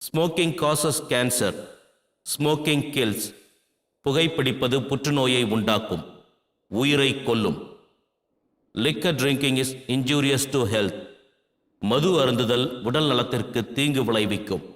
Smoking causes cancer. Smoking kills. புகைப்பிடிப்பது புற்றுநோயை உண்டாக்கும், உயிரை கொல்லும். Liquor drinking is injurious to health. மது அருந்துதல் உடல் நலத்திற்கு தீங்கு விளைவிக்கும்.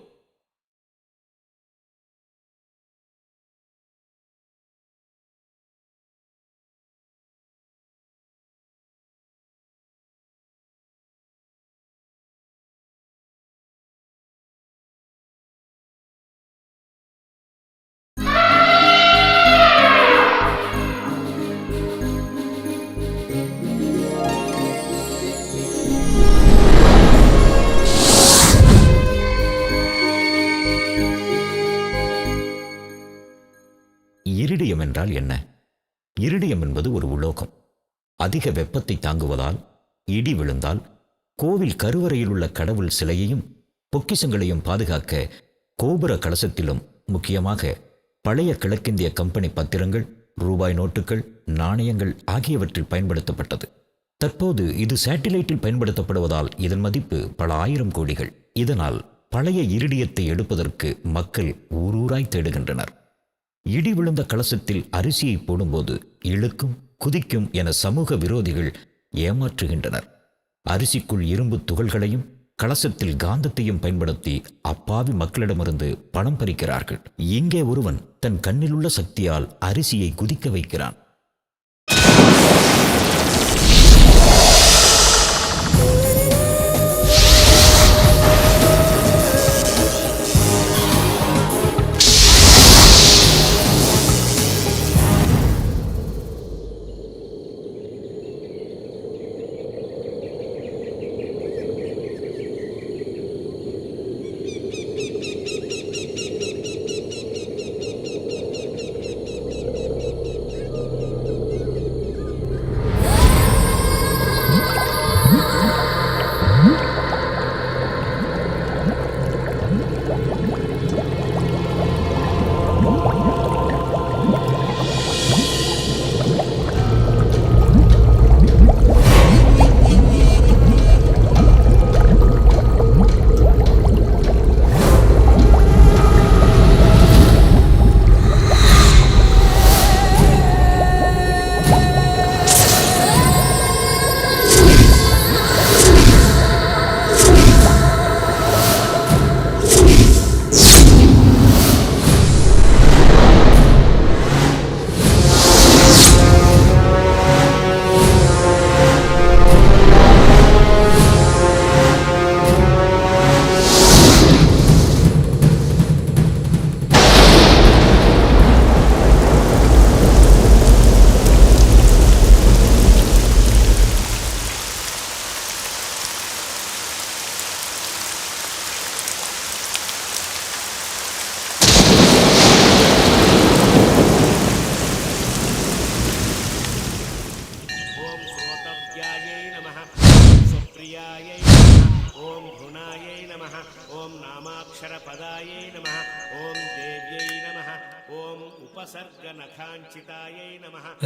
இரிடியம் என்றால் என்ன? இரிடியம் என்பது ஒரு உலோகம். அதிக வெப்பத்தை தாங்குவதால் இடி விழுந்தால் கோவில் கருவறையில் உள்ள கடவுள் சிலையையும் பொக்கிஷங்களையும் பாதுகாக்க கோபுர கலசத்திலும், முக்கியமாக பழைய கிழக்கிந்திய கம்பெனி பத்திரங்கள், ரூபாய் நோட்டுகள், நாணயங்கள் ஆகியவற்றில் பயன்படுத்தப்பட்டது. தற்போது இது சேட்டிலைட்டில் பயன்படுத்தப்படுவதால் இதன் மதிப்பு பல ஆயிரம் கோடிகள். இதனால் பழைய இரிடியத்தை எடுப்பதற்கு மக்கள் ஊரூராய் தேடுகின்றனர். இடி விழுந்த கலசத்தில் அரிசியை போடும்போது இழுக்கும், குதிக்கும் என சமூக விரோதிகள் ஏமாற்றுகின்றனர். அரிசிக்குள் இரும்பு துகள்களையும் கலசத்தில் காந்தத்தையும் பயன்படுத்தி அப்பாவி மக்களிடமிருந்து பணம் பறிக்கிறார்கள். இங்கே ஒருவன் தன் கண்ணிலுள்ள சக்தியால் அரிசியை குதிக்க வைக்கிறான்.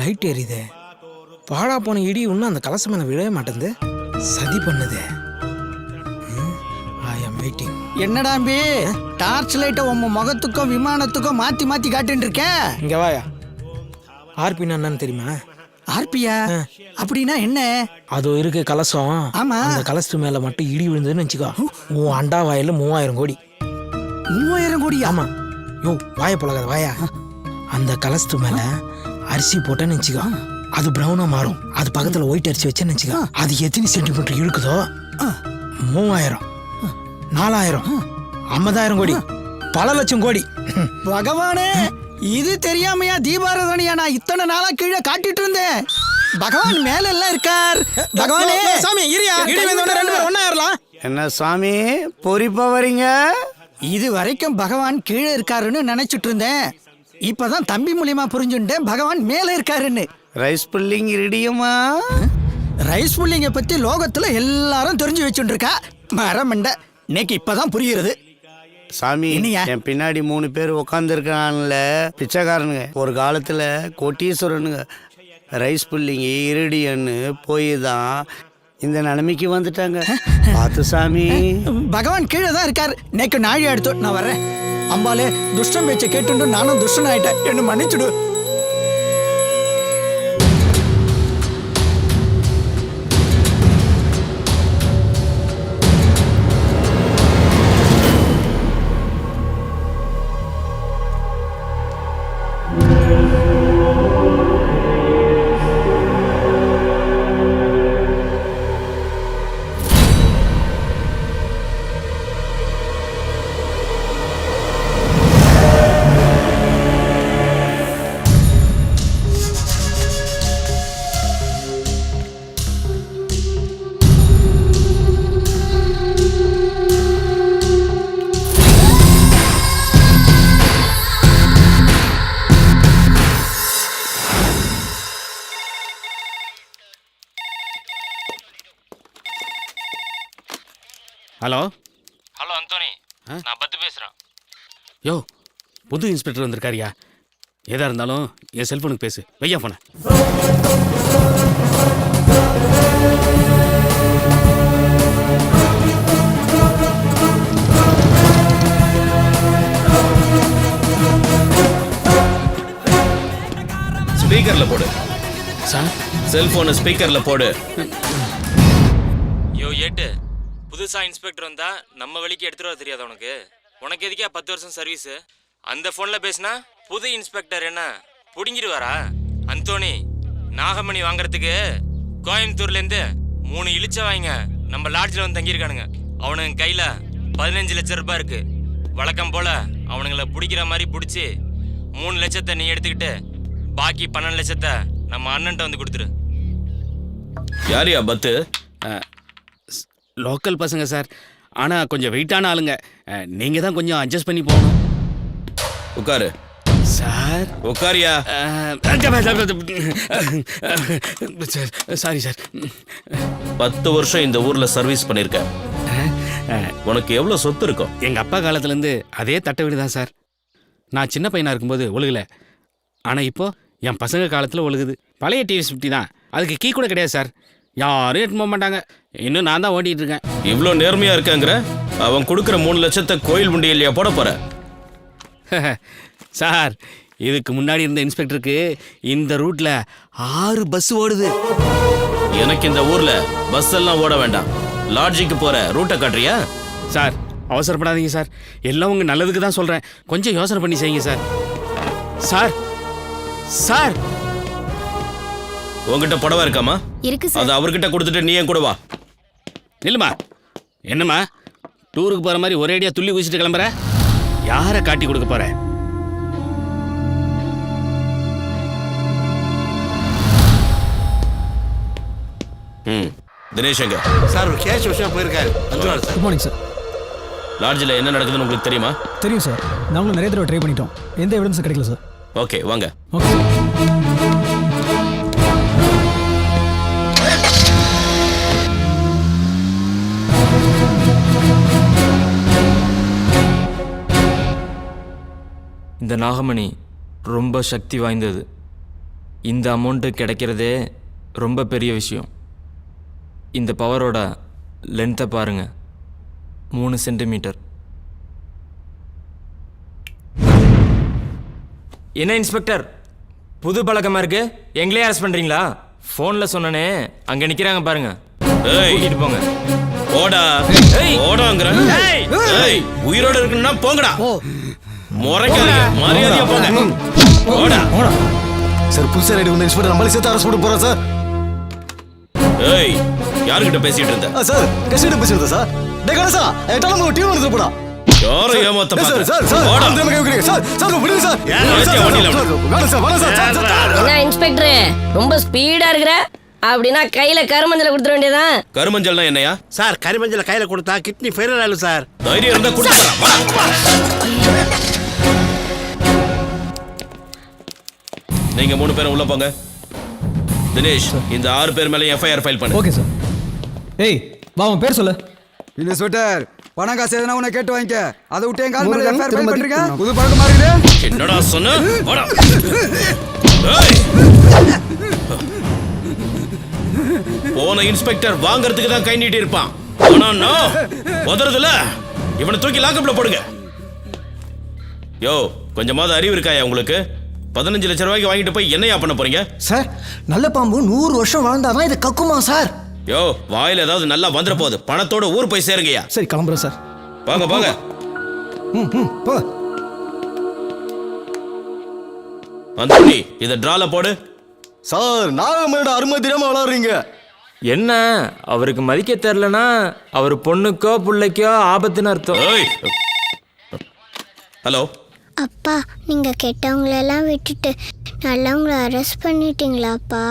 லைட் எரியுதே. பாழா போன இடி இன்னும் அந்த கலசம் மேல விழவே மாட்டேங்குது. சதி பண்ணுதே. ஐ அம் வெயிட்டிங். என்னடா அம்பி, டார்ச் லைட்டை உங்க முகத்துக்கும் விமானத்துக்கும் மாத்தி மாத்தி காட்டின்னு இருக்க. இங்க வாயா. ஆர்பின்னா என்னன்னு தெரியுமா? ஆர்பியா? அப்படின்னா என்ன? அதோ இருக்கு கலசம். ஆமா. அந்த கலசத்து மேல மட்டும் இடி விழுந்ததுன்னு வச்சுக்கோ, உன் அண்டா வாயில 3000 கோடி. 3000 கோடி? ஆமா. யோ வாய போலகாத வாயா. அந்த கலசத்து மேல அரிசி போட்டேன்னு வச்சுக்கோ, அது ப்ரௌனா மாறும். அது பக்கத்துல ஒயிட் அரிசி வச்சேன்னு வச்சுக்கோ, அது எத்தனை சென்டிமீட்டர் இழுக்குதோ 3000, 4000, 50,000 கோடி, பல லட்சம் கோடி. பகவானே, இது தெரியாமையா தீபாராதனையா நான் இத்தனை நாளா கீழே காட்டிட்டு இருந்தேன். பகவான் மேல எல்லாம் இருக்கார். பகவானே சாமி இரியா, இடி வந்தோட ரெண்டு பேரும் ஒண்ணா ஏறலாம். என்ன சாமி பொறிப்பா வரீங்க? இது வரைக்கும் பகவான் கீழே இருக்காருன்னு நினைச்சிட்டு இருந்தேன். இப்பதான் தம்பி மூலியமா புரிஞ்சுட்டேன் பகவான் மேல இருக்காருன்னு. ரைஸ் புல்லிங் இரிடியமா? ரைஸ் புல்லிங்க பத்தி லோகத்துல எல்லாரும் தெரிஞ்சு வச்சுட்டு இருக்கா. மரமண்ட இன்னைக்கு இப்பதான் புரியுறது. சாமி, என் பின்னாடி 3 பேர் உட்காந்துருக்கான்ல, பிச்சைக்காரனுங்க. ஒரு காலத்துல கோட்டீஸ்வரனுங்க. ரைஸ் புல்லிங்க இரிடியன்னு போய் தான் இந்த நிலைமைக்கு வந்துட்டாங்க. பார்த்து சாமி. பகவான் கீழே தான் இருக்கார். நேக்கு நாழி எடுத்து நான் வர்றேன். அம்பாலே துஷ்டம் பேச்சை கேட்டு நானும் துஷ்டன் ஆயிட்டேன். என்ன மன்னிச்சுடு. ஹலோ ஹலோ அந்தோனி, நான் பத்து பேசுகிறேன். யோ, புது இன்ஸ்பெக்டர் வந்திருக்காரியா? எதா இருந்தாலும் என் செல்ஃபோனுக்கு பேசு. வையா போன. ஸ்பீக்கர்ல போடு சார், செல்போனை ஸ்பீக்கர்ல போடு. யோ ஏட்டு, புதுசாக இன்ஸ்பெக்டர் வந்தா நம்ம வழிக்கு எடுத்துட்டு வர தெரியாது உனக்கு? உனக்கு எதுக்கே 10 வருஷம் சர்வீஸு? அந்த ஃபோனில் பேசினா புது இன்ஸ்பெக்டர் என்ன பிடுங்கிடுவாரா? அந்தோனி, நாகமணி வாங்குறதுக்கு கோயம்புத்தூர்லேருந்து 3 இழிச்ச வாங்க நம்ம லாட்ஜில் வந்து தங்கியிருக்கானுங்க. அவனுங்க கையில் 15 லட்சம் ரூபாய் இருக்கு. வழக்கம் போல அவனுங்களை பிடிக்கிற மாதிரி பிடிச்சி 3 லட்சத்தை நீ எடுத்துக்கிட்டு பாக்கி 12 லட்சத்தை நம்ம அண்ணன்ட்ட வந்து கொடுத்துரு. யாரியா பத்து? லோக்கல் பசங்க சார். ஆனால் கொஞ்சம் வெயிட்டான ஆளுங்க. நீங்கள் தான் கொஞ்சம் அட்ஜஸ்ட் பண்ணி போகணும். உட்காரு சார். உட்காரியா. Sorry sir. 10 வருஷம் இந்த ஊர்ல சர்வீஸ் பண்ணிருக்க. உனக்கு எவ்வளவு சொத்து இருக்கும்? எங்கள் அப்பா காலத்துலேருந்து அதே தட்டை வீடு தான் சார். நான் சின்ன பையனாக இருக்கும்போது ஒழுகலை. ஆனால் இப்போ என் பசங்க காலத்தில் ஒழுகுது. பழைய டிவிஎஸ் 50 தான். அதுக்கு கீ கூட கிடையாது சார். யாரும் எடுத்து போக மாட்டாங்க. இன்னும் நான் தான் ஓட்டிகிட்டு இருக்கேன். இவ்வளோ நேர்மையா இருக்காங்கிற? அவன் கொடுக்குற 3 லட்சத்தை கோயில் உண்டியல்லையா போட போற? சார், இதுக்கு முன்னாடி இருந்த இன்ஸ்பெக்டருக்கு இந்த ரூட்ல 6 பஸ் ஓடுது. எனக்கு இந்த ஊர்ல பஸ் எல்லாம் ஓட வேண்டாம். லாட்ஜுக்கு போற ரூட்டை காட்டுறியா? சார், அவசரப்படாதீங்க சார். எல்லாம் உங்க நல்லதுக்கு தான் சொல்றேன். கொஞ்சம் யோசனை பண்ணி செய்யுங்க சார். சார் சார், உங்ககிட்ட புடவை இருக்காமா? இருக்கு சார். அது அவர்கிட்ட கொடுத்துட்டு நீ ஏன் கூட வா. நில்லுமா. என்னம்மா, டூருக்கு போற மாதிரி ஒரேடியா துள்ளி குதிச்சுட்டு கிளம்புற? யாரை காட்டி கொடுக்க போற? தினேஷ் எங்க? சார், ஒரு கேஷ் விஷயம் போயிருக்காரு. வந்துடுவார் சார். Good morning sir. லாட்ஜில் என்ன நடக்குதுன்னு உங்களுக்கு தெரியுமா? தெரியும் சார். நாங்களும் நிறைய தடவை ட்ரை பண்ணிட்டோம். எந்த எவிடன்ஸும் கிடைக்கல சார். ஓகே, வாங்க. Okay sir. இந்த நாகமணி ரொம்ப சக்தி வாய்ந்தது. இந்த அமௌண்ட்டு கிடைக்கிறதே ரொம்ப பெரிய விஷயம். இந்த பவரோட லென்த்தை பாருங்க, 3 சென்டிமீட்டர். என்ன இன்ஸ்பெக்டர், புது பழக்கமாக இருக்கு? எங்களே அரெஸ்ட் பண்ணுறீங்களா? ஃபோனில் சொன்னனே, அங்கே நிற்கிறாங்க பாருங்க. கூட்டிட்டு போங்க. ஓடா ஓடாங்கிற. உயிரோட இருக்குன்னா போங்கடா. முறைக்காதீங்க, மரியாதையா போங்க. ஓடா. சார், புதுசாக ரெடி பண்ண இன்ஸ்பெக்டர் நம்மளே சேர்த்து அரெஸ்ட் பண்ண போகிறோம் சார். ஏய், யாருக்கிட்ட பேசிட்டு இருந்த? சார், கசிட்ட பேசிட்டு சார். டே கணேசா, எட்டாலும் ஒரு டீம் வந்து போடா. யாரை ஏமாத்த பாக்குற? சார் சார் ஓடா. சார் சார் விடுங்க சார். என்ன இன்ஸ்பெக்டர், ரொம்ப ஸ்பீடா இருக்கிற? அப்படின்னா கையில கருமஞ்சளை கொடுத்துட வேண்டியதான். கருமஞ்சள்னா என்னையா? சார், கரிமஞ்சள் கையில கொடுத்தா கிட்னி ஃபெயிலியர் ஆகும் சார். தைரியம் இருந்தா கொடுத்துறா. நீங்க 3 பேரும் உள்ள போங்க. தினேஷ், இந்த 6 பேர் மேல எஃப்ஐஆர் ஃபைல் பண்ணு. Okay sir. ஏய், வா, உன் பேர் சொல்லு. இன்ஸ்பெக்டர், பணம் காசு எதுனா உன்னை கேட்டு வாங்கிக்க. அதை விட்டு என் கால் மேல எஃப்ஐஆர் ஃபைல் பண்றீங்க? புது பழக்கமா இருக்குது. என்னடா சொன்ன? போடா. ஏய், போன இன்ஸ்பெக்டர் வாங்குறதுக்கு தான் கை நீட்டி இருப்பான். ஆனா நான் உதறதுல இவனை தூக்கி லாக்கப்ல போடுங்க. யோ, கொஞ்சமாவது அறிவு இருக்காயா உங்களுக்கு? 15 லட்சம் ரூபாய்க்கு வாங்கிட்டு போய் என்னையா பண்ண போறீங்க? சார் நல்ல பாம்பு 100 வருஷம் வாழ்ந்தாதான் இதை கக்குமா சார்? யோ, வாயில ஏதாவது நல்லா வந்துட போகுது. பணத்தோட ஊர் போய் சேருங்கய்யா. சரி கிளம்புறேன் சார். வாங்க வாங்க. போ. அந்தோணி, இத டிரால போடு. சார் நாகமனோட அருமை தெரியாம விளாடுறீங்க. என்ன அவருக்கு மதிக்க தெரிலனா அவர் பொண்ணுக்கோ பிள்ளைக்கோ ஆபத்துன்னு அர்த்தம். ஹலோ அப்பா, நீங்கள் கெட்டவங்களெல்லாம் விட்டுட்டு நல்லவங்கள அரெஸ்ட் பண்ணிட்டீங்களாப்பா?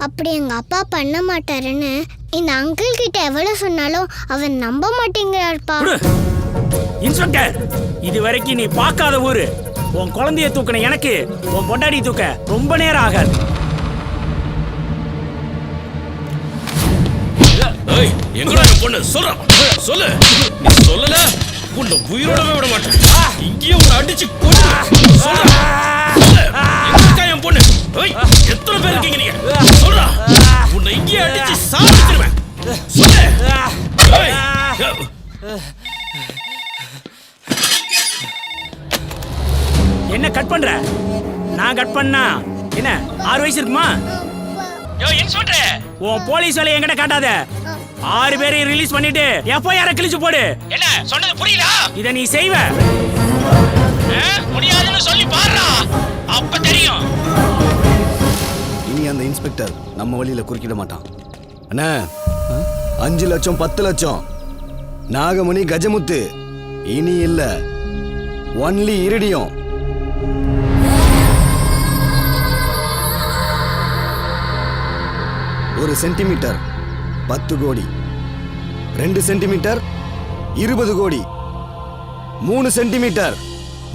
அப்படி எங்கள் அப்பா பண்ண மாட்டாருன்னு இந்த அங்கிள் கிட்ட எவ்வளோ சொன்னாலும் அவர் நம்ப மாட்டேங்கிறார்ப்பா. இன்ஸ்பெக்டர், இது வரைக்கும் நீ பார்க்காத ஊரு. உன் குழந்தைய தூக்கின எனக்கு உன் பொண்டாடி தூக்க ரொம்ப நேரம் ஆகாது. ஏய், எங்கடா என் பொண்ணு? சொல்றா, சொல்லு. நீ சொல்லல உன்னை உயிரோடவே விட மாட்டேன். இங்கேயே உன்னை அடிச்சு கொண்டு சொல்றா. எங்கடா என் பொண்ணு? ஏய், எத்தனை பேர் இருக்கீங்க நீங்க? சொல்றா, உன்னை இங்கேயே அடிச்சு சாப்பிட்டுருவேன். சொல்லு. ஏய், என்ன கட் பண்ற? நான் கட் பண்ணா என்ன 6 வயசு இருக்குமா? யோ இன்ஸ்பெக்டர், உன் போலீஸ் வேலையை என்கிட்ட காட்டாத. 6 பேரையும் ரிலீஸ் பண்ணிட்டு எஃப்ஐஆர் கிழிச்சு போடு. என்ன சொன்னது புரியல? இத நீ செய்வ? முடியாதுன்னு சொல்லி பாருடா, அப்ப தெரியும். இனி அந்த இன்ஸ்பெக்டர் நம்ம வழியில குறுக்கிட மாட்டான். அண்ணா 5 லட்சம் 10 லட்சம் நாகமணி கஜமுத்து இனி இல்ல, ஒன்லி இரிடியம். ஒரு சென்டிமீட்டர் 10 கோடி, 2 சென்டிமீட்டர் 20 கோடி, 3 சென்டிமீட்டர்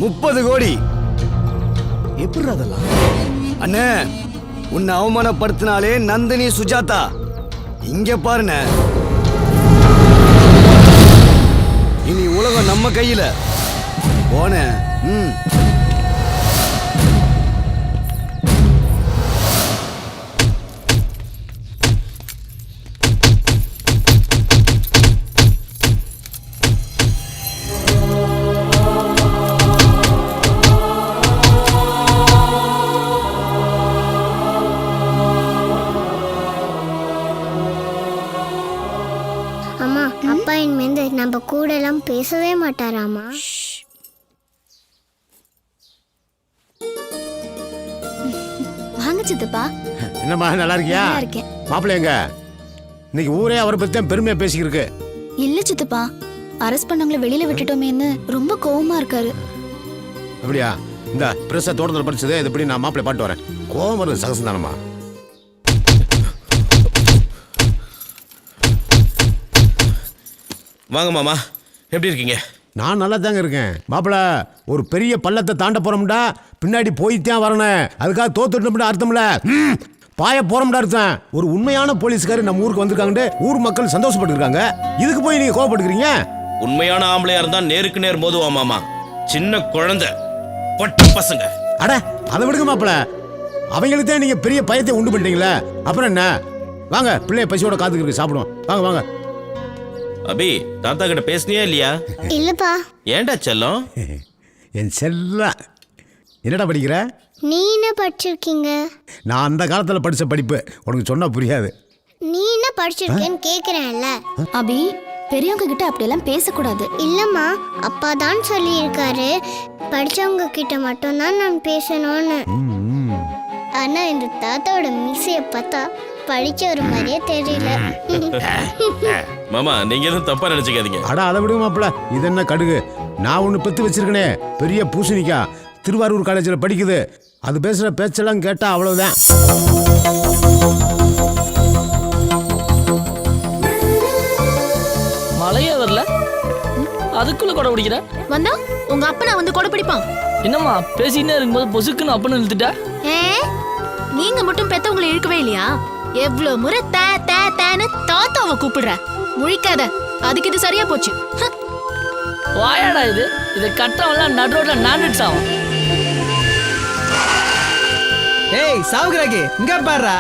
30 கோடி. எப்படி அதெல்லாம்? அண்ணே, உன்னை அவமானப்படுத்தினாலே நந்தினி சுஜாதா. இங்க பாருண்ண, இனி உலகம் நம்ம கையில. போன அம்மா, அப்பா இனிமேந்து நம்ம கூட எல்லாம் பேசவே மாட்டாராமா? வாங்க சித்தப்பா. என்னம்மா, நல்லா இருக்கியா? நல்லா இருக்கேன். மாப்பிள்ளை எங்க? இன்னைக்கு ஊரே அவரை பத்தி தான் பெருமையா பேசிக்கிருக்கு. இல்ல சித்தப்பா, அரெஸ்ட் பண்ணவங்கள வெளியில விட்டுட்டோமேன்னு ரொம்ப கோவமா இருக்காரு. அப்படியா? இந்த பிரச தோட்டத்தில் படிச்சதே இது எப்படி நான் மாப்பிள்ளை பாட்டு வரேன். கோவம் வருது சகசம் தானம்மா. வாங்க மாமா, எப்படி இருக்கீங்க? நான் நல்லா தாங்க இருக்கேன். மாப்பிள்ள, ஒரு பெரிய பள்ளத்தை தாண்ட போறோம்டா, பின்னாடி போய்த்தான் வரணும். அதுக்காக தோத்துட்டோம்டா அர்த்தம்ல. பாய போறோம்டா அர்த்தம். ஒரு உண்மையான போலீஸ்காரர் நம்ம ஊருக்கு வந்திருக்காங்க, ஊர் மக்கள் சந்தோஷப்பட்டிருக்காங்க. இதுக்கு போய் நீங்க கோவப்படுக்கிறீங்க? உண்மையான ஆம்பளையா இருந்தா நேருக்கு நேர் மோதுவா மாமா. சின்ன குழந்தை பொட்ட பசங்க. அட அதை விடுங்க மாப்பிள்ள, அவங்களுக்கு தான் நீங்க பெரிய பயத்தை உண்டு பண்ணிட்டீங்களே, அப்புறம் என்ன? வாங்க, பிள்ளைய பசியோட காத்துக்கிட்டு சாப்பிடுவோம். வாங்க வாங்க. அபி, தாத்தா கிட்ட பேசுனியா இல்லையா? இல்லப்பா. ஏன்டா செல்லம்? என் செல்ல, என்னடா படிக்கிற? நீ என்ன படிச்சிருக்கீங்க? நான் அந்த காலத்துல படிச்ச படிப்பு உனக்கு சொன்னா புரியாது. நீ என்ன படிச்சிருக்கேன்னு கேக்குறேன்ல. அபி, பெரியவங்க கிட்ட அப்படியெல்லாம் பேசக்கூடாது. இல்லம்மா, அப்பா தான் சொல்லியிருக்காரு படிச்சவங்க கிட்ட மட்டும்தான் நான் பேசணும்னு. ஆனா இந்த தாத்தாவோட மீசைய பார்த்தா படிச்ச ஒரு மாதிரியே தெரியல. மாமா, நீங்க எதுவும் தப்பா நினைச்சுக்காதீங்க. அட அதை விடுங்க மாப்பிள்ள, இது என்ன கடுகு? நான் ஒன்று பெத்து வச்சிருக்கனே, பெரிய பூசணிக்கா, திருவாரூர் காலேஜில் படிக்குது. அது பேசுகிற பேச்செல்லாம் கேட்டால் அவ்வளவுதான். மழையே வரல, அதுக்குள்ள கொடை பிடிக்கிற? வந்தா உங்க அப்பா நான் வந்து கொடை பிடிப்பான். என்னம்மா பேசிக்கிட்டே இருக்கும்போது பொசுக்குன்னு அப்பன்னு இழுத்துட்டா? நீங்க மட்டும் பெத்தவங்களை இழுக்கவே இல்லையா? எவ்வளவு முறை தே தே தேன்னு தாத்தாவை கூப்பிடுற? முழிக்காத, அதுக்கு இது சரியா போச்சு. வாயாடா இது, இதை கட்டவெல்லாம் நடு ரோட்ல நான்வெஜ் ஆகும். ஏய் சாவுகிறாக்கி, இங்க பாடுறா.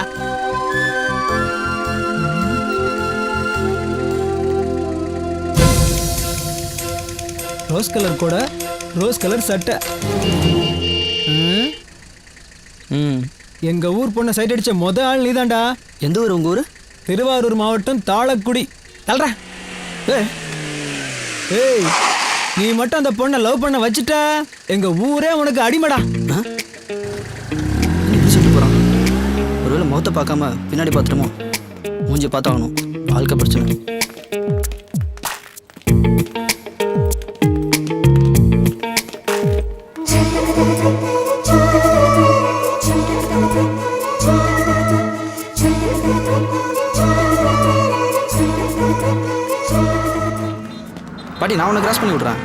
ரோஸ் கலர் கூட ரோஸ் கலர் சட்டை. எங்க ஊர் பொண்ணை சைட் அடிச்ச ஆள் நீதான்டா. எந்த ஊர் உங்க ஊர்? திருவாரூர் மாவட்டம் தாளக்குடி. தல்றா. ஏய், நீ மட்டும் அந்த பொண்ணை லவ் பண்ண வச்சுட்ட எங்க ஊரே உனக்கு அடிமடா. சொல்லிட்டு போறான். ஒருவேளை முகத்தை பார்க்காம பின்னாடி பார்த்துட்டோமோ? மூஞ்சி பார்த்தாகணும், வாழ்க்கை பிரச்சனை. பாட்டி, நான் உன்னை கிராஸ் பண்ணி விட்றேன்.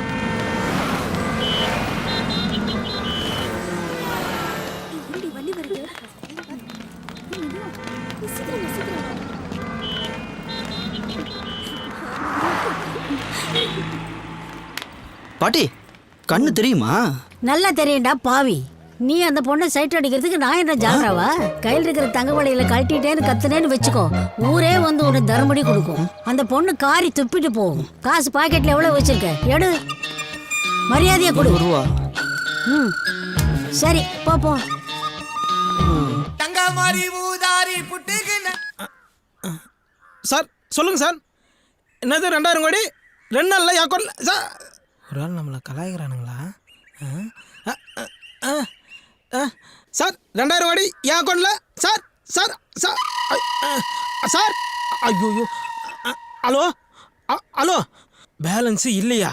பாட்டி, கண்ணு தெரியுமா? நல்லா தெரியும்டா பாவி. நீ அந்த பொண்ணை சைட் அடிக்கிறதுக்கு நான் என்ன ஜாகராவா? கையில் இருக்கிற தங்க வளையல கழட்டிட்டேன்னு கத்துனேன்னு வச்சுக்கோ, ஊரே வந்து உனக்கு தரமடி கொடுக்கும். அந்த பொண்ணு காரி துப்பிட்டு போகும். காசு பாக்கெட்ல எவ்வளவு வச்சிருக்க? எடு, மரியாதையா கொடு. ரூபா. சரி, போ. சார் சொல்லுங்க சார். என்னது 2000 கோடி 2 நாள்ல அக்கௌண்ட்ல சார்? ஒரு ஆள் நம்மளை கலாய்க்கிறானுங்களா? சார் 2000 கோடி என் அக்கௌண்ட்ல சார். சார் சார் சார் ஐயோ. ஹலோ ஹலோ, பேலன்ஸு இல்லையா?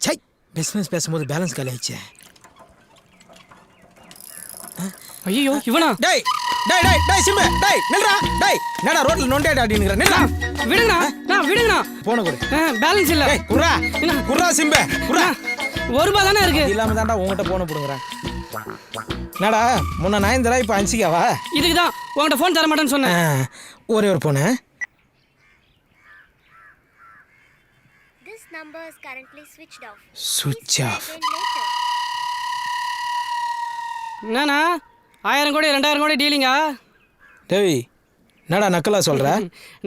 சை, பிஸ்னஸ் பேசும்போது பேலன்ஸ் காலி ஆயிடுச்சு. ஐயோ, இவனா? டேய் டேய் டேய் டேய் சிம்பு, டேய் நில்றா. டேய் என்னடா ரோட்ல நொண்டேடா அப்படிங்கற? நில்றா. விடுங்கண்ணா, நான் விடுங்கண்ணா. போன கொடு. பேலன்ஸ் இல்ல. டேய் குர்ரா குர்ரா சிம்பு குர்ரா. ₹1 தானே இருக்கு. இல்லாம தான்டா உன்கிட்ட போன போடுங்கறேன். என்னடா முன்ன 9 இப்ப 5 இதுக்கு தான் உன்கிட்ட ஃபோன் தர மாட்டேன்னு சொன்னேன். ஒரே ஒரு போன. சுவிட்ச் ஆஃப். என்னண்ணா 1000 கோடி 2000 கோடி டீலிங்கா? டேய் என்னடா நக்கலா சொல்ற?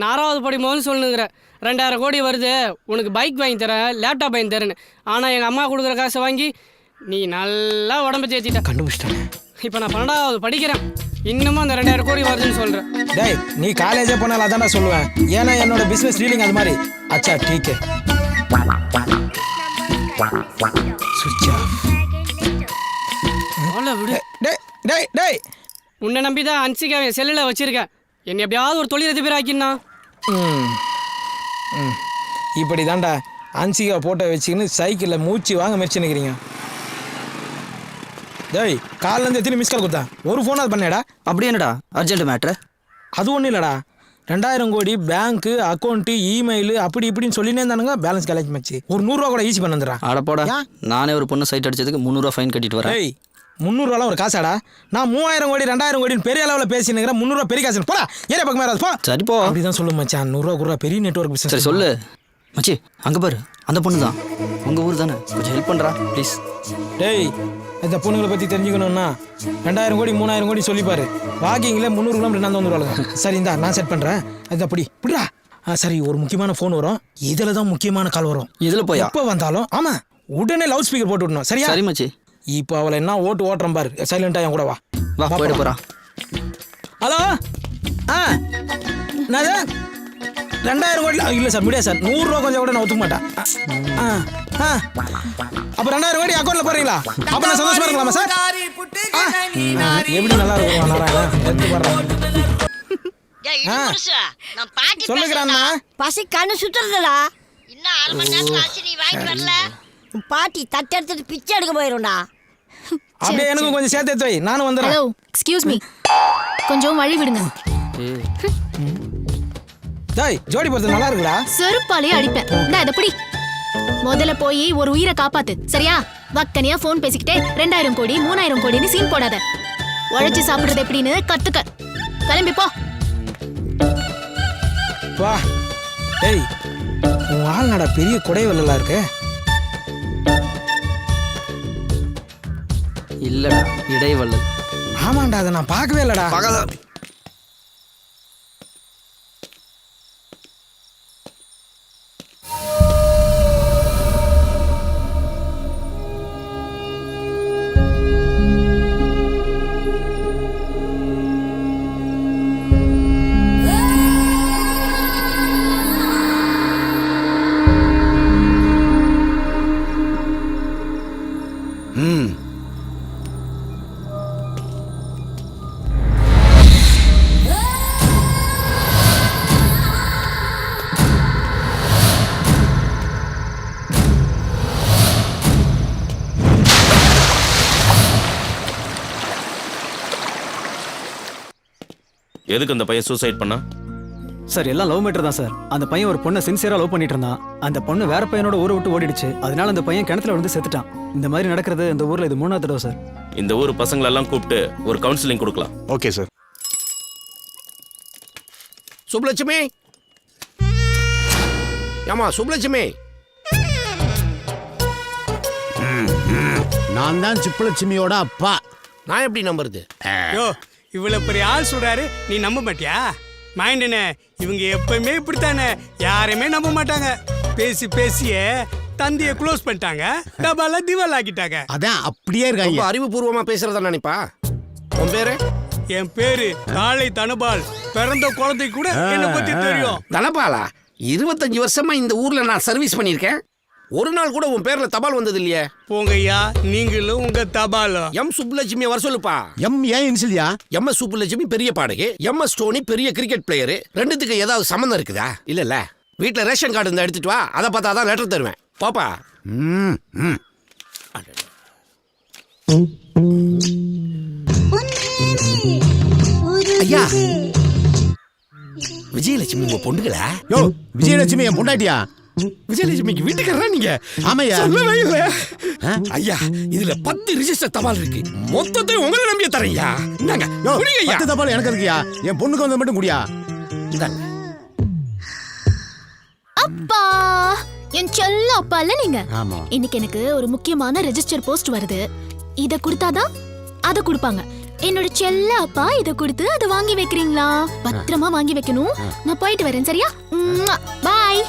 4வது படிக்கும்போது சொல்லுங்கிற 2000 கோடி வருது, உனக்கு பைக் வாங்கி தரேன், லேப்டாப் வாங்கி தரேன்னு. ஆனால் எங்கள் அம்மா கொடுக்குற காசை வாங்கி நீ நல்லா உடம்பு தேய்ச்சிட்ட. கண்டுபிடிச்சிட்டேன். இப்போ நான் 12வது படிக்கிறேன், இன்னமும் அந்த 2000 கோடி வருதுன்னு சொல்கிறேன். டேய் நீ காலேஜே போனாலும் அதான்டா சொல்லுவேன். ஏன்னா என்னோட பிஸ்னஸ் டீலிங் அது மாதிரி. அச்சா டீக்கே. சுவிட்ச் ஆஃப். விடு. டேய் டேய் டேய், உன்னை நம்பி தான் அன்சிகாவை செல்லில் வச்சிருக்கேன். என்னை எப்படியாவது ஒரு தொழிலதிபர் ஆக்கினா. இப்படி தான்டா அன்சிகா போட்டோ வச்சுக்கின்னு சைக்கிளில் மூச்சு வாங்க முயற்சி நிற்கிறீங்க. டேய் காலிலேருந்து எத்தனை மிஸ் கால் கொடுத்தேன்? ஒரு ஃபோன் அது பண்ணேடா. அப்படி என்னடா அர்ஜென்ட் மேட்ரு? அது ஒன்றும் இல்லைடா, 2000 கோடி பேங்க்கு அக்கௌண்ட்டு இமெயில் அப்படி இப்படின்னு சொல்லினே இருந்தானுங்க. பேலன்ஸ் கலெக்ட் மச்சு ஒரு 100 ரூபா கூட ஈஸி பண்ண வந்துடுறா. அடப்போடா, நானே ஒரு பொண்ணு சைட் அடிச்சதுக்கு 300 ஃபைன் கட்டிட்டு வரேன். டேய் 300 ரூபாலாம் ஒரு காசாடா? நான் 3000 கோடி 2000 கோடின்னு பெரிய அளவில் பேசினுக்கிறேன். 300 ரூபா பெரிய காசு. போடா ஏரியா பக்கம் மேலே போ. சரி போ. அப்படிதான் சொல்லு மச்சான். 100 ரூபா கூட பெரிய நெட்வொர்க் பிசினஸ். சரி சொல்லு மச்சி. அங்கே பாரு, அந்த பொண்ணு தான். உங்கள் ஊர் தானே, கொஞ்சம் ஹெல்ப் பண்ணுறா ப்ளீஸ். டேய் இந்த பொண்ணுங்களை பற்றி தெரிஞ்சுக்கணும்னா 2000 கோடி 3000 கோடி சொல்லிப்பாரு. வாக்கிங்கில் 300 கிலோமீட்டர் நான் வந்துடுவாங்க. சரி இந்தா நான் செட் பண்ணுறேன். அது அப்படி இப்படிடா. சரி ஒரு முக்கியமான ஃபோன் வரும், இதில் தான் முக்கியமான கால் வரும். இதில் போய் எப்போ வந்தாலும் ஆமாம் உடனே லவுட் ஸ்பீக்கர் போட்டு விடணும். சரியா? சரி மச்சி. இப்போ அவளை என்ன ஓட்டுறேன் பாரு. சைலண்டாக என் கூட வா. வா போயிட்டு போகிறா. ஹலோ என்னது 2000 கோடி? இல்லை சார் முடியாது சார். 100 ரூபா கொஞ்சம் கூட நான் ஒத்துக்க மாட்டேன். அப்போ 2000 கோடி அக்கௌண்ட்டில் போடுறீங்களா? அப்போ நான் சந்தோஷமா இருக்கலாமா சார்? எப்படி நல்லா இருக்கும் எடுத்து போடுறேன். சொல்லுகிறான்னா பசி கண்ணு சுத்துறதுடா. இன்னும் 1/2 மணி நேரத்துல ஆச்சு, நீ வாங்கிட்டு வரல பாட்டி தட்டு எடுத்துட்டு பிச்சை எடுக்க போயிரும்டா. அப்படியே எனக்கு கொஞ்சம் சேர்த்து எடுத்து வை, நானும் வந்துடுறேன். ஹலோ எக்ஸ்கியூஸ் மீ, கொஞ்சம் வழி விடுங்க. டேய் ஜோடி போறது நல்லா இருக்குடா. செருப்பாலே அடிப்பேன். நான் இதை பிடி. முதல்ல போய் ஒரு உயிரை காப்பாத்து, சரியா? வக்கனியா ஃபோன் பேசிக்கிட்டே 2000 கோடி 3000 கோடின்னு சீன் போடாத. உழைச்சு சாப்பிடுறது எப்படின்னு கத்துக்க. கிளம்பி போ. வா. டேய் உன் ஆள் நடா பெரிய குடைவெல்லாம் இருக்கு. இல்லடா இடைவள்ளல். ஆமாண்டா, அதை நான் பார்க்கவே இல்லடா. எதுக்கு அந்த பையன் சூசைட் பண்ணா? சார் எல்லாம் லவ் மேட்டர் தான் சார். அந்த பையன் ஒரு பொண்ணை சின்சியரா லவ் பண்ணிட்டு இருந்தான். அந்த பொண்ணு வேற பையனோட ஊரை விட்டு ஓடிடுச்சு. அதனால அந்த பையன் கிணத்துல விழுந்து செத்துட்டான். இந்த மாதிரி நடக்கிறது இந்த ஊர்ல இது 3வது தடவை சார். இந்த ஊர் பசங்களெல்லாம் கூப்பிட்டு ஒரு கவுன்சிலிங் கொடுக்கலாம். Okay sir. சுப்லட்சுமி, ஏமா சுப்லட்சுமி? நான் தான் சுப்புலட்சுமியோட அப்பா. நான் எப்படி நம்புறது? இவ்வளவு பெரிய ஆள் சொல்றாரு, நீ நம்ப மாட்டியா? மைண்டனே, இவங்க எப்பவுமே இப்படித்தானே, யாரையுமே நம்ப மாட்டாங்க. பேசி பேசியே தந்தியை க்ளோஸ் பண்ணிட்டாங்க, டபால திவால் ஆக்கிட்டாங்க. அதான் அப்படியே இருக்காங்க. அறிவுபூர்வமா பேசுறதா நினைப்பா. உன் பேரு? என் பேரு காளை தனபால். பிறந்த குழந்தை கூட என்ன பத்தி தெரியும். தனபாலா? 25 வருஷமா இந்த ஊர்ல நான் சர்வீஸ் பண்ணிருக்கேன். ஒரு நாள் கூட உன் பேர்ல தபால் வந்தது இல்லையே. போங்கய்யா, நீங்களும் உங்க தபாலும். எம் சுப்புலட்சுமி வர சொல்லுப்பா. எம் ஏன் இன்சிலியா? எம்.எஸ். சுப்புலட்சுமி பெரிய பாடகி, எம்.எஸ். டோனி பெரிய கிரிக்கெட் பிளேயரு. ரெண்டுத்துக்கு ஏதாவது சம்மந்தம் இருக்குதா? இல்ல. வீட்டுல ரேஷன் கார்டு இருந்தா எடுத்துட்டு வா, அதை பார்த்தா தான் லெட்டர் தருவேன். பாப்பா. ஐயா, விஜயலட்சுமி உங்க பொண்ணுங்களா? யோ, விஜயலட்சுமி என் பொண்டாட்டியா? விஜயலட்சுமிக்கு வீட்டுக்காரரா நீங்க? ஆமையா. ஐயா, இதுல 10 ரிஜிஸ்டர் தபால் இருக்கு. மொத்தத்தையும் உங்களை நம்பிய தரையா. இந்தாங்க. 10 தபால் எனக்கு இருக்குயா. என் பொண்ணுக்கு வந்து மட்டும் குடியா. இந்தாங்க. அப்பா, என் செல்ல அப்பா இல்ல நீங்க. ஆமா. இன்னைக்கு எனக்கு ஒரு முக்கியமான ரெஜிஸ்டர் போஸ்ட் வருது. இத கொடுத்தாதான் அத கொடுப்பாங்க. என்னோட செல்ல அப்பா இத கொடுத்து அதை வாங்கி வைக்கிறீங்களா? பத்திரமா வாங்கி வைக்கணும். நான் போயிட்டு வரேன், சரியா? பாய்.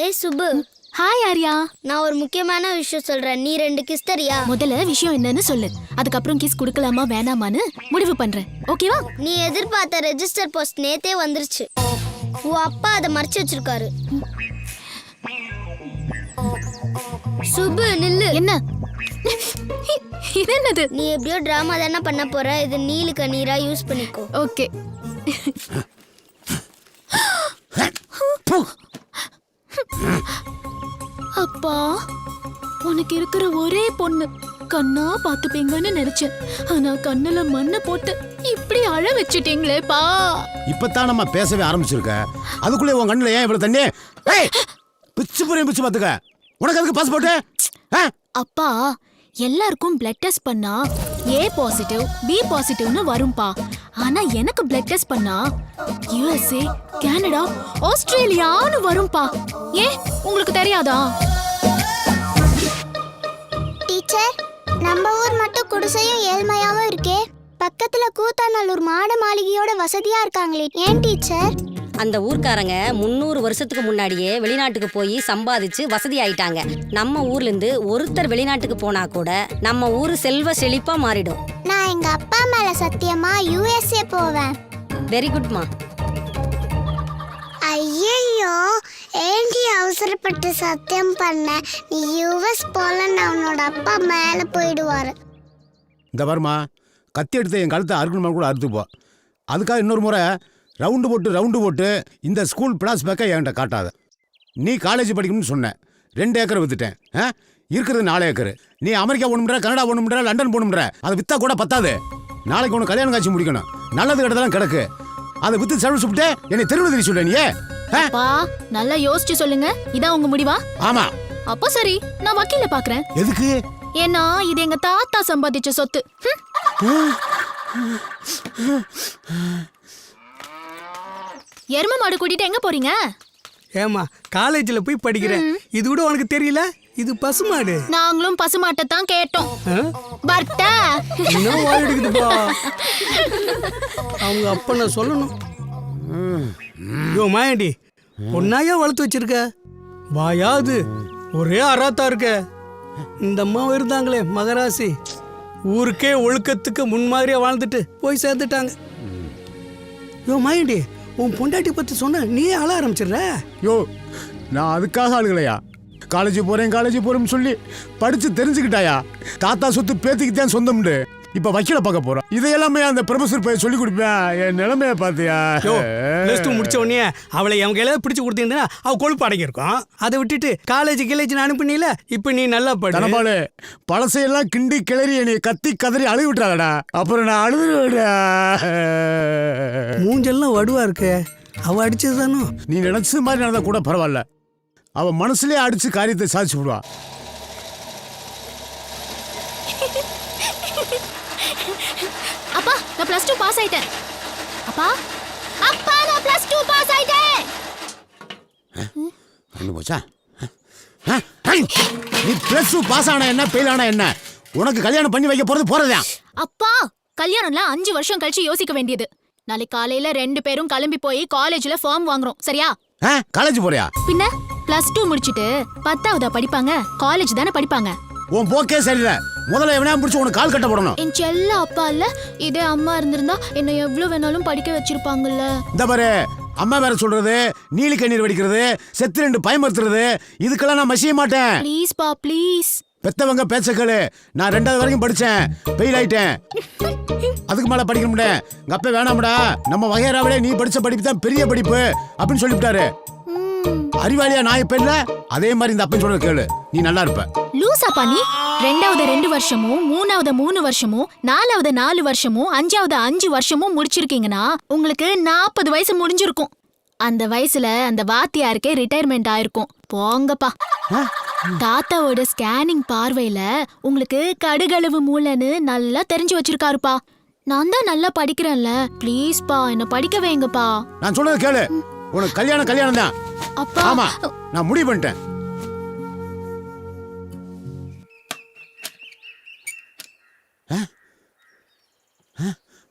ஏய் சுப்பு. ஹாய் ஆர்யா. நான் ஒரு முக்கியமான விஷயம் சொல்றேன், நீ 2 கிஸ் தரியா? முதல்ல விஷயம் என்னன்னு சொல்லு, அதுக்கப்புறம் கிஸ் கொடுக்கலாமா வேணாமான்னு முடிவு பண்றேன். ஓகேவா? நீ எதிர்பார்த்த ரெஜிஸ்டர் போஸ்ட் நேத்தே வந்துருச்சு. உன் அப்பா அதை மறைச்சு வச்சிருக்காரு. சுப்பு நில்லு. என்ன இது? என்னது? நீ எப்படியோ டிராமா தானே பண்ண போற, இது நீலு கண்ணீரா யூஸ் பண்ணிக்கோ. ஓகே. அப்பா, உனக்கு இருக்கிற ஒரே பொண்ணு, கண்ணா பாத்துப்பீங்கன்னு நினைச்சேன். ஆனா கண்ணுல மண்ணை போட்டு இப்படி அழ வச்சிட்டீங்களேப்பா. இப்பதான் நம்ம பேசவே ஆரம்பிச்சிருக்க, அதுக்குள்ளே உன் கண்ணுல ஏன் இவ்வளவு தண்ணி? பிச்சு பாத்துக்க. உனக்கு அதுக்கு பாஸ்போர்ட்? அப்பா, எல்லாருக்கும் பிளட் டெஸ்ட் பண்ணா A பாசிட்டிவ் B பாசிட்டிவ்னு வரும்பா. ஆனா எனக்கு பிளட் டெஸ்ட் பண்ணா USA, கனடா, ஆஸ்திரேலியான்னு வரும்பா. ஏன் உங்களுக்கு தெரியாதா? டீச்சர், நம்ம ஊர் மட்டும் குடிசையும் ஏழ்மையாவும் இருக்கே, பக்கத்துல கூத்தாநல்லூர் மாட மாளிகையோட வசதியா இருக்காங்களே, ஏன் டீச்சர்? அந்த ஊர்க்காரங்க 300 வருஷத்துக்கு முன்னாடியே வெளிநாட்டுக்கு போய் சம்பாதிச்சு வசதி ஆயிட்டாங்க. நம்ம ஊர்ல இருந்து ஒருத்தர் வெளிநாட்டுக்கு போனா கூட நம்ம ஊரு செல்வ செழிப்பா மாறிடும். நான் எங்க அப்பா மேல சத்தியமா USA போவேன். வெரி குட்மா. ஐயோ, ஏண்டி அவசரப்பட்டு சத்தியம் பண்ண? நீ US போலன்னு அவனோட அப்பா மேல போயிடுவாரு. இந்த வருமா, கத்தி எடுத்து என் கழுத்தை அறுக்கணுமா கூட அறுத்துப்போ. அதுக்காக இன்னொரு முறை ரவுண்டு போட்டு இந்த ஸ்கூல் பிளாஸ் பேக்கை என்கிட்ட காட்டாத. நீ காலேஜ் படிக்கணும்னு சொன்ன, 2 ஏக்கரை வித்துட்டேன். இருக்கிறது 4 ஏக்கர். நீ அமெரிக்கா போகணும்ன்ற, கனடா போகணும்ன்ற, லண்டன் போகணும்ன்ற, அதை விற்றா கூட பத்தாது. நாளைக்கு ஒன்று கல்யாணம் காட்சி முடிக்கணும். நல்லது கிட்டதெல்லாம் கிடக்கு. அதை விற்று செலவு சுப்பிட்டு என்னை தெருவில் தெரிய சொல்ல. நீ நல்லா யோசிச்சு சொல்லுங்க. இதான் உங்க முடிவா? ஆமா. அப்போ சரி, நான் வக்கீல பாக்குறேன். எதுக்கு? ஏன்னா இது எங்க தாத்தா சம்பாதிச்ச சொத்து. எரும மாடு கூட்டிட்டு எங்க போறீங்க? ஏமா, காலேஜ்ல போய் படிக்கிறேன். இது கூட உனக்கு தெரியல? இது பசுமாடு. நாங்களும் பசுமாட்டை தான் கேட்டோம். பர்த்தா இன்னும் வாயிடுக்குதுப்பா. அவங்க அப்ப நான் சொல்லணும். யோ மாயாண்டி, பொண்ணாயா வளர்த்து வச்சிருக்க? வாயாது ஒரே அராத்தா இருக்க. இந்த அம்மாவும் இருந்தாங்களே மகராசி, ஊருக்கே ஒழுக்கத்துக்கு முன்மாதிரியா வாழ்ந்துட்டு போய் சேர்ந்துட்டாங்க. யோ மாயாண்டி, உன் பொண்டாட்டி பத்தி சொன்ன நீ அழ ஆரம்பிச்சிடுற. யோ, நான் அதுக்காக ஆளுகளையா? காலேஜ் போறேன்னு சொல்லி படிச்சு தெரிஞ்சுக்கிட்டாயா? தாத்தா சொத்து பேத்திக்கு தான் சொந்தம்ண்டு. இப்ப வக்கீல பார்க்க போறோம். இதையெல்லாமே அந்த ப்ரொஃபசர் போய் சொல்லி கொடுப்பேன். என் நிலைமைய பாத்தியா? ப்ளஸ் டூ முடிச்ச உடனே அவளை அவங்க எல்லாம் பிடிச்சு கொடுத்தீங்கன்னா அவ கொழுப்பு அடங்கியிருக்கும். அதை விட்டுட்டு காலேஜ் அனுப்புனீல, இப்ப நீ நல்லா தனபாலு பழசையெல்லாம் கிண்டி கிளறி என்னை கத்தி கதறி அழுவி விட்டுறாடா. அப்புறம் நான் அழுதுடா. மூஞ்செல்லாம் வடுவா இருக்கு. அவ அடிச்சது தானோ? நீ நினைச்சது மாதிரி நடந்தா கூட பரவாயில்ல. அவ மனசுலயே அடிச்சு காரியத்தை சாதிச்சு விடுவா. அப்பா நான் +2 பாஸ் ஆயிட்டேன். அப்பா அப்பா நான் +2 பாஸ் ஆயிட்டேன். என்ன போச்சா? நீ +2 பாஸ் ஆனா என்ன, ஃபெயில் ஆனா என்ன? உனக்கு கல்யாணம் பண்ணி வைக்க போறதா? அப்பா கல்யாணம்லாம் 5 வருஷம் கழிச்சு யோசிக்க வேண்டியது. நாளைக்கு காலையில 2 பேரும் கிளம்பி போய் காலேஜ்ல ஃபார்ம் வாங்குறோம். சரியா? காலேஜ் போறியா? பின்ன +2 முடிச்சிட்டு 10ஆவதா படிப்பாங்க? காலேஜ் தானே படிப்பாங்க. உன் போக்கே சரியில்லை. முதல்ல எவனா பிடிச்சு உனக்கு கால் கட்ட போடணும். என் செல்ல அப்பா இல்ல, இதே அம்மா இருந்திருந்தா என்ன எவ்வளவு வேணாலும் படிக்க வச்சிருப்பாங்கல்ல. இந்த பாரு, அம்மா வேற சொல்றது, நீலி கண்ணீர் வடிக்கிறது, செத்து 2 பயமுறுத்துறது, இதுக்கெல்லாம் நான் மசிய மாட்டேன். ப்ளீஸ் பா ப்ளீஸ். பெத்தவங்க பேச்சக்களு. நான் 2வது வரைக்கும் படிச்சேன், ஃபெயில் ஆயிட்டேன். அதுக்கு மேல படிக்க முடியல. எங்க அப்பா வேணாம்டா, நம்ம வகையறாவிலே நீ படிச்ச படிப்பு தான் பெரிய படிப்பு அப்படின்னு சொல்லிவிட்டாரு. அறிவாளியா நான் இப்ப இல்ல, அதே மாதிரி இந்த அப்பன் சொல்றது கேளு, நீ நல்லா இருப்ப. லூசாப்பா நீ? 2வது 2 வருஷமும், 3வது 3 வருஷமும், 4வது 4 வருஷமும், 5வது 5 வருஷமும் முடிச்சிருக்கீங்கன்னா உங்களுக்கு 40 வயசு முடிஞ்சிருக்கும். அந்த வயசுல அந்த வாத்தியாருக்கே ரிட்டையர்மெண்ட் ஆயிருக்கும். போங்கப்பா. தாத்தாவோட ஸ்கேனிங் பார்வையில உங்களுக்கு கடுகளவு மூளைன்னு நல்லா தெரிஞ்சு வச்சிருக்காருப்பா. நான் தான் நல்லா படிக்கிறேன்ல, ப்ளீஸ் பா என்ன படிக்க வைங்கப்பா. நான் சொல்றது கேளு, உனக்கு கல்யாணம் தான். அப்பா ஆமா, நான் முடிவு பண்ணிட்டேன்.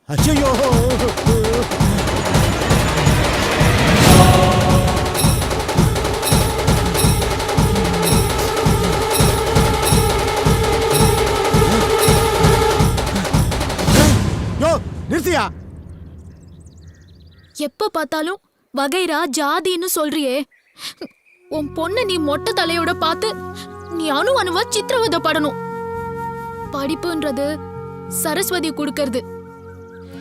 அச்சோ, நிறுத்தியா? எப்ப பார்த்தாலும் வகைரா ஜாதின்னு சொல்றியே. உன் பொண்ணு நீ மொட்டை தலையோட பார்த்து நீ அணுவா சித்திரவதைப்படணும். படிப்புன்றது சரஸ்வதி கொடுக்கறது.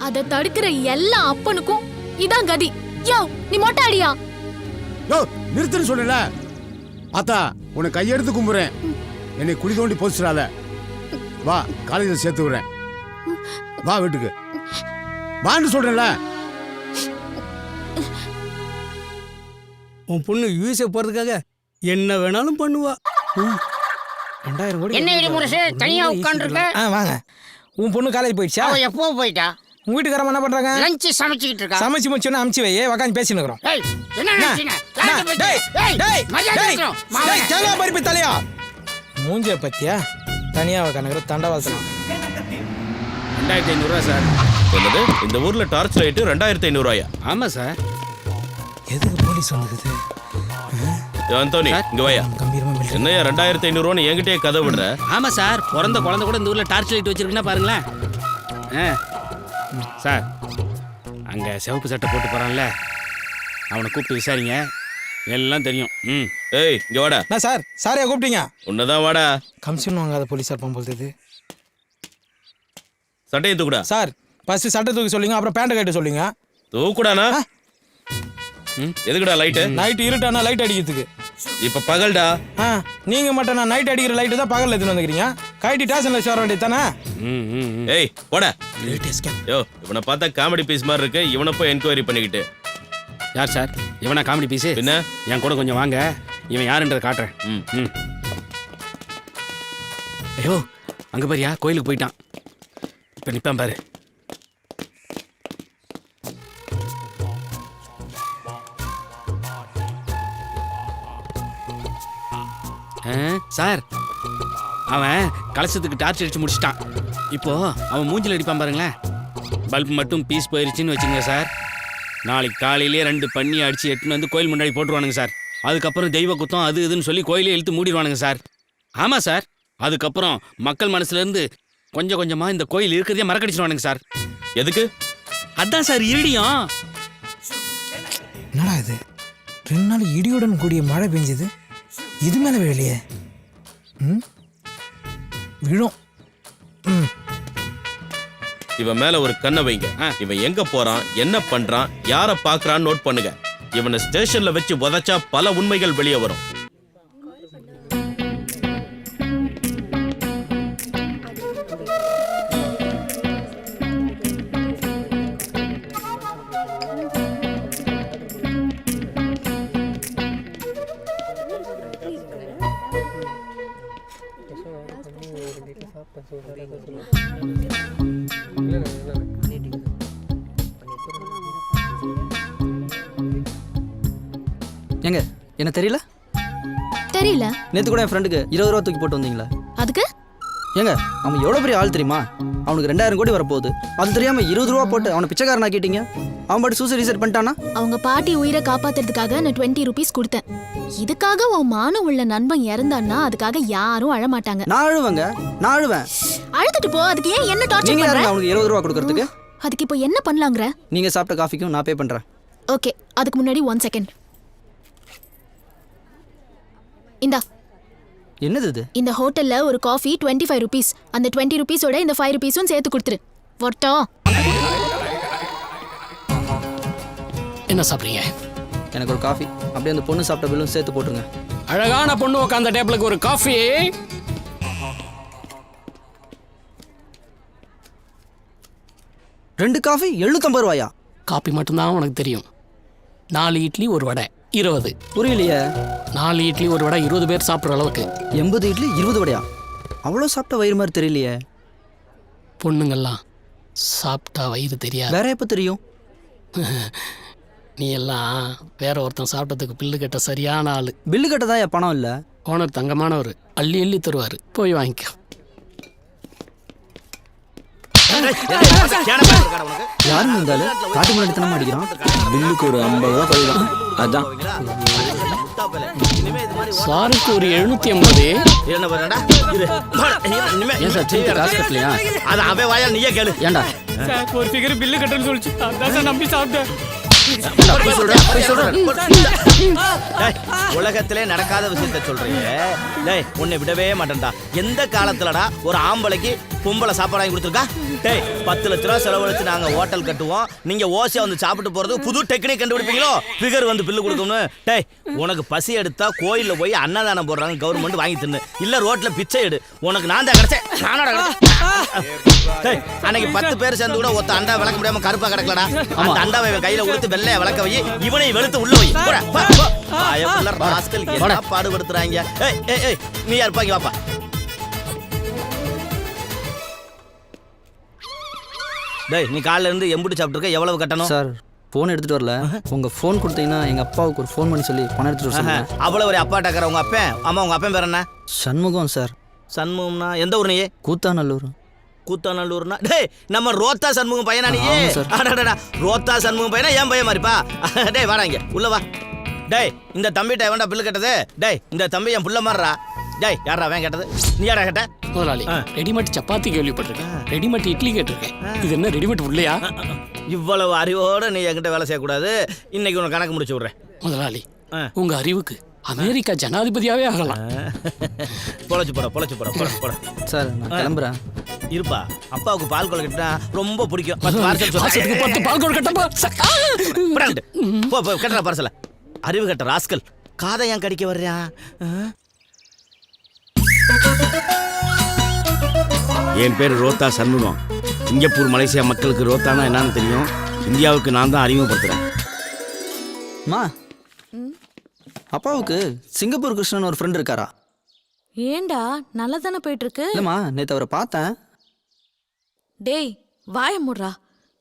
அதை தடுக்கிற எல்லா அப்பனுக்கும் இதான் கதி. யோ நீ மொட்டை அடியா? யோ நிறுத்துன்னு சொல்லல. ஆத்தா உன்னை கையெடுத்து கும்புறேன், என்னை குழி தோண்டி போச்சுடாத. வா, காலேஜில் சேர்த்து விடுறேன். வா வீட்டுக்கு வான்னு சொல்றேன்ல. உன் பொண்ணு யூஎஸ்ஏ போறதுக்காக என்ன வேணாலும் பண்ணுவா. 2000 கோடி. என்ன இடி முரசு தனியா உட்கார்ந்திருக்க? வாங்க. உன் பொண்ணு காலேஜ் போயிடுச்சா? அவ எப்போ போயிட்டா? உங்க வீட்டுக்காரமா என்ன பண்றாங்க? லஞ்ச் சமைச்சிட்டு இருக்கா. சமைச்சு முடிச்சோன்னா அமுச்சு வை, உட்காந்து பேசிட்டு இருக்கோம். ஏய் என்ன நினைச்சீங்க? பருப்பி தலையா மூஞ்ச பத்தியா தனியா உட்காந்துக்கிற தண்டவாசனம். 2500 ரூபா சார். என்னது, இந்த ஊர்ல டார்ச் லைட் 2500 ரூபாயா? ஆமா சார். எதுக்கு போலீஸ் வந்துக்குது? அந்தோனி இங்க வாயா. என்னையா 2500 ரூபான்னு என்கிட்டயே கதை விடுற? ஆமா சார், பிறந்த குழந்தை கூட இந்த ஊர்ல டார்ச் லைட் வச்சிருக்குன்னா பாருங்களேன். சார், அங்க சிவப்பு சட்டை போட்டு போறான்ல, அவனை கூப்பிட்டு விசாரிங்க, எல்லாம் தெரியும். ஏய் இங்க வாடா. நான் சார், சாரையா கூப்பிட்டீங்க? உன்னதான் வாடா. கமிஷன் வாங்காத போலீஸார் போகும்போது சட்டையை தூக்குடா. சார் ஃபர்ஸ்ட் சட்டை தூக்கி சொல்லுங்க, அப்புறம் பேண்ட் கட்ட சொல்லுங்க. தூக்குடானா? எதுக்குடா லைட்டு? நைட் இருட்டானா லைட் அடிக்கிறதுக்கு. இப்ப பகல்டா. நீங்க மட்டும் நான் நைட் அடிக்கிற லைட்டு தான் பகல்ல எடுத்துன்னு வந்துக்கிறீங்க. கைட்டி ஸ்டேஷன்ல ஷோர் வேண்டியது தானே? ஏய் போடா. யோ இவனை பார்த்தா காமெடி பீஸ் மாதிரி இருக்கு, இவனை போய் என்கொயரி பண்ணிக்கிட்டு. யார் சார் இவனா காமெடி பீஸு? என்ன என் கூட கொஞ்சம் வாங்க, இவன் யாருன்றதை காட்டுறேன். ஐயோ அங்கே பாரியா, கோயிலுக்கு போயிட்டான். இப்போ நிற்பான் பாரு. சார், அவன் கலசத்துக்கு டார்ச் அடிச்சு முடிச்சிட்டான். இப்போ அவன் மூஞ்சில் அடிப்பான் பாருங்களேன். பல்ப் மட்டும் பீஸ் போயிருச்சுன்னு வச்சுங்க சார், நாளைக்கு காலையிலே 2 பண்ணி அடிச்சு எட்டுன்னு வந்து கோயில் முன்னாடி போட்டுருவானுங்க சார். அதுக்கப்புறம் தெய்வ குத்தம் அது இதுன்னு சொல்லி கோயிலே இழுத்து மூடிடுவானுங்க சார். ஆமாம் சார், அதுக்கப்புறம் மக்கள் மனசுலேருந்து கொஞ்சம் கொஞ்சமாக இந்த கோயில் இருக்கிறதே மறக்கடிச்சிடுவானுங்க சார். எதுக்கு? அதான் சார் இருடியும். என்னடா இது, 2 நாள் இடியுடன் கூடிய மழை பெஞ்சது, இது மேலே வேலையே விழும். இவன் மேல ஒரு கண்ணை வைங்க. இவன் எங்க போறான், என்ன பண்றான், யார பாக்குறான்னு நோட் பண்ணுங்க. இவனை ஸ்டேஷன்ல வச்சு உதைச்சா பல உண்மைகள் வெளியே வரும். ஏங்க என்ன தெரியல? தெரியல. நேத்து கூட என் ஃப்ரெண்டுக்கு 20 ரூபா தூக்கி போட்டு வந்தீங்களா? அதுக்கு ஏங்க அவன் எவ்வளோ பெரிய ஆள் தெரியுமா? அவனுக்கு 2000 கோடி வரப்போகுது. அது தெரியாம 20 ரூபா போட்டு அவனை பிச்சைக்காரனா கேட்டீங்க. அவன் பாட்டு சூசைட் பண்ணிட்டானா? அவங்க பாட்டி உயிரை காப்பாத்துறதுக்காக நான் 20 ரூபீஸ் கொடுத்தேன். இதுக்காக உன் மானம் உள்ள நண்பன் இறந்தான்னா அதுக்காக யாரும் அழமாட்டாங்க. நான் அழுவேங்க, நான் அழுவேன். அழுதுட்டு போ. அதுக்கு ஏன் என்ன டார்ச்சர் நீங்க பண்ற? அவனுக்கு 20 ரூபா கொடுக்கறதுக்கு அதுக்கு இப்போ என்ன பண்ணலாங்கற? நீங்க சாப்பிட்ட காஃபிக்கும் நான் பே பண்றேன். ஓகே, அதுக்கு முன்னாடி 1 செகண்ட். இந்தா. என்னது இது? இந்த ஹோட்டல்ல ஒரு காஃபி 25 ரூபீஸ். அந்த 20 ரூபீஸோட இந்த 5 ரூபீஸும் சேர்த்து கொடுத்துரு. வர்ட்டா. என்ன சாப்பிட்றீங்க? எனக்கு ஒரு காஃபி, அப்படியே அந்த பொண்ணு சாப்பிட்ட பில்லும் சேர்த்து போட்டுருங்க. அழகான பொண்ணு உட்காந்த டேபிளுக்கு ஒரு காஃபி. 2 காஃபி 750 ரூபாயா? காஃபி மட்டும்தான் உனக்கு தெரியும். 4 இட்லி ஒரு வடை 20. புரியலையே. 4 இட்லி ஒரு வடை 20 பேர் சாப்பிட்ற அளவுக்கு. 80 இட்லி 20 வடையா? அவ்வளோ சாப்பிட்ட வயிறு மாதிரி தெரியலையே. பொண்ணுங்கள்லாம் சாப்பிட்டா வயிறு தெரியாது. வேற எப்போ தெரியும்? நீ எல்லாம் வேற ஒருத்தன் சாப்பிட்டதுக்கு பில்லு கட்ட சரியான ஆளு. பில்லு கட்டதான் என் பணம் இல்லை. ஓனர் தங்கமானவர், அள்ளி அள்ளி தருவார். போய் வாங்கிக்க. யாருங்க இருந்தாலும் காட்டு முன்னாடி தானே அடிக்கிறான். பில்லுக்கு ஒரு 50 ரூபா கழிதான். அதான் சாருக்கு ஒரு 750. என்ன பண்ணடா? ஏன் சார் சீட்டு காசு கட்டலையா? அது அவன் வாயால் நீயே கேளு. ஏண்டா ஒரு ஃபிகர் பில்லு கட்டணும்னு சொல்லிச்சு. அதான் சார் நம்பி சாப்பிட்டேன். உலகத்திலே நடக்காத விஷயத்த சொல்றீங்க. டேய் உன்னை விடவே மாட்டேன்டா. எந்த காலத்துலடா ஒரு ஆம்பளைக்கு பொம்பளை சாப்பாடு வாங்கி கொடுத்துருக்கா? டேய் 10 லட்ச ரூபா செலவழிச்சு நாங்க ஹோட்டல் கட்டுவோம். நீங்க ஓசியா வந்து சாப்பிட்டு போறது புது டெக்னிக் கண்டுபிடிப்பீங்களோ? ஃபிகர் வந்து பில்லு கொடுக்கணும். டேய் உனக்கு பசி எடுத்தா கோயில்ல போய் அன்னதானம் போடுறாங்க, கவர்மெண்ட் வாங்கி தின்னு. இல்ல ரோட்ல பிச்சை எடு. உனக்கு நான் தான் கிடைச்சேன். நானோட டேய் அன்னைக்கு 10 பேர் சேர்ந்து கூட ஒத்த அண்டா விளக்க முடியாம கருப்பா கிடக்கலடா. அந்த அண்டாவை கையில கொடுத்து வெள்ளைய விளக்க வை. இவனை வெளுத்து உள்ள வை. பயப்புள்ள ராஸ்கல் என்ன பாடுபடுத்துறாங்க. ஏய் ஏய் ஏய் நீ யார் பாக்கி வாப்பா. டேய் நீ காலைல இருந்து எம்புட்டு சாப்பிட்டுருக்க, எவ்வளவு கட்டணும்? சார் ஃபோன் எடுத்துட்டு வரல. உங்க ஃபோன் கொடுத்தீங்கன்னா எங்க அப்பாவுக்கு ஒரு ஃபோன் பண்ணி சொல்லி பணம் எடுத்துட்டு வர சொல்லுங்க. அவ்வளவு ஒரு அப்பா டக்கற உங்க அப்பன். ஆமா உங்க அப்பன் பேர் என்ன? சண்முகம் சார். சண்முகம்னா எந்த ஊர் நீ? கூத்தாநல்லூர். கூத்தாநல்லூர்னா டேய் நம்ம ரோத்தா சண்முகம் பையனா நீ? அடடடா ரோத்தா சண்முகம் பையனா ஏன் பையன் மாதிரிப்பா? டேய் வாடா இங்க உள்ள வா. டேய் இந்த தம்பிட்ட எவன்டா பில்லு கட்டது? டேய் இந்த தம்பி என் புள்ள மாறுறா. டேய் யாரா அவன் கேட்டது? நீ யாரா கேட்ட? முதலாளி ரெடிமேட் சப்பாத்தி கேள்விப்பட்டிருக்கேன், ரெடிமேட் இட்லி கேட்டிருக்கேன். இது என்ன ரெடிமேட் உள்ளையா? இவ்வளவு அறிவோட நீ என்கிட்ட வேலை செய்யக்கூடாது. இன்னைக்கு உனக்கு கணக்கு முடிச்சு விடுறேன். முதலாளி உங்க அறிவுக்கு அமெரிக்கா ஜனாதிபதியாவே ஆகலாம். பொழைச்சு போட. சார் நான் கிளம்புறேன். இருப்பா அப்பாவுக்கு பால் கொழுக்கட்டா ரொம்ப பிடிக்கும். 10 பார்சல் மாசத்துக்கு 10 பால் கொழுக்கட்டா. போ கட்டுற பார்சல. அறிவு கட்ட ராஸ்கல். காதை ஏன் கடிக்க வர்றியா? என் பேர் ரோத்தா சண்முகம். சிங்கப்பூர் மலேசியா மக்களுக்கு ரோத்தானா என்னன்னு தெரியும். இந்தியாவுக்கு நான் தான் அறிமுகப்படுத்துறேன். மா அப்பாவுக்கு சிங்கப்பூர் கிருஷ்ணன் ஒரு ஃப்ரெண்ட் இருக்காரா? ஏண்டா நல்லா தானே போயிட்டு இருக்கு. இல்லம்மா நேத்து அவரை பார்த்தேன். டேய் வாய முடுறா.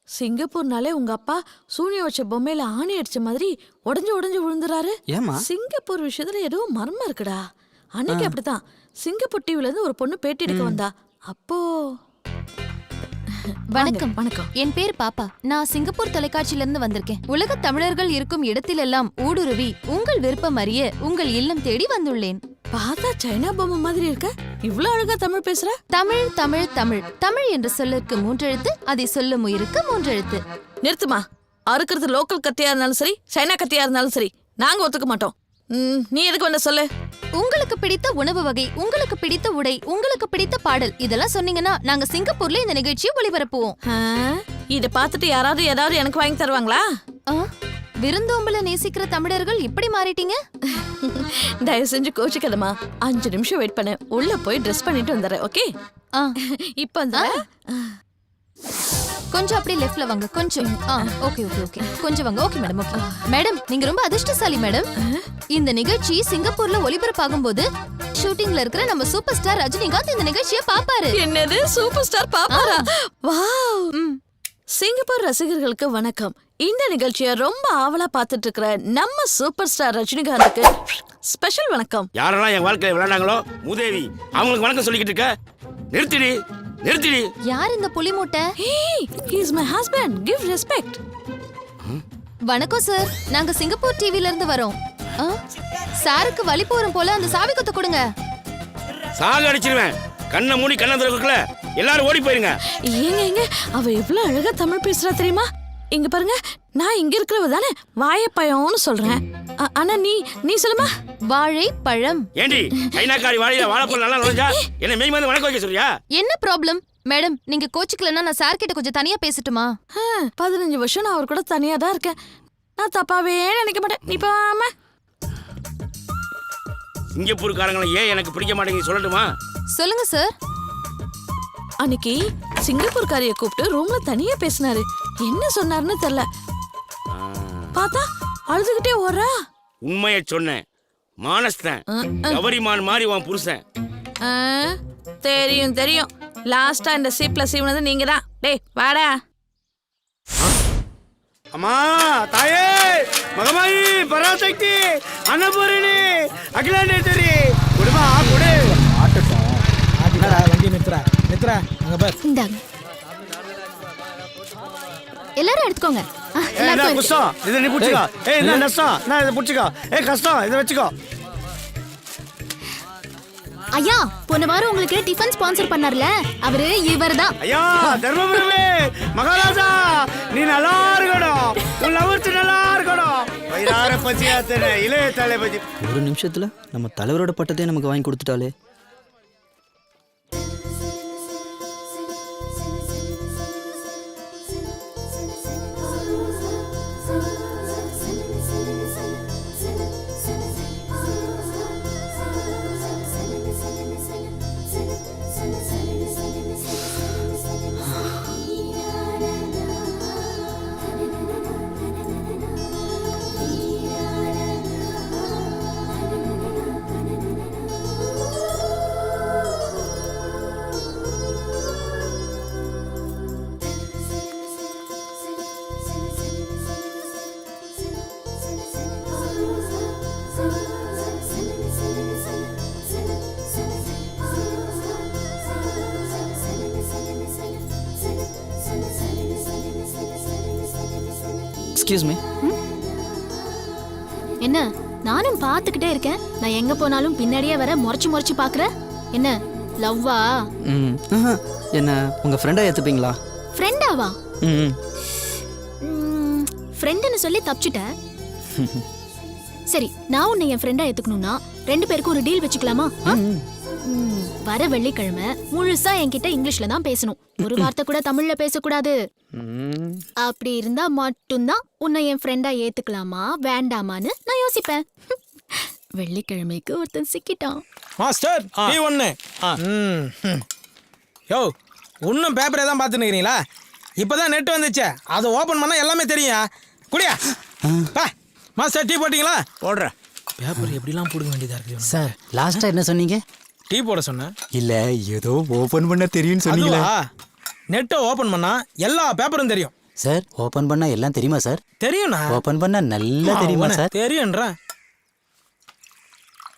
சிங்கப்பூர்னாலே உங்க அப்பா சூனியம் வச்ச பொம்மையில ஆணி அடிச்ச மாதிரி உடஞ்சு விழுந்துறாரு. ஏமா சிங்கப்பூர் விஷயத்துல ஏதோ மர்மம் இருக்குடா. அன்னைக்கு அப்படித்தான் சிங்கப்பூர் டிவில இருந்து ஒரு பொண்ணு பேட்டி எடுக்க வந்தா. அப்போ வணக்கம். வணக்கம். என் பேர் பாப்பா. நான் சிங்கப்பூர் தொலைக்காட்சியில இருந்து வந்திருக்கேன். உலக தமிழர்கள் இருக்கும் இடத்திலெல்லாம் ஊடுருவி உங்கள் விருப்பம் அறிய உங்கள் இல்லம் தேடி வந்துள்ளேன். பார்த்தா சைனா பொம்மை மாதிரி இருக்க. இவ்வளவு அழகா தமிழ் பேசுற. தமிழ் தமிழ் தமிழ் தமிழ் என்ற சொல்லுக்கு 3 எழுத்து, அதை சொல்லும் உயிருக்கு 3 எழுத்து. நிறுத்துமா. அறுக்கிறது லோக்கல் கத்தியா இருந்தாலும் சரி, சைனா கத்தியா இருந்தாலும் சரி, நாங்க ஒத்துக்க மாட்டோம். நீ எதுக்கு வந்த சொல்லு. உங்களுக்கு பிடித்த உணவு வகை, உங்களுக்கு பிடித்த உடை, உங்களுக்கு பிடித்த பாடல் இதெல்லாம் சொன்னீங்கன்னா நாங்க சிங்கப்பூர்ல இந்த நிகழ்ச்சியை ஒளிபரப்புவோம். இத பார்த்துட்டு யாராவது ஏதாவது எனக்கு வாங்கி தருவாங்களா? விருந்தோம்பல நேசிக்கிற தமிழர்கள் இப்படி மாறிட்டீங்க. தயவு செஞ்சு கோச்சிக்கதமா, 5 நிமிஷம் வெயிட் பண்ண, உள்ள போய் ட்ரெஸ் பண்ணிட்டு வந்துடுறேன். ஓகே? இப்ப கொஞ்சம் அப்படியே லெஃப்ட்ல வாங்க. கொஞ்சம் ஓகே ஓகே ஓகே கொஞ்சம் வாங்க. Okay madam. ஓகே மேடம், நீங்க ரொம்ப அதிர்ஷ்டசாலி மேடம். இந்த நிகழ்ச்சி சிங்கப்பூர்ல ஒளிபரப்பாகும் போது ஷூட்டிங்ல இருக்கிற நம்ம சூப்பர் ஸ்டார் ரஜினிகாந்த் இந்த நிகழ்ச்சியை பாப்பாரு. என்னது சூப்பர் ஸ்டார் பாப்பாரா? வாவ். சிங்கப்பூர் ரசிகர்களுக்கு வணக்கம். இந்த நிகழ்ச்சியை ரொம்ப ஆவலா பார்த்துட்டு இருக்கிற நம்ம சூப்பர் ஸ்டார் ரஜினிகாந்துக்கு ஸ்பெஷல் வணக்கம். யாரெல்லாம் என் வாழ்க்கையில விளையாண்டாங்களோ மூதேவி, அவங்களுக்கு வணக்கம் சொல்லிக்கிட்டு இருக்க. நிறுத்திடி நிறுத்திடி. யார் இந்த புலி மூட்டை? Hey, he is my husband. Give respect. வணக்கம் சார், நாங்க சிங்கப்பூர் டிவில இருந்து வரோம். சாருக்கு வலி போறோம் போல, அந்த சாவி கொத்த கொடுங்க. சாக அடிச்சிருவேன். கண்ணை மூடி கண்ணை திறக்கல, எல்லாரும் ஓடி போயிருங்க. ஏங்க அவ எவ்வளவு அழகா தமிழ் பேசுறா தெரியுமா? இங்க பாருங்க, நான் இங்க இருக்கிறவ தானே வாழைப்பழம்னு சொல்றேன். ஆனா நீ சொல்லுமா? வாழைப்பழம். ஏண்டி சைனாக்காரி வாழையில வாழைப்பழம் நல்லா நுழைஞ்சா என்ன மெய் வந்து வணக்கம் வைக்க சொல்றியா? என்ன ப்ராப்ளம் மேடம்? நீங்க கோச்சிக்கலன்னா நான் சார் கிட்ட கொஞ்சம் தனியா பேசட்டுமா? 15 வருஷம் நான் அவர் கூட தனியா தான் இருக்கேன். நான் தப்பாவே நினைக்க மாட்டேன். நீ பாம. சிங்கப்பூர்காரங்களை ஏன் எனக்கு பிடிக்க மாட்டேங்குது சொல்லட்டுமா? சொல்லுங்க சார். அன்னைக்கு சிங்கப்பூர்காரிய கூப்பிட்டு ரூம்ல தனியா பேசினாரு. என்ன சொன்னாருன்னு தெரியல. பார்த்தா அழுதுகிட்டே ஓடுறா. உண்மையை சொன்னேன். மானஸ்தன் கவரிமான் மாதிரி உன் புருஷன். தெரியும். லாஸ்டா இந்த சீப்ல சீவனது நீங்க தான். டேய் வாடா. அம்மா, தாயே, மகமாயி, பராசக்தி, அன்னபூரணி, அகிலாண்டேஸ்வரி, குடுமா குடு. வண்டி நித்ரா அங்க பார். இந்தாங்க. எல்லாரும் எடுத்துக்கோங்க. கஷ்டம் இதை நீ புடிச்சுக்கோ. என்ன நஷ்டம் நான் இதை புடிச்சுக்கோ. கஷ்டம் இதை வச்சுக்கோ. ஐயா, போன வாரம் உங்களுக்கு டிஃபன் ஸ்பான்சர் பண்ணார்ல, அவரு இவர்தான். ஐயா, தர்மபுரமே மகாராஜா, நீ நல்லா இருக்கணும். உன் லவர்ஸ் நல்லா இருக்கணும். வயிறார பச்சி ஆத்தன இளைய தலை பச்சி. ஒரு நிமிஷத்துல நம்ம தலைவரோட பட்டத்தை நமக்கு வாங்கி கொடுத்துட்டாலே. Excuse me. என்ன, நானும் பார்த்துக்கிட்டே இருக்கேன். நான் எங்க போனாலும் பின்னாடியே வர முறைச்சு பாக்குற. என்ன லவ்வா? என்ன உங்க ஃப்ரெண்டா ஏத்துப்பீங்களா? ஃப்ரெண்டாவா? ஃப்ரெண்டுன்னு சொல்லி தப்பிச்சிட்ட. சரி, நான் உன்னை என் ஃப்ரெண்டா ஏத்துக்கணும்னா 2 பேருக்கும் ஒரு டீல் வச்சுக்கலாமா? வர வெள்ளிக்கிழமை முழுசா என்கிட்ட இங்கிலீஷ்ல தான் பேசணும். ஒரு வார்த்தை கூட தமிழ்ல பேசக்கூடாது. அப்படி இருந்தா மட்டும்தான் உன்னை என் ஃப்ரெண்டா ஏத்துக்கலாமா வேண்டாமான்னு நான் யோசிப்பேன். வெள்ளிக்கிழமைக்கு ஒருத்தன் சிக்கிட்டான். மாஸ்டர் நீ ஒண்ணு. யோ, இன்னும் பேப்பரே தான் பார்த்துன்னு இருக்கிறீங்களா? இப்பதான் நெட் வந்துச்சே, அதை ஓபன் பண்ணா எல்லாமே தெரியும். குடியா மாஸ்டர், டீ போட்டீங்களா? போடுறேன். பேப்பர் எப்படிலாம் போட வேண்டியதா இருக்கு சார். லாஸ்டா என்ன சொன்னீங்க? டீ போட சொன்னேன். இல்ல ஏதோ ஓபன் பண்ண தெரியும்னு சொன்னீங்களா? நெட்டை ஓபன் பண்ணா எல்லா பேப்பரும் தெரியும் சார். ஓபன் பண்ணா எல்லாம் தெரியுமா சார்? தெரியும்ண்ணா. ஓபன் பண்ணா நல்லா தெரியுமா சார்? தெரியும்ன்றா.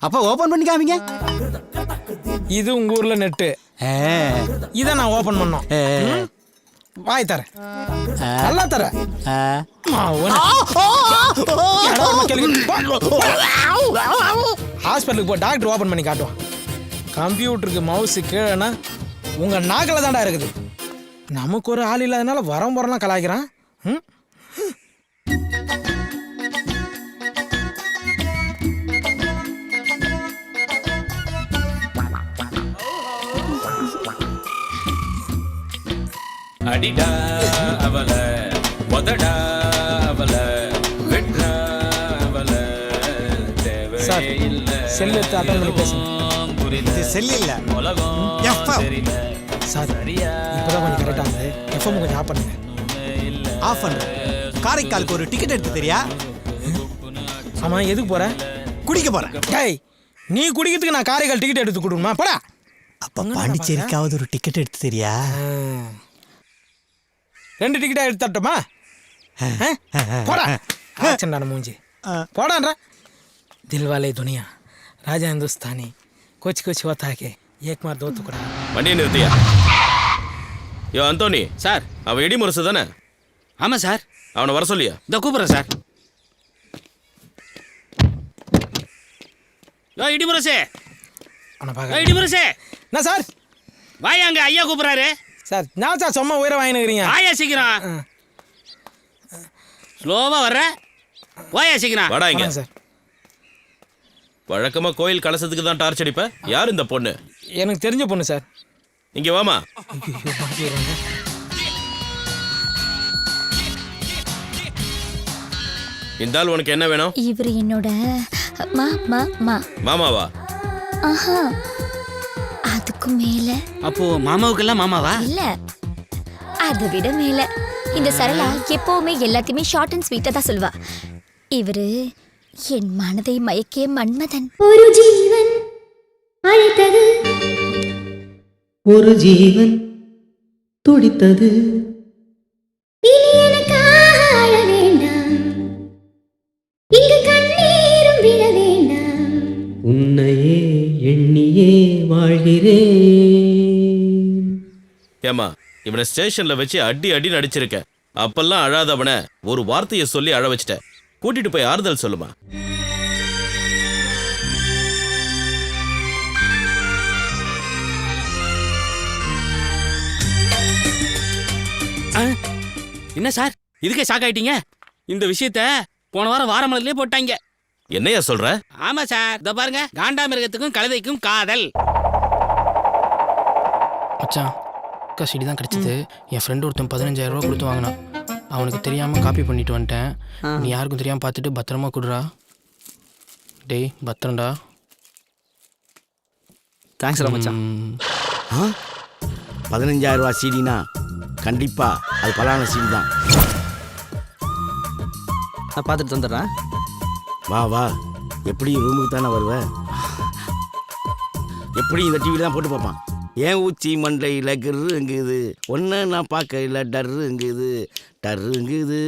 அப்ப ஓபன் பண்ணி காமிங்க. இது உங்க ஊர்ல நெட்டு. இத நான் ஓபன் பண்ணோம். வாய் தர நல்லா தர. ஹாஸ்பிட்டலுக்கு போ, டாக்டர் ஓபன் பண்ணி காட்டுவான். கம்ப்யூட்டருக்கு மவுஸ் கீழேனா உங்க நாக்கில தாண்டா இருக்குது. நமக்கு ஒரு ஆள் இல்லாதனால வரலாம் கலாய்க்கிறான். அடிடா அவல உதடா அவல வெட்றா அவல சார் செல்லு எடுத்து அட்டன் பண்ணி பேசுங்க. இது செல் இல்ல சார் இப்போதான் கொஞ்சம் கரெக்டாக இருந்தது. எஃப்எம் கொஞ்சம் ஆஃப் பண்ணுங்க. ஆஃப் பண்ணு. காரைக்காலுக்கு ஒரு டிக்கெட் எடுத்து தெரியா? ஆமா, எதுக்கு போற? குடிக்க போறேன். டேய், நீ குடிக்கிறதுக்கு நான் காரைக்கால் டிக்கெட் எடுத்து கொடுக்கணுமா? போடா. அப்ப பாண்டிச்சேரிக்காவது ஒரு டிக்கெட் எடுத்து தெரியா? 2 டிக்கெட்டா எடுத்து தட்டுமா? போடா. ஆச்சண்டான மூஞ்சி. போடான்ற. தில்வாலே துனியா ராஜா இந்துஸ்தானி கோச் கோச் ஓத்தாக்கே ஏக்மார் தோத்து கூட. வண்டியை நிறுத்தியா? யோ அந்தோனி சார். அவன் இடி முரசு தானே? ஆமாம் சார். அவனை வர சொல்லியா? இதோ கூப்பிட்றேன் சார். இடிமுரசே, இடிமுரசே. என்ன சார்? வாயா, அங்க ஐயா கூப்பிட்றாரு சார். நான் சார் சும்மா உயிரை வாங்கினுக்கிறீங்க. வாயா சீக்கிரம். ஸ்லோவா வர்ற, வாயா சீக்கிரம். வாடா இங்க. சார், வழக்கமா கோயில் கலசத்துக்கு தான் டார்ச் அடிப்ப. யார் இந்த பொண்ணு? எனக்கு தெரிஞ்ச பொண்ணு சார். இங்க வாமா. இந்த ஆள் உனக்கு என்ன வேணும்? இவர் என்னோட மாமாவா? ஆஹா, அதுக்கு மேல. அப்போ மாமாவுக்கெல்லாம் மாமாவா? இல்ல, அதை விட மேல. இந்த சரளா எப்பவுமே எல்லாத்தையுமே ஷார்ட் அண்ட் ஸ்வீட்டா தான் சொல்வா. இவரு என் மனதை மயக்கிய மன்மதன். ஒரு ஜீவன் அழைத்தது, ஒரு ஜீவன் துடித்தது. இனி எனக்காக அழ வேண்டாம், இங்கு கண்ணீரும் விழ வேண்டாம். உன்னையே எண்ணியே வாழ்கிறேன். ஏமா, இவனை ஸ்டேஷன்ல வச்சு அடி அடி நடிச்சிருக்க. அப்பெல்லாம் அழாதவன ஒரு வார்த்தையை சொல்லி அழ வச்சிட்ட. கூட்டிட்டு போய் ஆறுதல் சொல்லுமா. என்ன சார், இதுக்கே ஷாக் ஆயிட்டீங்க? இந்த விஷயத்த போன வாரம் வாரமலர்லயே போட்டாங்க. என்னையா சொல்ற? ஆமா சார். இத பாருங்க, காண்டாமிருகத்துக்கும் கழுதைக்கும் காதல். மச்சான், கசிடி தான் கிடைச்சது. என் ஃப்ரெண்டு ஒருத்தன் 15,000 ரூபா கொடுத்து வாங்கினான். அவனுக்கு தெரியாமல் காப்பி பண்ணிட்டு வந்துட்டேன். நீ யாருக்கும் தெரியாமல் பார்த்துட்டு பத்திரமா கொடுறா. டேய் பத்திரம்டா. தேங்க்ஸ் மச்சான். 15,000 ரூபா சீடினா கண்டிப்பா அது பலான சீடி தான். நான் பார்த்துட்டு வந்துடுறேன். வா வா. எப்படி ரூமுக்கு தானே வருவேன்? எப்படி இந்த டிவியில் தான் போட்டு பார்ப்பான். ஏன் ஊச்சி மண்டையில் கிருங்குது, ஒன்று நான் பார்க்கல டர்ருங்குது டர்ருங்குது.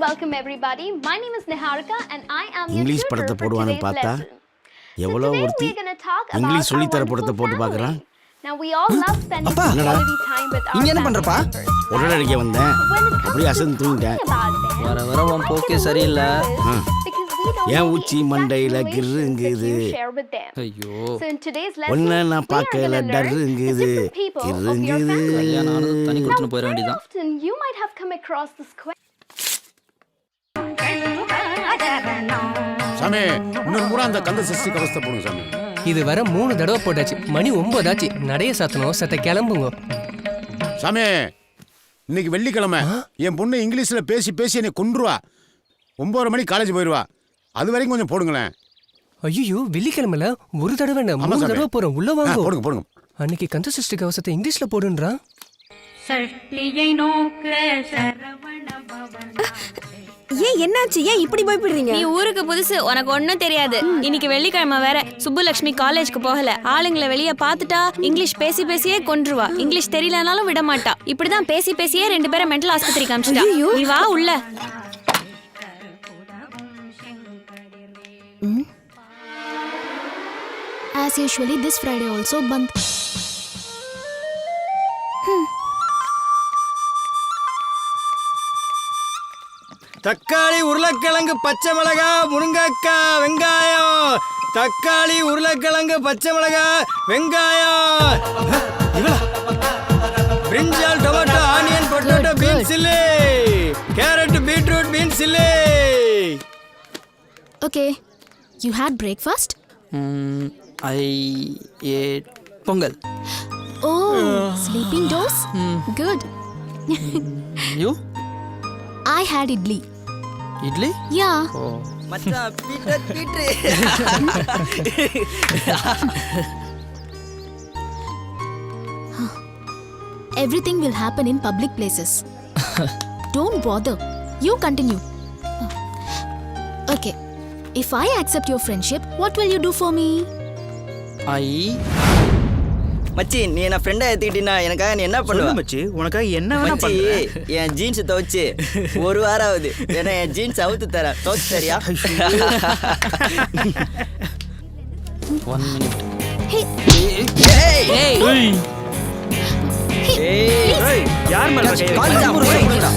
Welcome everybody. My name is Niharika and I am your English tutor படத்தை for போடுவான்னு today's பார்த்தா lesson. எவ்வளோ Today ஒருத்தி we're going to talk about English சொல்லி தர our படத்தை wonderful போட்டு family. பார்க்குறான். Now we all love spending என்னடா? quality time with our இங்க என்ன family பண்றப்பா? members. உடனே அடிக்க வந்தேன். When it comes அப்படியே to அசந்து தூங்கிட்டேன். talking about them, வர வர உன் போக்கே சரியில்லை. because we don't ஏன் know the ஊச்சி exact மண்டையில் situations that கிருங்குது, you share with them. ஐயோ, So in today's lesson, ஒன்று we நான் are going பார்க்கல to learn the டர்ருங்குது different people of your கிருங்குது. family. கல்யாணம் தனி Now, கொடுத்துன்னு போயிட very வேண்டியதான். often you might have come across this question. சாமி, இன்னொரு முறை அந்த கந்த சஷ்டி கவசத்தை போடுங்க சாமி. இது வர 3 தடவை போட்டாச்சு. மணி 9 ஆச்சு. நடைய சாத்தணும். சத்த கிளம்புங்க சாமி, இன்னைக்கு வெள்ளிக்கிழமை. என் பொண்ணு இங்கிலீஷ்ல பேசி பேசி என்னை கொன்றுவா. 9:30 மணிக்கு காலேஜ் போயிடுவா. அது வரைக்கும் கொஞ்சம் போடுங்களேன். ஐயோ, வெள்ளிக்கிழமைல ஒரு தடவை என்ன, ஆமா 3 சாமி. தடவை போறோம். உள்ள வாங்க. போடுங்க போடுங்க. அன்னைக்கு கந்த சஷ்டி கவசத்தை இங்கிலீஷ்ல போடுன்றான். ஏன் என்னாச்சு? ஏன் இப்படி பயப்படுறீங்க? நீ ஊருக்கு புதுசு, உனக்கு ஒன்றும் தெரியாது. இன்னைக்கு வெள்ளிக்கிழமை வேற. சுப்புலட்சுமி காலேஜ்க்கு போகல. ஆளுங்களை வெளியே பார்த்துட்டா இங்கிலீஷ் பேசி பேசியே கொன்றுவா. இங்கிலீஷ் தெரியலனாலும் விட மாட்டா. இப்படிதான் பேசி பேசியே 2 பேரை மென்டல் ஆஸ்பத்திரிக்கு அனுப்பிச்சிட்டா. நீ வா உள்ள. As usually, this Friday also band. தக்காளி உருளைக்கிழங்கு பச்சை மிளகா முருங்கக்காய் வெங்காயம். தக்காளி உருளைக்கிழங்கு பச்சை மிளகா வெங்காயம். Brinjal tomato onion potato beans chilli carrot beetroot beans chilli. Okay. You had breakfast? I ate pongal. Oh, sleeping dose? Good. You? I had idli. Idli? Yeah. மச்சான் Peter. Everything will happen in public places. Don't bother. You continue. Okay. If I accept your friendship, what will you do for me? மச்சி நீ என்ன ஃப்ரெண்டா ஏத்திக்கிட்டீனா எனக்காக நீ என்ன பண்ணுவ மச்சி? உனக்காக என்ன வேணா பண்ணுவேன். என் ஜீன்ஸ் துவைச்சு ஒரு வாரம் ஆகுது. ஏன்னா என் ஜீன்ஸ் அவுத்து தரேன். துவைச்சு தரியா? 1 minute. Hey. ஏய் யார் மேல கை வைக்கிறீங்க?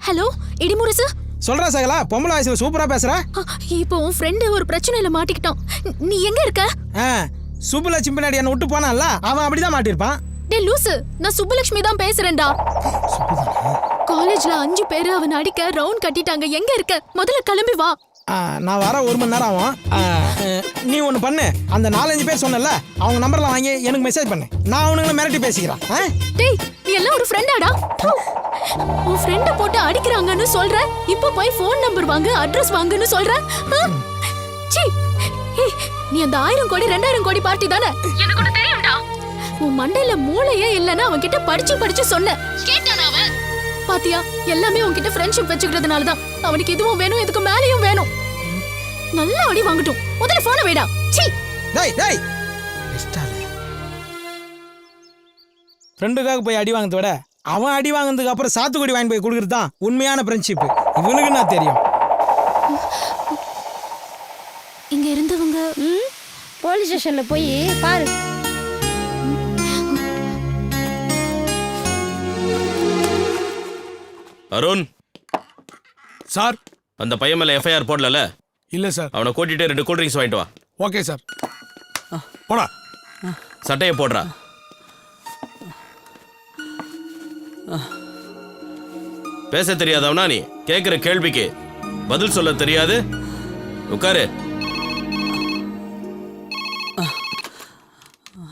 ஹலோ இடிமுரசு. சொல்றா சகலா, பொம்பளை வயசுல சூப்பரா பேசுற. இப்போ உன் ஃப்ரெண்டு ஒரு பிரச்சனையில மாட்டிக்கிட்டான். நீ எங்க இருக்க? சுப்புலட்சுமி பின்னாடி என்ன விட்டு போனான்ல, அவன் அப்படிதான் மாட்டிருப்பான். டே லூசு, நான் சுப்புலட்சுமி தான் பேசுறேன்டா. காலேஜ்ல 5 பேர் அவன் அடிக்க ரவுண்ட் கட்டிட்டாங்க. எங்க இருக்க? முதல்ல கிளம்பி வா. நான் வர 1 மணி நேரம் ஆகும். நீ ஒன்று பண்ணு, அந்த 4-5 பேர் சொன்னல அவங்க நம்பர்லாம் வாங்கி எனக்கு மெசேஜ் பண்ணு. நான் அவனுங்களை மிரட்டி பேசிக்கிறேன். டேய் நீ எல்லாம் ஒரு ஃப்ரெண்டாடா? உன் ஃப்ரெண்ட போட்டு அடிக்கிறாங்கன்னு சொல்ற, இப்போ போய் ஃபோன் நம்பர் வாங்கு அட்ரஸ் வாங்குன்னு சொல்ற. சீ, நீ அந்த 1000 கோடி 2000 கோடி பார்ட்டி தானே? எனக்கு ஒன்னு தெரியும்டா. உன் மண்டையில மூளையே இல்லைன்னா அவன் கிட்ட படிச்சு சொன்ன கேட்டானா அவன்? பாத்தியா, எல்லாமே உன்கிட்ட ஃப்ரெண்ட்ஷிப் வச்சுக்கிறதுனால தான். அவனுக்கு இதுவும் வேணும், இதுக்கு மேலேயும் வேணும். நல்லா அடி வாங்கட்டும். முதல்ல போன வைடா. சீ. டேய் ஃப்ரெண்டுக்காக போய் அடி வாங்கறத விட அவன் அடி வாங்கினதுக்கு அப்புறம் சாத்துக்குடி வாங்கி போய் கொடுக்கறது தான் உண்மையான ஃப்ரெண்ட்ஷிப். இவனுக்கு நான் தெரியும். இங்க இருந்தவங்க போலீஸ் ஸ்டேஷன்ல போய் பாரு. அருண் சார், அந்த பையன் மேல எஃப்ஐஆர் போடல? இல்ல சார். அவனை கூட்டிட்டு 2 கூல் ட்ரிங்க்ஸ் வாங்கிட்டு வா. Okay sir. போடா. சட்டையை போடுறா. பேச தெரியாதவனா நீ? கேட்கிற கேள்விக்கு பதில் சொல்ல தெரியாது? உட்காரு.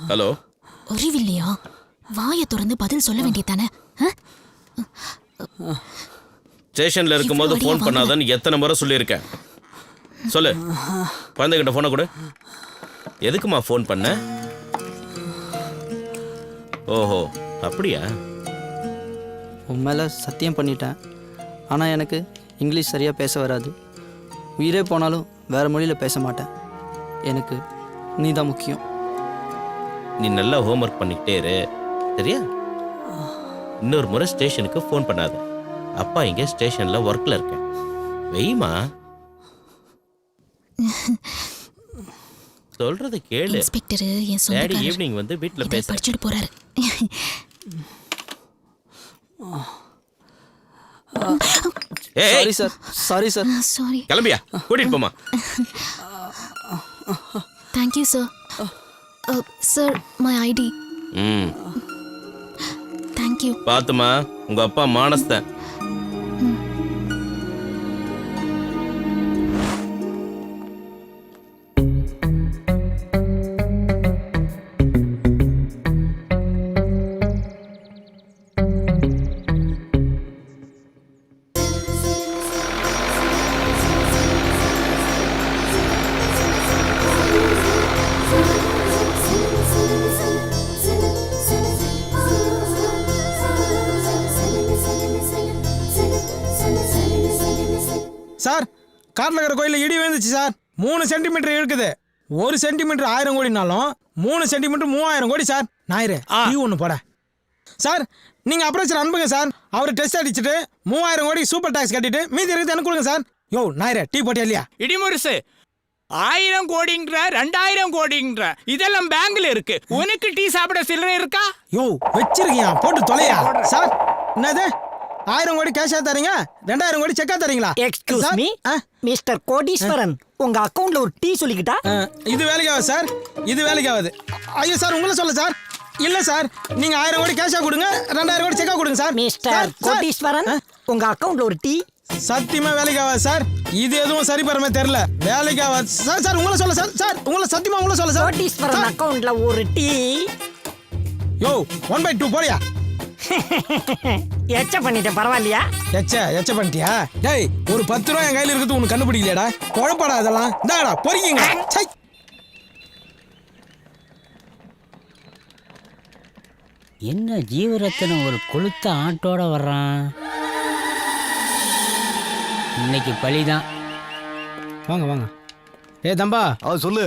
ஹலோ. அறிவில்லையா? வாயை திறந்து பதில் சொல்ல வேண்டியதானே? ஸ்டேஷன்ல இருக்கும்போது ஃபோன் பண்ணாதன்னு எத்தனை முறை சொல்லியிருக்கேன். சொல்லு. குழந்தைகிட்ட ஃபோனை கொடு. எதுக்குமா ஃபோன் பண்ண? ஓஹோ அப்படியா? உன் மேலே சத்தியம் பண்ணிட்டேன். ஆனால் எனக்கு இங்கிலீஷ் சரியாக பேச வராது. உயிரே போனாலும் வேறு மொழியில் பேச மாட்டேன். எனக்கு நீ தான் முக்கியம். நீ நல்லா ஹோம்ஒர்க் பண்ணிக்கிட்டே இரு, சரியா? இன்னொரு முறை ஸ்டேஷனுக்கு ஃபோன் பண்ணாத. அப்பா இங்கே ஸ்டேஷனில் ஒர்க்கில் இருக்கேன். வெய்மா. சொல்றது கேளு. இன்ஸ்பெக்டர் என் டாடி சொந்தக்காரர் ஈவினிங் வந்து வீட்டில் பேச படிச்சுட்டு போறாரு. Sorry sir, sorry sir. Sorry. கிளம்பியா? கூட்டிட்டு போமா. Thank you sir. Sir my ID. Thank you. பாத்துமா, உங்க அப்பா மானஸ்தன். சார், காட்டில் இருக்கிற கோயிலில் இடி விழுந்துச்சு சார். 3 சென்டிமீட்டர் இருக்குது. 1 சென்டிமீட்டர் 1000 கோடினாலும் 3 சென்டிமீட்டர் 3000 கோடி சார். ஞாயிறு நீ ஒன்று போட. சார் நீங்கள் அப்ரோச்சர் அனுப்புங்க சார். அவர் டெஸ்ட் அடிச்சுட்டு 3000 கோடி சூப்பர் டாக்ஸ் கட்டிட்டு மீதி இருக்குது எனக்கு கொடுங்க சார். யோ நாயரே டீ போட்டியா இல்லையா? இடிமுரசு 1000 கோடிங்கிற 2000 கோடிங்கிற இதெல்லாம் பேங்க்ல இருக்கு. உனக்கு டீ சாப்பிட சில்லறை இருக்கா? யோ வச்சிருக்கியா போட்டு தொலையா சார். என்னது 1000 கோடி கேஷா தரீங்க, 2000 கோடி செக்கா தரீங்களா? எக்ஸ்கியூஸ் மீ மிஸ்டர் கோடீஸ்வரன், உங்க அக்கவுண்ட்ல ஒரு டீ சொல்லிக்கிட்டா? இது வேலைக்காவது சார், இது வேலைக்காவது. ஐயோ சார் உங்களை சொல்ல சார். இல்ல சார், நீங்க 1000 கோடி கேஷா கொடுங்க, 2000 கோடி செக்கா கொடுங்க சார். மிஸ்டர் கோடீஸ்வரன், உங்க அக்கவுண்ட்ல ஒரு டீ. சத்தியமா வேலைக்காவது சார். இது எதுவும் சரி பரமே தெரியல. வேலைக்காவது சார். சார் உங்களை சொல்ல சார். சார் உங்களை சத்தியமா உங்களை சொல்ல சார். கோடீஸ்வரன் அக்கவுண்ட்ல ஒரு டீ. யோ 1/2 போறியா? எச்ச பண்ணிட்டேன் பரவாயில்லையா? எச்ச பண்ணிட்டியா? டேய் ஒரு 10 ரூபாய் என் கையில இருக்குது உனக்கு கண்டுபிடிக்கலையாடா? குழப்படா இதெல்லாம். இந்தாடா பொறிக்கிங்க. சை என்ன ஜீவரத்தனம் ஒரு கொளுத்த ஆட்டோட வர்றான். இன்னைக்கு பழிதான். வாங்க வாங்க. தம்பா சொல்லு.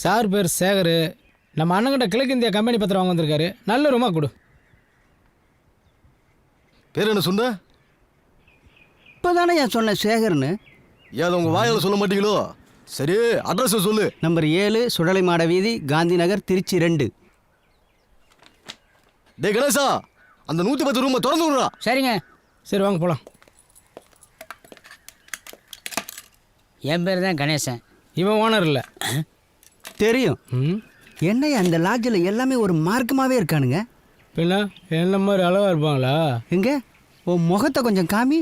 சார் பேர் சேகர். நம்ம அண்ணங்கிட்ட கிழக்கு இந்தியா கம்பெனி பத்திரம் வாங்க வந்திருக்காரு. நல்ல ரூமா கொடு. பேர் என்ன சொன்ன? இப்போதானே என் சொன்ன சேகர்னு. ஏன் உங்க வாயால சொல்ல மாட்டீங்களோ? சரி அட்ரஸ் சொல்லு. நம்பர் 7 சுடலை மாட வீதி, காந்தி நகர், திருச்சி 2. டே கணேசா, அந்த 110 ரூமை திறந்து விடுறா. சரிங்க. சரி வாங்க போலாம். என் பேர் தான் கணேசன். இவன் ஓனர் இல்லை. தெரியும். என்ன அந்த லாட்ஜில் எல்லாமே ஒரு மார்க்கமாகவே இருக்கானுங்க. பின்ன என்ன மாதிரி அளவாக இருப்பாங்களா? எங்க உன் முகத்தை கொஞ்சம் காமி.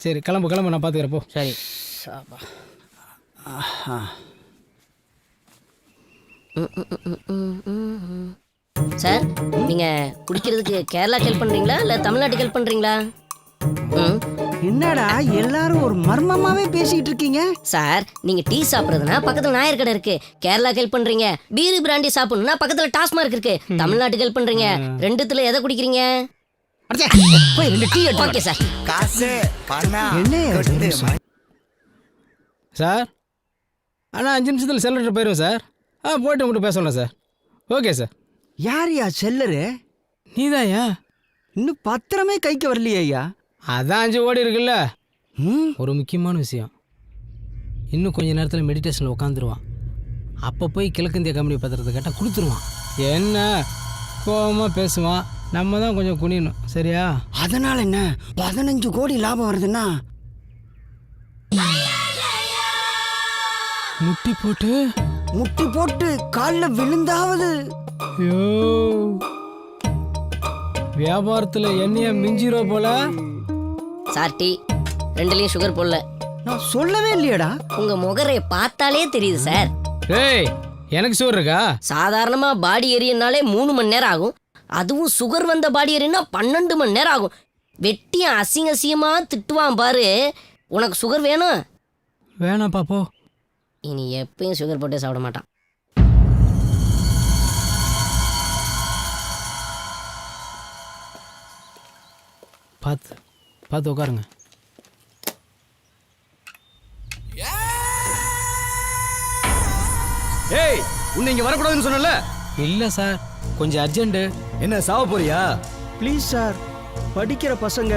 சரி கிளம்பு கிளம்பு, நான் பார்த்துக்கிறப்போ. சரி சார் நீங்க குடிக்கிறதுக்கு கேரளாக்கு ஹெல்ப் பண்றீங்களா இல்ல தமிழ்நாட்டுக்கு ஹெல்ப் பண்றீங்களா? என்னடா எல்லாரும் ஒரு மர்மமாவே பேசிட்டு இருக்கீங்க? சார் நீங்க டீ சாப்பிடுறதுனா பக்கத்துல நாயர் கடை இருக்கு. கேரளாக்கு ஹெல்ப் பண்றீங்க. பீரு பிராண்டி சாப்பிடணும்னா பக்கத்துல டாஸ்மார்க் இருக்கு. தமிழ்நாட்டுக்கு ஹெல்ப் பண்றீங்க. ரெண்டுத்துல எதை குடிக்கிறீங்க? போய் 2 டீ எடுத்து. Okay sir. காசு பணம் என்ன சார்? அண்ணா 5 நிமிஷத்தில் செல்லர் போயிடுவோம் சார். போய்ட்டு உங்கள்கிட்ட பேச சொல்லலாம் சார். Okay sir. யாரையா செல்லரு? நீதாயா? இன்னும் பத்திரமே கைக்கு வரலையே ஐயா. அதான் 5 கோடி இருக்குல்ல. ஒரு முக்கியமான விஷயம், இன்னும் கொஞ்ச நேரத்தில் மெடிடேஷனில் உட்காந்துருவான். அப்போ போய் கிழக்கிந்திய கம்பெனி பத்திரத்தை கேட்டால் கொடுத்துருவான். என்ன கோபமாக பேசுவான், நம்ம தான் கொஞ்சம் குனியணும். சரியா? அதனால என்ன 15 கோடி லாபம் வருதுன்னா முட்டி போட்டு காலில் விழுந்தாவது. ஐயோ வியாபாரத்தில் என்னைய மிஞ்சிரோ போல. சார் டீ 2லயும் சுகர் போடல. நான் சொல்லவே இல்லையடா. உங்க முகரை பார்த்தாலே தெரியுது சார். ஏய் எனக்கு சுகர் இருக்கா? சாதாரணமா பாடி எரியனாலே 3 மணி நேரம் ஆகும். அதுவும் சுகர் வந்த பாடி எரியனா 12 மணி நேரம் ஆகும். வெட்டிய அசிங்கமா திட்டுவான் பாரு. உனக்கு சுகர் வேணும்? வேணாம் பாப்போ. இனி எப்பயும் சுகர் போட்டே சாப்பிட மாட்டான். பார்த்து உட்காருங்க. ஏய் உன்னை இங்க வரக்கூடாதுன்னு சொன்னல? இல்லை சார், கொஞ்சம் அர்ஜென்ட். என்ன சாவ போறியா? ப்ளீஸ் சார், படிக்கிற பசங்க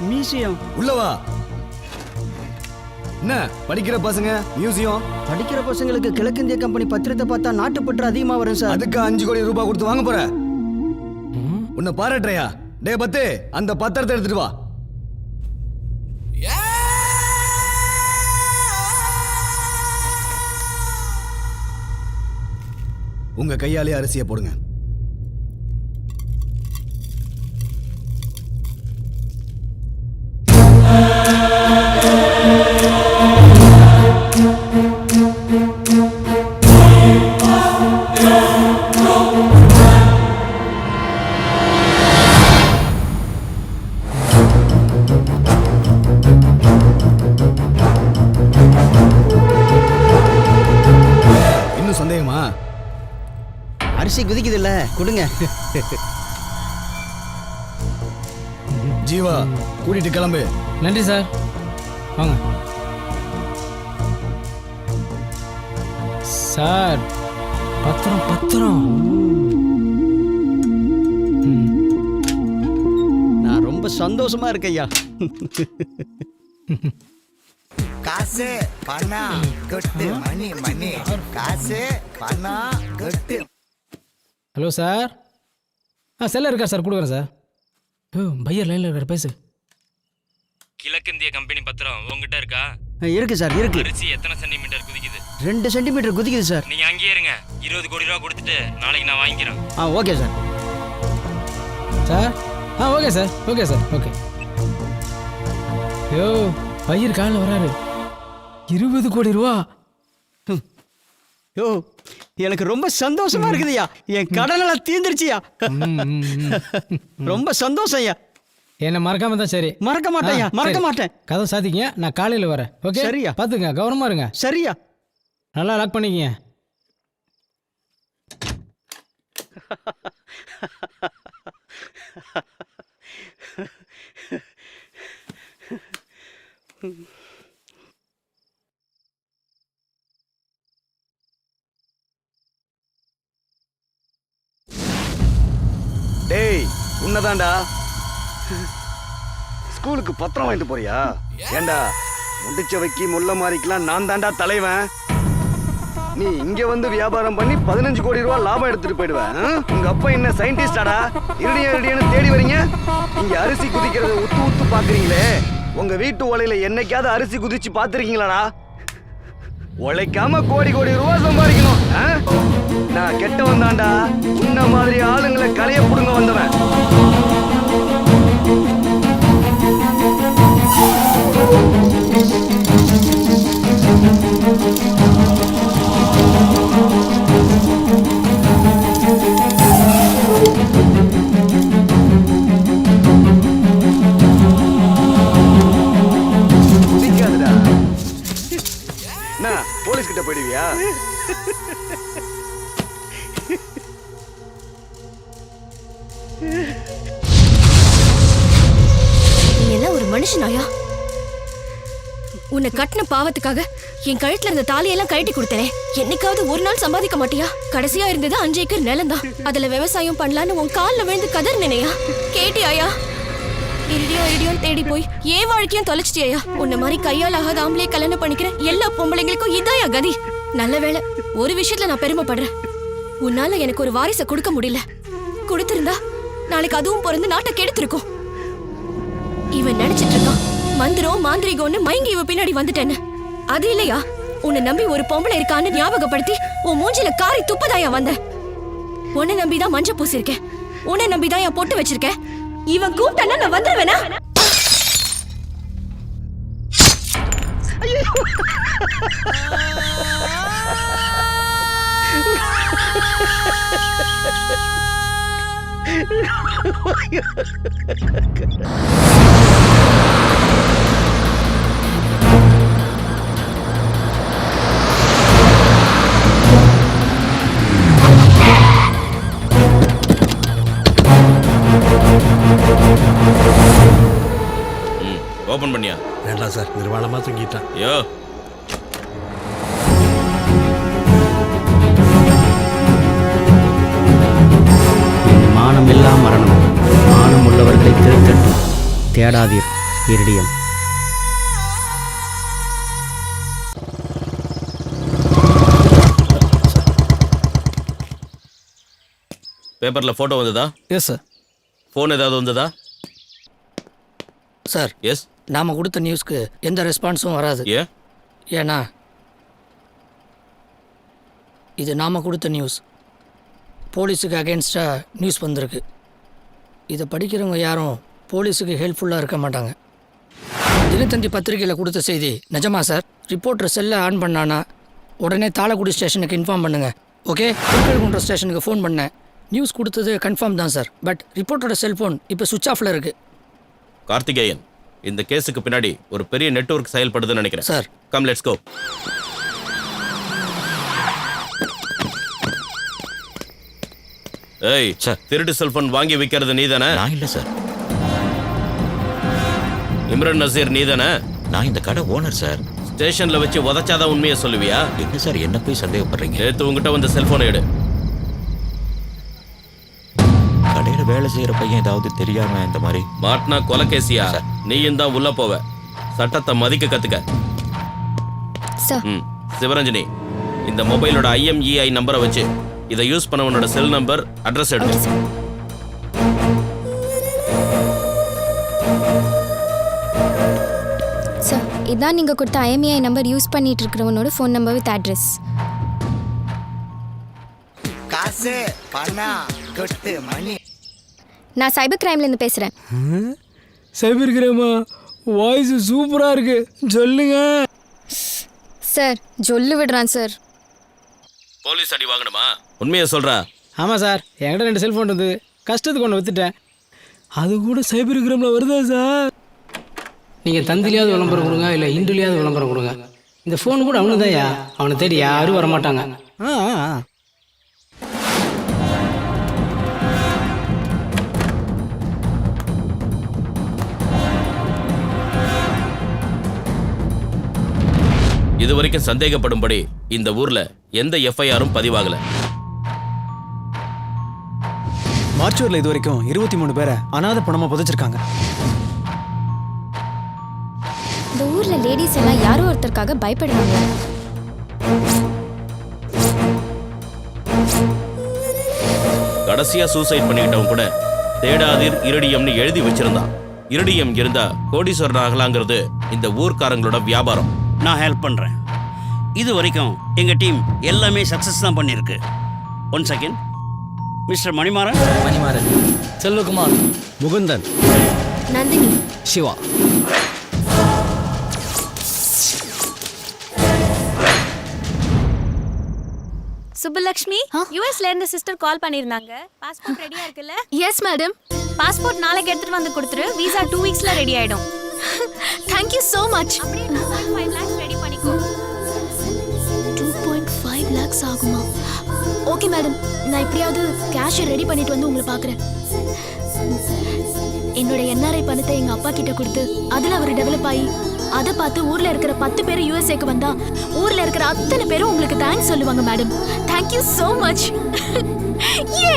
மியூசியம் உள்ளவா. என்ன படிக்கிற பசங்க மியூசியம்? படிக்கிற பசங்களுக்கு கிழக்கிந்திய கம்பெனி பத்திரத்தை பார்த்தா நாட்டுப்பற்று அதிகமா வரும் சார். அதுக்கு 5 கோடி ரூபாய் கொடுத்து வாங்க போற? உன்னை பாராட்டுறையா? டே பத்து, அந்த பத்திரத்தை எடுத்துட்டு வா. உங்க கையாலே அரிசியை போடுங்க. இன்னும் சந்தேகமா? அரிசி குதிக்குது இல்ல, கொடுங்க. ஜீவா கூட்டிட்டு கிளம்பு. நன்றி சார். வாங்க. சார் பத்திரம் பத்திரம். நான் ரொம்ப சந்தோஷமா இருக்கேன் ஐயா. காசு பணம் கொட்டு மணி மணி காசு பணம் கொட்டு. Hello sir. செல்ல இருக்கா சார்? கொடுக்குறேன் சார். பையர் லைனில் இருக்கார், பேசு. கிழக்கிந்திய கம்பெனி பத்திரம் உங்ககிட்ட இருக்கா? இருக்கு சார், இருக்கு. அரிசி எத்தனை சென்டிமீட்டர் குதிக்குது? 2 சென்டிமீட்டர் குதிக்குது சார். நீங்க அங்கேயே இருங்க, 20 கோடி ரூபா கொடுத்துட்டு நாளைக்கு நான் வாங்கிக்கிறேன். Okay sir. Sir okay sir, okay sir, okay. ஐயோ பையர் காலையில் வராரு. 20 கோடி ரூபா. யோ எனக்கு ரொம்ப சந்தோஷமா இருக்குதுய்யா. என் கடனெல்லாம் தீர்ந்துருச்சியா. ரொம்ப சந்தோஷம் ஐயா. என்ன மறக்காம தான் சரி. மறக்க மாட்டேன், மறக்க மாட்டேன். கதவை சாத்திக்கிங்க, நான் காலையில் வரேன். ஓகே சரியா? பார்த்துங்க, கவனமா இருங்க. சரியா? நல்லா லாக் பண்ணிக்கிங்க. டேய் உன்னதான்டா. ஸ்கூலுக்கு பத்திரம் வாங்கிட்டு போறியா? ஏண்டா முடிச்சவைக்கு முல்ல மாறிக்கலாம் நான் தாண்டா தலைவன். நீ இங்க வந்து வியாபாரம் பண்ணி 15 கோடி ரூபாய் லாபம் எடுத்துட்டு போயிடுவேன். உங்க அப்பா என்ன சயின்டிஸ்டாடா? இருடியன்னு தேடி வரீங்க. இங்க அரிசி குதிக்கிறத உத்து உத்து பாக்குறீங்களே. உங்க வீட்டு ஓலையில என்னைக்காவது அரிசி குதிச்சு பாத்துருக்கீங்களாடா? உழைக்காம கோடி கோடி ரூபாய் சம்பாதிக்கணும். நான் கெட்டவன் தாண்டா. உன்ன மாதிரி ஆளுங்களை களைய புடுங்க வந்தவன். குதிக்காதுடா. என்ன போலீஸ் கிட்ட போயிடுவியா? நீ எல்லாம் ஒரு மனுஷனாயா? உன்னை கட்டின பாவத்துக்காக என் கழுத்துல இருந்த தாலியெல்லாம் கழட்டி கொடுத்தேன். என்னைக்காவது ஒரு நாள் சம்பாதிக்க மாட்டியா? கடைசியா இருந்தது 5 ஏக்கர் நிலம் தான். அதுல விவசாயம் பண்ணலான்னு உன் காலில் விழுந்து கதர் நினையா? கேட்டியாயா? இடியும் தேடி போய் ஏன் வாழ்க்கையும் தொலைச்சிட்டியா? உன்ன மாதிரி கையால் ஆகாத ஆம்பளையே கல்யாணம் பண்ணிக்கிற எல்லா பொம்பளைங்களுக்கும் இதாயா கதி? நல்ல வேளை, ஒரு விஷயத்துல நான் பெருமைப்படுறேன். உன்னால எனக்கு ஒரு வாரிசை கொடுக்க முடியல. கொடுத்திருந்தா நாளைக்கு அதுவும் பிறந்து நாட்டை கெடுத்திருக்கும். இவன் நினைச்சிட்டு இருக்கான் மந்திரம் மாந்திரிகம்னு மயங்கி இவ பின்னாடி வந்துட்டேன்னு. அது இல்லையா, உன்னை நம்பி ஒரு பொம்பளை இருக்கான்னு ஞாபகப்படுத்தி உன் மூஞ்சில காரி துப்பதாயா வந்த. உன்னை நம்பிதான் மஞ்சள் பூசிருக்கேன், உன்னை நம்பிதான் என் பொட்டு வச்சிருக்கேன். இவன் கூப்பிட்டா நான் வந்துருவேனா? ஓபன் பண்ணியா? வேண்டாம் சார், நிர்வாணமா தூங்கிட்டான். யோ மானமில்லா மரணம் மானம் உள்ளவர்களை திருத்தட்டும். தேடாதீர். இரிடியம். பேப்பர்ல போட்டோ வந்ததா? Yes sir. போன் ஏதாவது வந்ததா? Sir yes. நாம கொடுத்த நியூஸ்க்கு எந்த ரெஸ்பான்ஸும் வராது. ஏன்னா இது நாம கொடுத்த நியூஸ். போலீஸுக்கு அகேன்ஸ்டாக நியூஸ் வந்திருக்கு. இதை படிக்கிறவங்க யாரும் போலீஸுக்கு ஹெல்ப்ஃபுல்லாக இருக்க மாட்டாங்க. தினத்தந்தி பத்திரிகையில் கொடுத்த செய்தி நிஜமா சார்? ரிப்போர்ட்டர் செல்லை ஆன் பண்ணானா உடனே தாளக்குடி ஸ்டேஷனுக்கு இன்ஃபார்ம் பண்ணுங்கள். ஓகே, திருக்கழுகுன்றம் ஸ்டேஷனுக்கு ஃபோன் பண்ணேன். நியூஸ் கொடுத்தது கன்ஃபார்ம் தான் சார். பட் ரிப்போர்ட்டரோட செல்ஃபோன் இப்போ சுவிட்ச் ஆஃபில் இருக்குது. கார்த்திகேயன், இந்த கேஸுக்கு பின்னாடி ஒரு பெரிய நெட்வொர்க் செயல்படுதுன்னு நினைக்கிறேன் சார். Come let's go. ஏய் சார், திருட்டு செல்போன் வாங்கி விற்கிறது நீதானே? நான் இல்லை சார். இம்ரான் நசீர் நீதானே? நான் இந்த கடை ஓனர் சார். ஸ்டேஷன்ல வச்சு உதச்சாதான் உண்மையை சொல்லுவியா? என்ன சார் என்ன போய் சந்தேகப்படுறீங்க? நேத்து உங்ககிட்ட வந்த செல்போனை எடு. கடையில வேலை செய்யற பையன் ஏதாவது தெரியாம இந்த மாதிரி மாட்டினா கொலைகேசியா? நீயும் தான் உள்ள போவ. சட்டத்தை மதிக்க கத்துக்க. சிவரஞ்சனி, இந்த மொபைலோட IMEI நம்பரை வச்சு இதை யூஸ் பண்ணவனோட செல் நம்பர், அட்ரஸ் எடு. சார், இதான் நீங்க கொடுத்த IMEI நம்பர் யூஸ் பண்ணிட்டு இருக்கிறவனோட ஃபோன் நம்பர் வித் அட்ரஸ். காசு பணம் கொட்டு மணி. நான் சைபர் கிரைம்ல இருந்து பேசுறேன். சைபர் கிரைமா? வாய்ஸ் சூப்பரா இருக்கு, சொல்லுங்க. சார், ஜொல்லு விடுறான் சார். போலீஸ் அடி வாங்கணுமா? உண்மையை சொல்றா? ஆமாம் சார், என்கிட்ட 2 செல்ஃபோன் இருந்தது, கஷ்டத்துக்கு ஒன்று வித்துட்டேன். அது கூட சைபர் கிரைமில் வருதா சார்? நீங்கள் தந்திலையாவது விளம்பரம் கொடுங்க, இல்லை இந்துலையாவது விளம்பரம் கொடுங்க. இந்த ஃபோன் கூட அவனு தான்யா, அவனை தேடி யாரும் வரமாட்டாங்க. இதுவரைக்கும் சந்தேகப்படும்படி இந்த ஊர்ல எந்த FIR-ம் பதிவாகல. மார்ச்சூர்ல இது வரைக்கும் 23 பேரை அனாதை பணமா புதைச்சிருக்காங்க. இந்த ஊர்ல லேடிஸ் எல்லாம் யாரோ ஒருத்தருக்காக பயப்படுறாங்க. கடைசியா சூசைட் பண்ணிக்கிட்டவன் கூட தேடாதீர் இருடியம்னு எழுதி வச்சிருந்தான். இருடியம் இருந்தா கோடீஸ்வரன் ஆகலாங்கிறது இந்த ஊர்க்காரங்களோட வியாபாரம். நான் ஹெல்ப் பண்ணுறேன். இது வரைக்கும் எங்கள் டீம் எல்லாமே சக்ஸஸ் தான் பண்ணியிருக்கு. 1 செகண்ட். மிஸ்டர் மணிமாறன். செல்வகுமார். முகுந்தன். நந்தினி. சிவா. சுப்புலக்ஷ்மி, யுஎஸ்ல இருந்து சிஸ்டர் கால் பண்ணிருந்தாங்க. பாஸ்போர்ட் ரெடியா இருக்குல்ல? Yes madam. பாஸ்போர்ட் நாளைக்கு எடுத்துட்டு வந்து கொடுத்துரு. வீசா 2 வீக்ஸ்ல ரெடி ஆயிடும். Thank you so much. அப்படியே 2.5 lakhs ரெடி பண்ணிக்கோ. 2.5 lakhs ஆகுமா? ஓகே மேடம், நான் எப்படியாவது கேஷ் ரெடி பண்ணிட்டு வந்து உங்களை பார்க்குறேன். என்னோட NRI பணத்தை எங்க அப்பா கிட்ட கொடுத்து அதுல அவர் டெவலப் ஆகி அதை பார்த்து ஊர்ல இருக்கிற 10 பேர் USA வந்தா ஊர்ல இருக்கிற அத்தனை பேரும் உங்களுக்கு தேங்க்ஸ் சொல்லுவாங்க madam. Thank you so much. யே!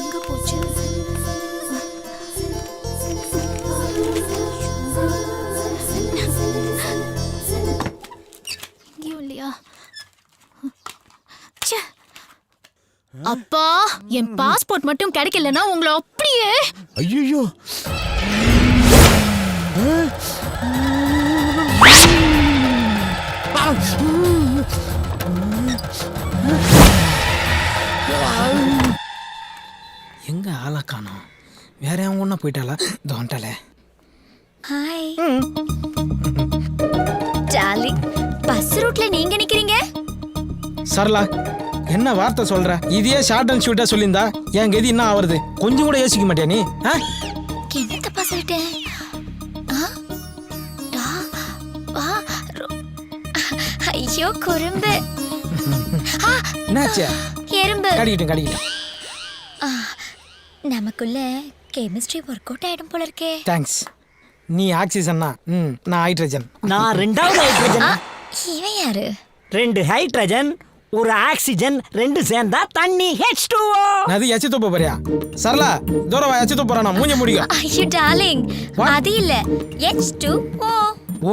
எங்க போச்சு? இங்கேயும் இல்லையா? அப்பா, என் பாஸ்போர்ட் மட்டும் கிடைக்கலன்னா உங்களை அப்படியே. ஐயோ, எங்க ஆளா காணோம்? வேற அவங்க ஒன்றா போயிட்டாளா? தோண்டாலே. ஹாய் டார்லிங், பஸ் ரூட்ல நீங்க நிக்கிறீங்க? சரளா, என்ன வார்த்தை சொல்ற? இதையே ஷார்ட் அண்ட் ஷூட்டா சொல்லியிருந்தா என் கதி என்ன ஆவறது? கொஞ்சம் கூட யோசிக்க மாட்டியா நீ? என்ன தப்பா சொல்லிட்டேன்? ஐயோ குறும்பு. என்னாச்சு? எறும்பு. கடிக்கிட்டேன். நமக்குள்ள கெமிஸ்ட்ரி ஒர்க் அவுட் ஆயிடும் போல இருக்கே. தேங்க்ஸ். நீ ஆக்சிஜன்னா, நான் ஹைட்ரஜன். நான் 2வது ஹைட்ரஜன். இவன் யாரு? 2 ஹைட்ரஜன், 1 ஆக்சிஜன், 2 சேர்ந்தா தண்ணி H2O. அது எச்சு தூப்ப போறியா? சரளா, தூரவா எச்சு தூப்ப போறானா? மூஞ்ச முடிங்க. ஐயோ டார்லிங், அது இல்ல, H2O. ஓ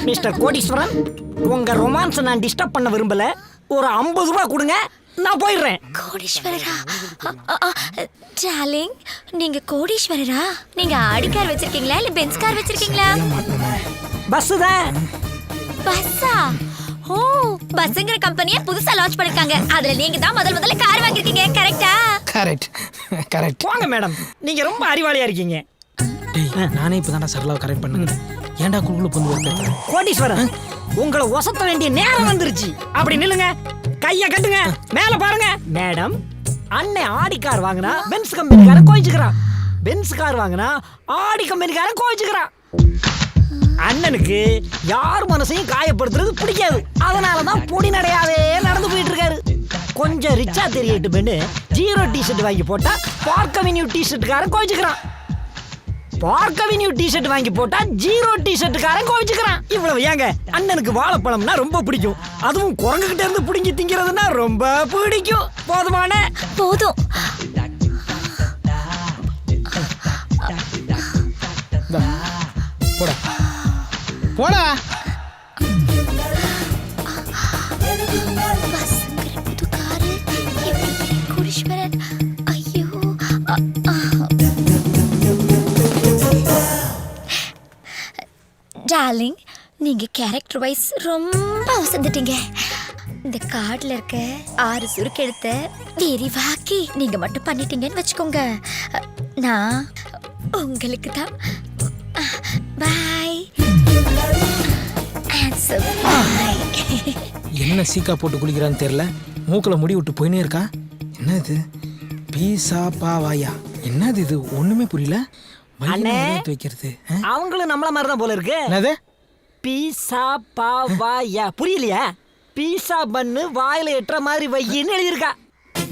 மிஸ்டர் கோடீஸ்வரன், உங்க ரொமான்ஸ் நான் டிஸ்டர்ப் பண்ண விரும்பல. ஒரு 50 ரூபாய் கொடுங்க, நான் போயிடுறேன். கோடீஸ்வரரா? டார்லிங், நீங்க கோடீஸ்வரரா? நீங்க ஆடி கார் வச்சிருக்கீங்களா இல்ல பென்ஸ் கார் வச்சிருக்கீங்களா? பஸ் தான். பஸ்ஸா? ஓ, பஸ்ங்கிற கம்பெனியை புதுசா லான்ச் பண்ணிருக்காங்க. அதுல நீங்க தான் முதல்ல கார் வாங்கிருக்கீங்க, கரெக்ட்டா? கரெக்ட். வாங்க மேடம், நீங்க ரொம்ப அறிவாளியா இருக்கீங்க. டேய், நானே இப்பதான்டா சரளாவை கரெக்ட் பண்ணுங்க. ஏன்டா குழுக்குள்ள பொந்து வைக்க? கோடீஸ்வரன், உங்களை ஒசத்த வேண்டிய நேரம் வந்துருச்சு. அப்படி நில்லுங்க, கைய கட்டுங்க, மேல பாருங்க. மேடம், அண்ணன் ஆடி கார் வாங்கினா பென்ஸ் கம்பெனிக்காரன் கோவிச்சுக்கிறான். பென்ஸ் கார் வாங்கினா ஆடி கம்பெனிக்காரன் கோவிச்சுக்கிறான். அண்ணனுக்கு யார் மனசையும் காயப்படுத்துறது பிடிக்காது. அதனாலதான் பொடி நடையாவே நடந்து போயிட்டு இருக்காரு. கொஞ்சம் ரிச்சா தெரியட்டுமேனு ஜீரோ டிஷர்ட் வாங்கி போட்டா பார்க் அவென்யூ டிஷர்ட்டுக்காரன் கோவிச்சுக்கிறான். பார்க் அவென்யூ டிஷர்ட் வாங்கி போட்டா ஜீரோ டிஷர்ட்டுக்காரன் கோவிச்சுக்கிறான். இவ்வளவு ஏங்க அண்ணனுக்கு வாழைப்பழம்னா ரொம்ப பிடிக்கும், அதுவும் குரங்குகிட்ட இருந்து பிடிங்கி திங்கிறதுனா ரொம்ப பிடிக்கும். போதுமான போதும். போடா போடா. டார்லிங், நீங்க கேரக்டர் வைஸ் ரொம்ப வசந்துட்டீங்க. இந்த கார்டுல இருக்க 6 சுருக்கு எடுத்த விரிவாக்கி நீங்க மட்டும் பண்ணிட்டீங்கன்னு வச்சுக்கோங்க. நான் உங்களுக்கு தான். பாய். என்ன சீக்கா போட்டு குளிக்கிறான்னு தெரியல, மூக்கில் முடி விட்டு போயினே இருக்கா. என்னது பீஸா பாவாயா? என்னது இது? ஒண்ணுமே புரியல. வைக்கிறது அவங்களும் நம்மள மாதிரி தான் போல இருக்கு. என்னது பீஸா பாவாயா? புரியலையா? பீஸா பண்ணு வாயில எட்டுற மாதிரி வையின்னு எழுதியிருக்கா.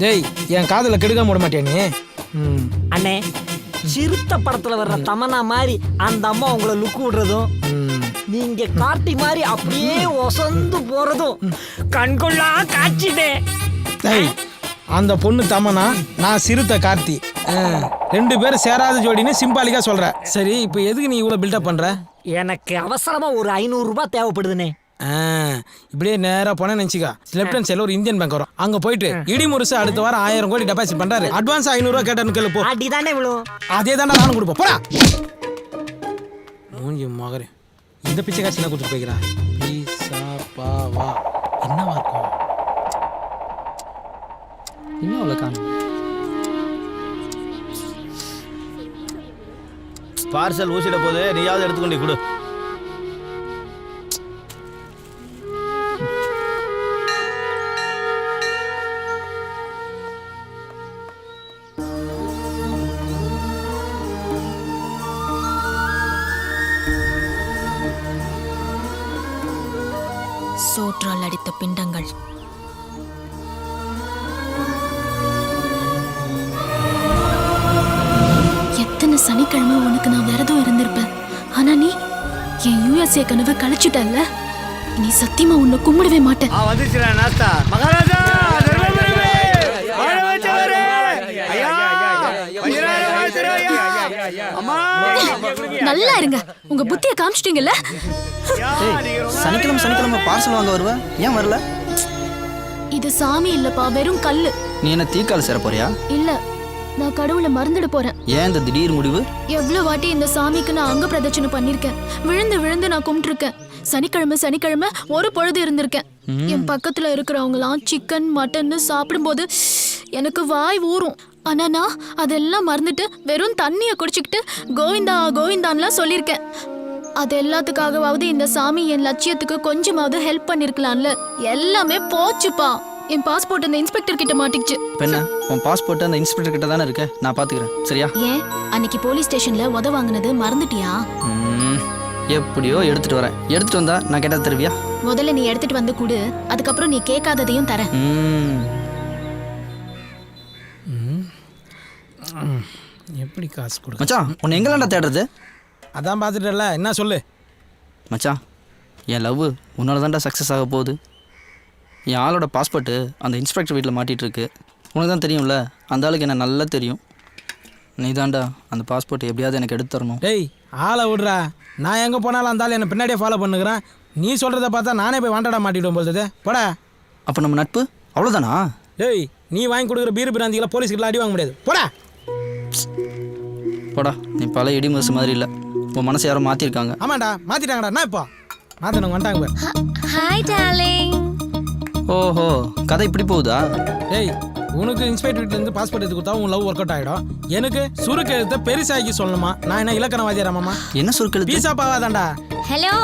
டேய், என் காதல கெடுக்காம விட மாட்டியா நீ? அண்ணே, சிறுத்த படத்துல வர்ற தமன்னா மாதிரி அந்த அம்மா உங்களை லுக் விடுறதும், நீங்க காட்டி மாதிரி அப்படியே ஒசந்து போறதும் கண்கொள்ளா காட்சிதே. டேய், அந்த பொண்ணு தமனா, நான் சிறுத்த கார்த்தி, 2 பேரும் சேராத ஜோடின்னு சிம்பாலிக்கா சொல்ற. சரி, இப்போ எதுக்கு நீ இவ்வளவு பில்டப் பண்ற? எனக்கு அவசரமா ஒரு 500 ரூபாய் தேவைப்படுதுனே. இப்படியே நேரா போன நினைச்சிக்கா, லெப்ட் ஹேண்ட் சைடுல ஒரு இந்தியன் பேங்க் வரும், அங்க போயிட்டு இடி முருசு அடுத்த வாரம் 1000 கோடி டெபாசிட் பண்றாரு, அட்வான்ஸ் 500 ரூபாய் கேட்டான்னு கேளு போ. அடிதானே விழும். அதே தானே நானும் கொடுப்போம். போடா மூஞ்சி மகரே. இந்த பிச்சை காட்சி என்ன கொடுத்து போய்க்கிறா? பீஸா பாவா என்னவா இருக்கும்? இன்னும் அவ்வளோ காணும். பார்சல் ஊசிட போது நீயாவது எடுத்துக்கொண்டு கொடு. சோற்றால் அடித்த பிண்டங்கள். எத்தனை சனிக்கிழமை உனக்கு நான் விரதம் இருந்திருப்பேன். ஆனா நீ என் யூஎஸ்ஏ கனவை கழிச்சுட்டல்ல. நீ சத்தியமா உன்னை கும்பிடவே மாட்டேன். வந்துச்சுடா நாஸ்தா. மகாராஜா நல்லா இருங்க, உங்க புத்திய காமிச்சிட்டீங்கல்ல. சனிக்கிழமை பார்சல் வாங்க வருவ, ஏன் வரல? இது சாமி இல்லப்பா, வெறும் கல்லு. நீ என்ன தீக்கால் சேர போறியா? இல்ல, நான் கடவுளை மறந்துட போறேன். ஏன் இந்த திடீர் முடிவு? எவ்வளவு வாட்டி இந்த சாமிக்கு நான் அங்க பிரதட்சணை பண்ணிருக்கேன், விழுந்து விழுந்து நான் கும்பிட்டுருக்கேன். சனிக்கிழமை ஒரு பொழுது இருந்திருக்கேன். என் பக்கத்துல இருக்கிறவங்களாம் சிக்கன் மட்டன் சாப்பிடும்போது எனக்கு வாய் ஊறும். ஆனா நான் அதெல்லாம் மறந்துட்டு வெறும் தண்ணியை குடிச்சுக்கிட்டு கோவிந்தா கோவிந்தான்லாம் சொல்லியிருக்கேன். அது எல்லாத்துக்காகவாவது இந்த சாமி என் லட்சியத்துக்கு கொஞ்சமாவது ஹெல்ப் பண்ணிருக்கலாம்ல. எல்லாமே போச்சுப்பா. என் பாஸ்போர்ட் அந்த இன்ஸ்பெக்டர் கிட்ட மாட்டிக்கிச்சு. பெண்ணா, உன் பாஸ்போர்ட் அந்த இன்ஸ்பெக்டர் கிட்ட தானே இருக்கு, நான் பாத்துக்கிறேன், சரியா? ஏன் அன்னைக்கு போலீஸ் ஸ்டேஷன்ல உத வாங்கினது மறந்துட்டியா? எப்படியோ எடுத்துட்டு வரேன். எடுத்துட்டு வந்தா நான் கேட்டா தருவியா? முதல்ல நீ எடுத்துட்டு வந்து கொடு, அதுக்கப்புறம் நீ கேட்காததையும் தரேன். எப்படி காசு கொடு மச்சான்? உன்னை எங்கெல்லாம்டா தேடுறது? அதான் பார்த்துட்டல, என்ன சொல்லு மச்சான். என் லவ் உன்னால தான்டா சக்ஸஸ் ஆக போகுது. என் ஆளோட பாஸ்போர்ட்டு அந்த இன்ஸ்பெக்டர் வீட்டில் மாட்டிகிட்டு இருக்கு. உனக்கு தான் தெரியும்ல, அந்த ஆளுக்கு என்ன நல்லா தெரியும். நீ தான்டா அந்த பாஸ்போர்ட் எப்படியாவது எனக்கு எடுத்து தரணும். டேய், ஆளை விடுறா. நான் எங்கே போனாலும் அந்த ஆள் என்னை பின்னாடியே ஃபாலோ பண்ணுகிறேன். நீ சொல்கிறத பார்த்தா நானே போய் வாண்டடா மாட்டிவிடும் போல்து. போடா. அப்போ நம்ம நட்பு அவ்வளோதானா? டேய், நீ வாங்கி கொடுக்குற பீர் பிராந்திகளை போலீஸ்கிட்ட அடி வாங்க முடியாது. போடா போடா. நீ பல இடி முரசு மாதிரி இல்லை, உன் மனசை யாரும் மாற்றிருக்காங்க. ஆமாண்டா, மாற்றிட்டாங்கடா. நான் இப்போ மாற்றினவங்க வந்துட்டாங்க பாரு. Hi darling. ஓஹோ, கதை இப்படி போகுதா? டேய், உனக்கு இன்ஸ்பெக்டர் வீட்டிலேருந்து பாஸ்போர்ட் எடுத்து கொடுத்தா உன் லவ் ஒர்க் அவுட் ஆகிடும். எனக்கு சுருக்கு எழுத்த பெருசாக்கி சொல்லணுமா? நான் என்ன இலக்கணவாதியாராமாமா? என்ன சுருக்கு எழுத்து? பீஸா பாவாதான்டா. ஹலோ,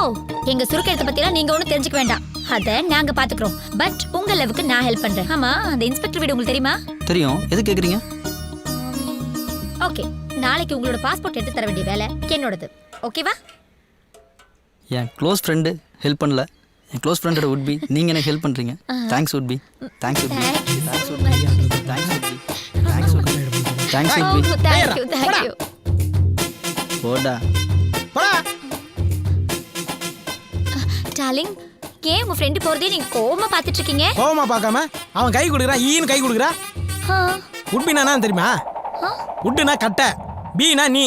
எங்க சுருக்கெழுத்த பத்திலாம் நீங்க ஒன்றும் தெரிஞ்சுக்க வேண்டாம், அதை நாங்க பாத்துக்கிறோம். பட் உங்க லவ்வுக்கு நான் ஹெல்ப் பண்றேன். ஆமா, அந்த இன்ஸ்பெக்டர் வீடு உங்களுக்கு தெரியுமா? தெரியும். எது கேட்குறீங்க? ஓகே, நாளைக்கு உங்களோட பாஸ்போர்ட் எடுத்து தர வேண்டிய வேலை என்னோடது. ஓகேவா? என் க்ளோஸ் ஃப்ரெண்டு ஹெல்ப் பண்ணல, என் க்ளோஸ் ஃப்ரெண்டோட உட்பி நீங்கள் எனக்கு ஹெல்ப் பண்ணுறீங்க. Thanks உட்பி. Thanks உட்பி. Thanks உட்பி. Thanks உட்பி. Thanks உட்பி. Thanks உட்பி. Thank you போடா. டார்லிங், ஏன் உங்க ஃப்ரெண்டு போறதே நீங்க கோவமா பார்த்துட்டு இருக்கீங்க? கோவமா பார்க்காம அவன் கை கொடுக்குறான், ஈன்னு கை கொடுக்குறா. உட்பினா தெரியுமா? உட்டுனா கட்டை, பீனா நீ.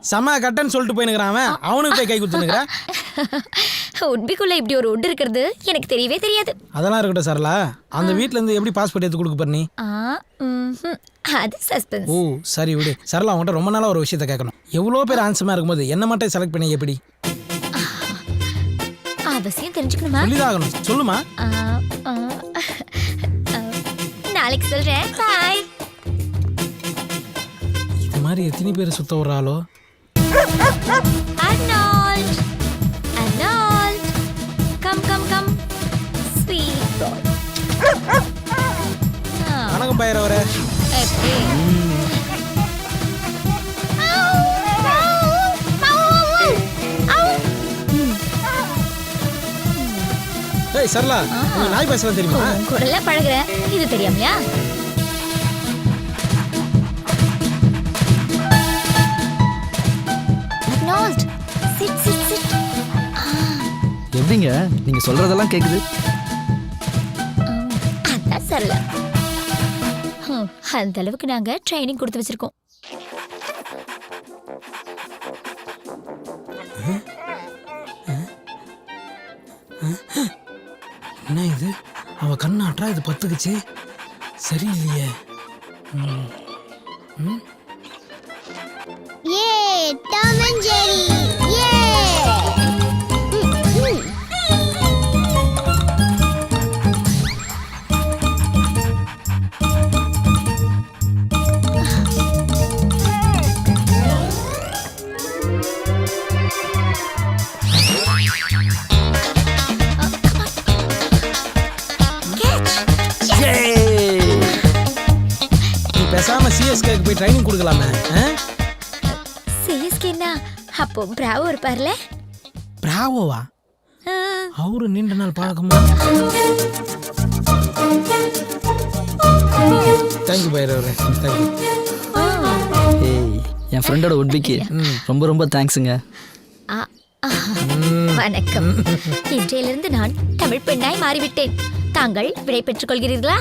சம கட்டைன்னு சொல்லிட்டு போயினுக்கிறான் அவன். அவனுக்கு போய் கை கொடுத்துனுக்குறான். உட்பிக்குள்ள இப்படி ஒரு உட் இருக்கிறது எனக்கு தெரியவே தெரியாது. அதெல்லாம் இருக்கட்டும் சரளா, அந்த வீட்ல இருந்து எப்படி பாஸ்போர்ட் எடுத்து கொடுக்க போற நீ? அது சஸ்பென்ஸ். ஓ சரி விடு. சரளா உன்கிட்ட ரொம்ப நாளா ஒரு விஷயத்த கேட்கணும். எவ்வளோ பேர் ஆன்சமா இருக்கும்போது என்ன மட்டும் செலக்ட் பண்ணி எப்படி? அவசியம் தெரிஞ்சுக்கணுமா? சொல்லிதாகணும், சொல்லுமா. நாளைக்கு சொல்றேன். பாய். இது மாதிரி எத்தனை பேர் சுத்த விடுறாளோ? Arnold, Arnold, come, come, come, sweet boy. வணக்கம் பைரவரே. எப்படி? ஏய் சரளா, உனக்கு நாய் பேசலாம் தெரியுமா? கூடல பழகுறேன், இது தெரியாமையா? Arnold, sit, sit, sit. எப்படிங்க நீங்கள் சொல்கிறதெல்லாம் கேட்குது? அதான் சரளா. அந்த அளவுக்கு நாங்க ட்ரைனிங் கொடுத்து வச்சிருக்கோம். என்ன இது? அவ கண்ணாட்டா இது பத்துக்குச்சு. சரியில்லையே. ஏ டாம் அண்ட் ஜெரி ஏ. நீ பேசாம சிஎஸ்கேக்கு போய் ட்ரைனிங் கொடுக்கலாமே. சிஎஸ்கேனா அப்போ பிராவோ இருப்பார்ல? பிராவோவா? அவரு நீண்ட நாள் பழக்கமா? தேங்க்யூ பைரவரே, தேங்க்யூ. ஏய், என் ஃப்ரெண்டோட உட்பிக்கு ரொம்ப ரொம்ப தேங்க்ஸுங்க. வணக்கம். இன்றையிலிருந்து நான் தமிழ் பெண்ணாய் மாறிவிட்டேன். தாங்கள் விடை பெற்றுக் கொள்கிறீர்களா?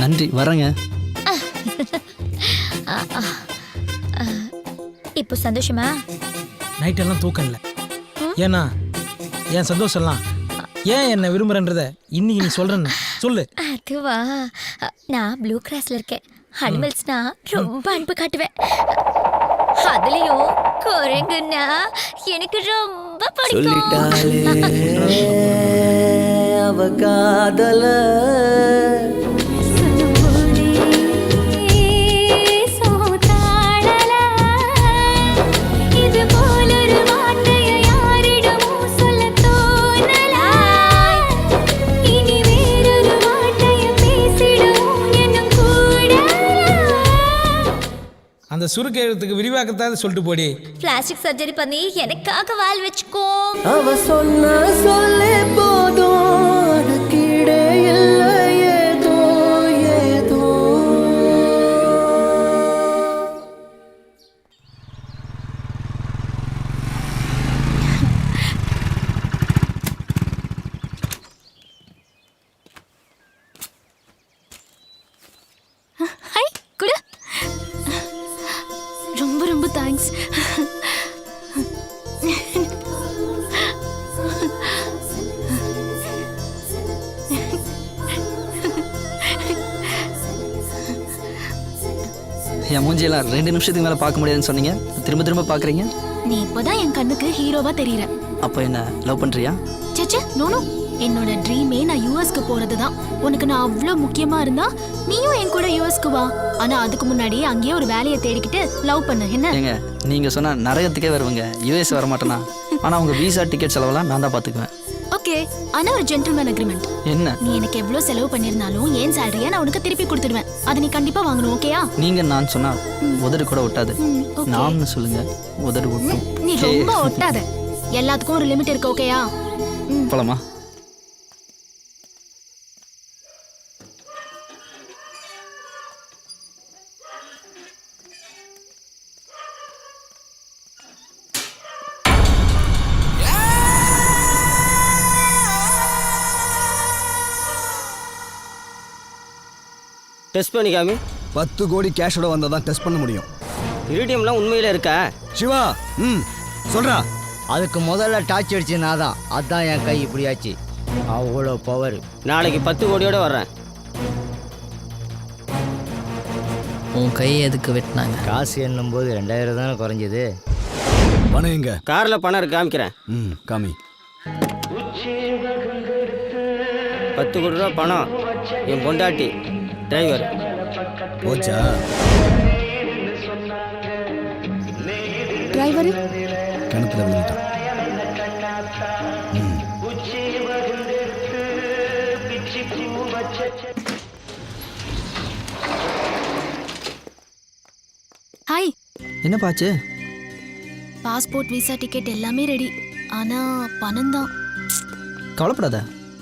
நன்றி, வரேங்க. இப்போ சந்தோஷமா? நைட்டெல்லாம் தூக்கம் இல்லை. ஏன்னா என் சந்தோஷம்லாம் ஏன் என்ன விரும்புறன்றத இன்னைக்கு நீ சொல்றேன்னு சொல்லு. அதுவா, நான் ப்ளூ கிராஸ்ல இருக்கேன். அனிமல்ஸ்னா ரொம்ப அன்பு காட்டுவேன். அதுலயும் குரங்குன்னா எனக்கு ரொம்ப பிடிக்கும். அவ காதல அந்த சுருக்கு எழுத்துக்கு விரிவாக்கத்தான் சொல்லிட்டு போடி. பிளாஸ்டிக் சர்ஜரி பண்ணி எனக்காக வால் வச்சுக்கோ. அவ சொன்ன சொல்லே போதும், கீழே இல்லை ஏதோ ஏதோ. ஹாய், குடு. ரொம்ப ரொம்ப தேங்க்ஸ். என் மூஞ்சியெல்லாம் 2 நிமிஷத்துக்கு மேலே பார்க்க முடியாதுன்னு சொன்னீங்க, திரும்ப திரும்ப பார்க்குறீங்க. நீ இப்போதான் என் கண்ணுக்கு ஹீரோவா தெரியற. அப்போ என்ன லவ் பண்ணுறியா? சேச்சே, நோனோ. என்னோட ட்ரீமே நான் யூஎஸ்க்கு போறது தான். உனக்கு நான் அவ்வளோ முக்கியமா இருந்தா நீயும் என் கூட யூஎஸ்க்கு வா. ஆனா அதுக்கு முன்னாடி அங்கேயே ஒரு வேலையை தேடிக்கிட்டு லவ் பண்ணு. என்ன? ஏங்க, நீங்கள் சொன்னால் நரகத்துக்கே வருவங்க. யூஎஸ் வர மாட்டேனா? ஆனால் உங்கள் வீசா டிக்கெட் செலவெல்லாம் நான் தான் பார்த்துக்குவேன். ஓகே, ஆனா ஒரு ஜென்டில்மேன் அக்ரிமெண்ட். என்ன? நீ எனக்கு எவ்வளோ செலவு பண்ணியிருந்தாலும் ஏன் சேலரியை நான் உனக்கு திருப்பி கொடுத்துடுவேன். அதை நீ கண்டிப்பா வாங்கணும். ஓகேயா? நீங்கள் நான் சொன்னால் உதடு கூட ஒட்டாது. நான்னு சொல்லுங்க, உதடு ஒட்டும். நீ ரொம்ப ஒட்டாத. எல்லாத்துக்கும் ஒரு லிமிட் இருக்கு. ஓகேயா? போலாமா? டெஸ்ட் பண்ணிக்காமி. 10 கோடி கேஷோட வந்தால் தான் டெஸ்ட் பண்ண முடியும். இரிடியம்லாம் உண்மையில இருக்கா? சிவா சொல்றா. அதுக்கு முதல்ல டார்ச் அடிச்சு நான் தான், அதான் என் கை இப்படி ஆச்சு. அவ்வளோ பவர். நாளைக்கு 10 கோடியோட வர்றேன். உன் கையை எதுக்கு வெட்டினாங்க? காசு என்னும்போது 2000 தானே குறைஞ்சது. பணம் எங்க? காரில் பணம் இருக்கு, காமிக்கிறேன். காமி. 10 கோடி ரூபா பணம், என் பொண்டாட்டி, டிரைவர். போச்சா? டிரைவர் கிணத்துல விழுந்துட்டான். ஹாய். என்ன பாச்சு? பாஸ்போர்ட் விசா டிக்கெட் எல்லாமே ரெடி. ஆனா பணம் தான். கவலைப்படாத,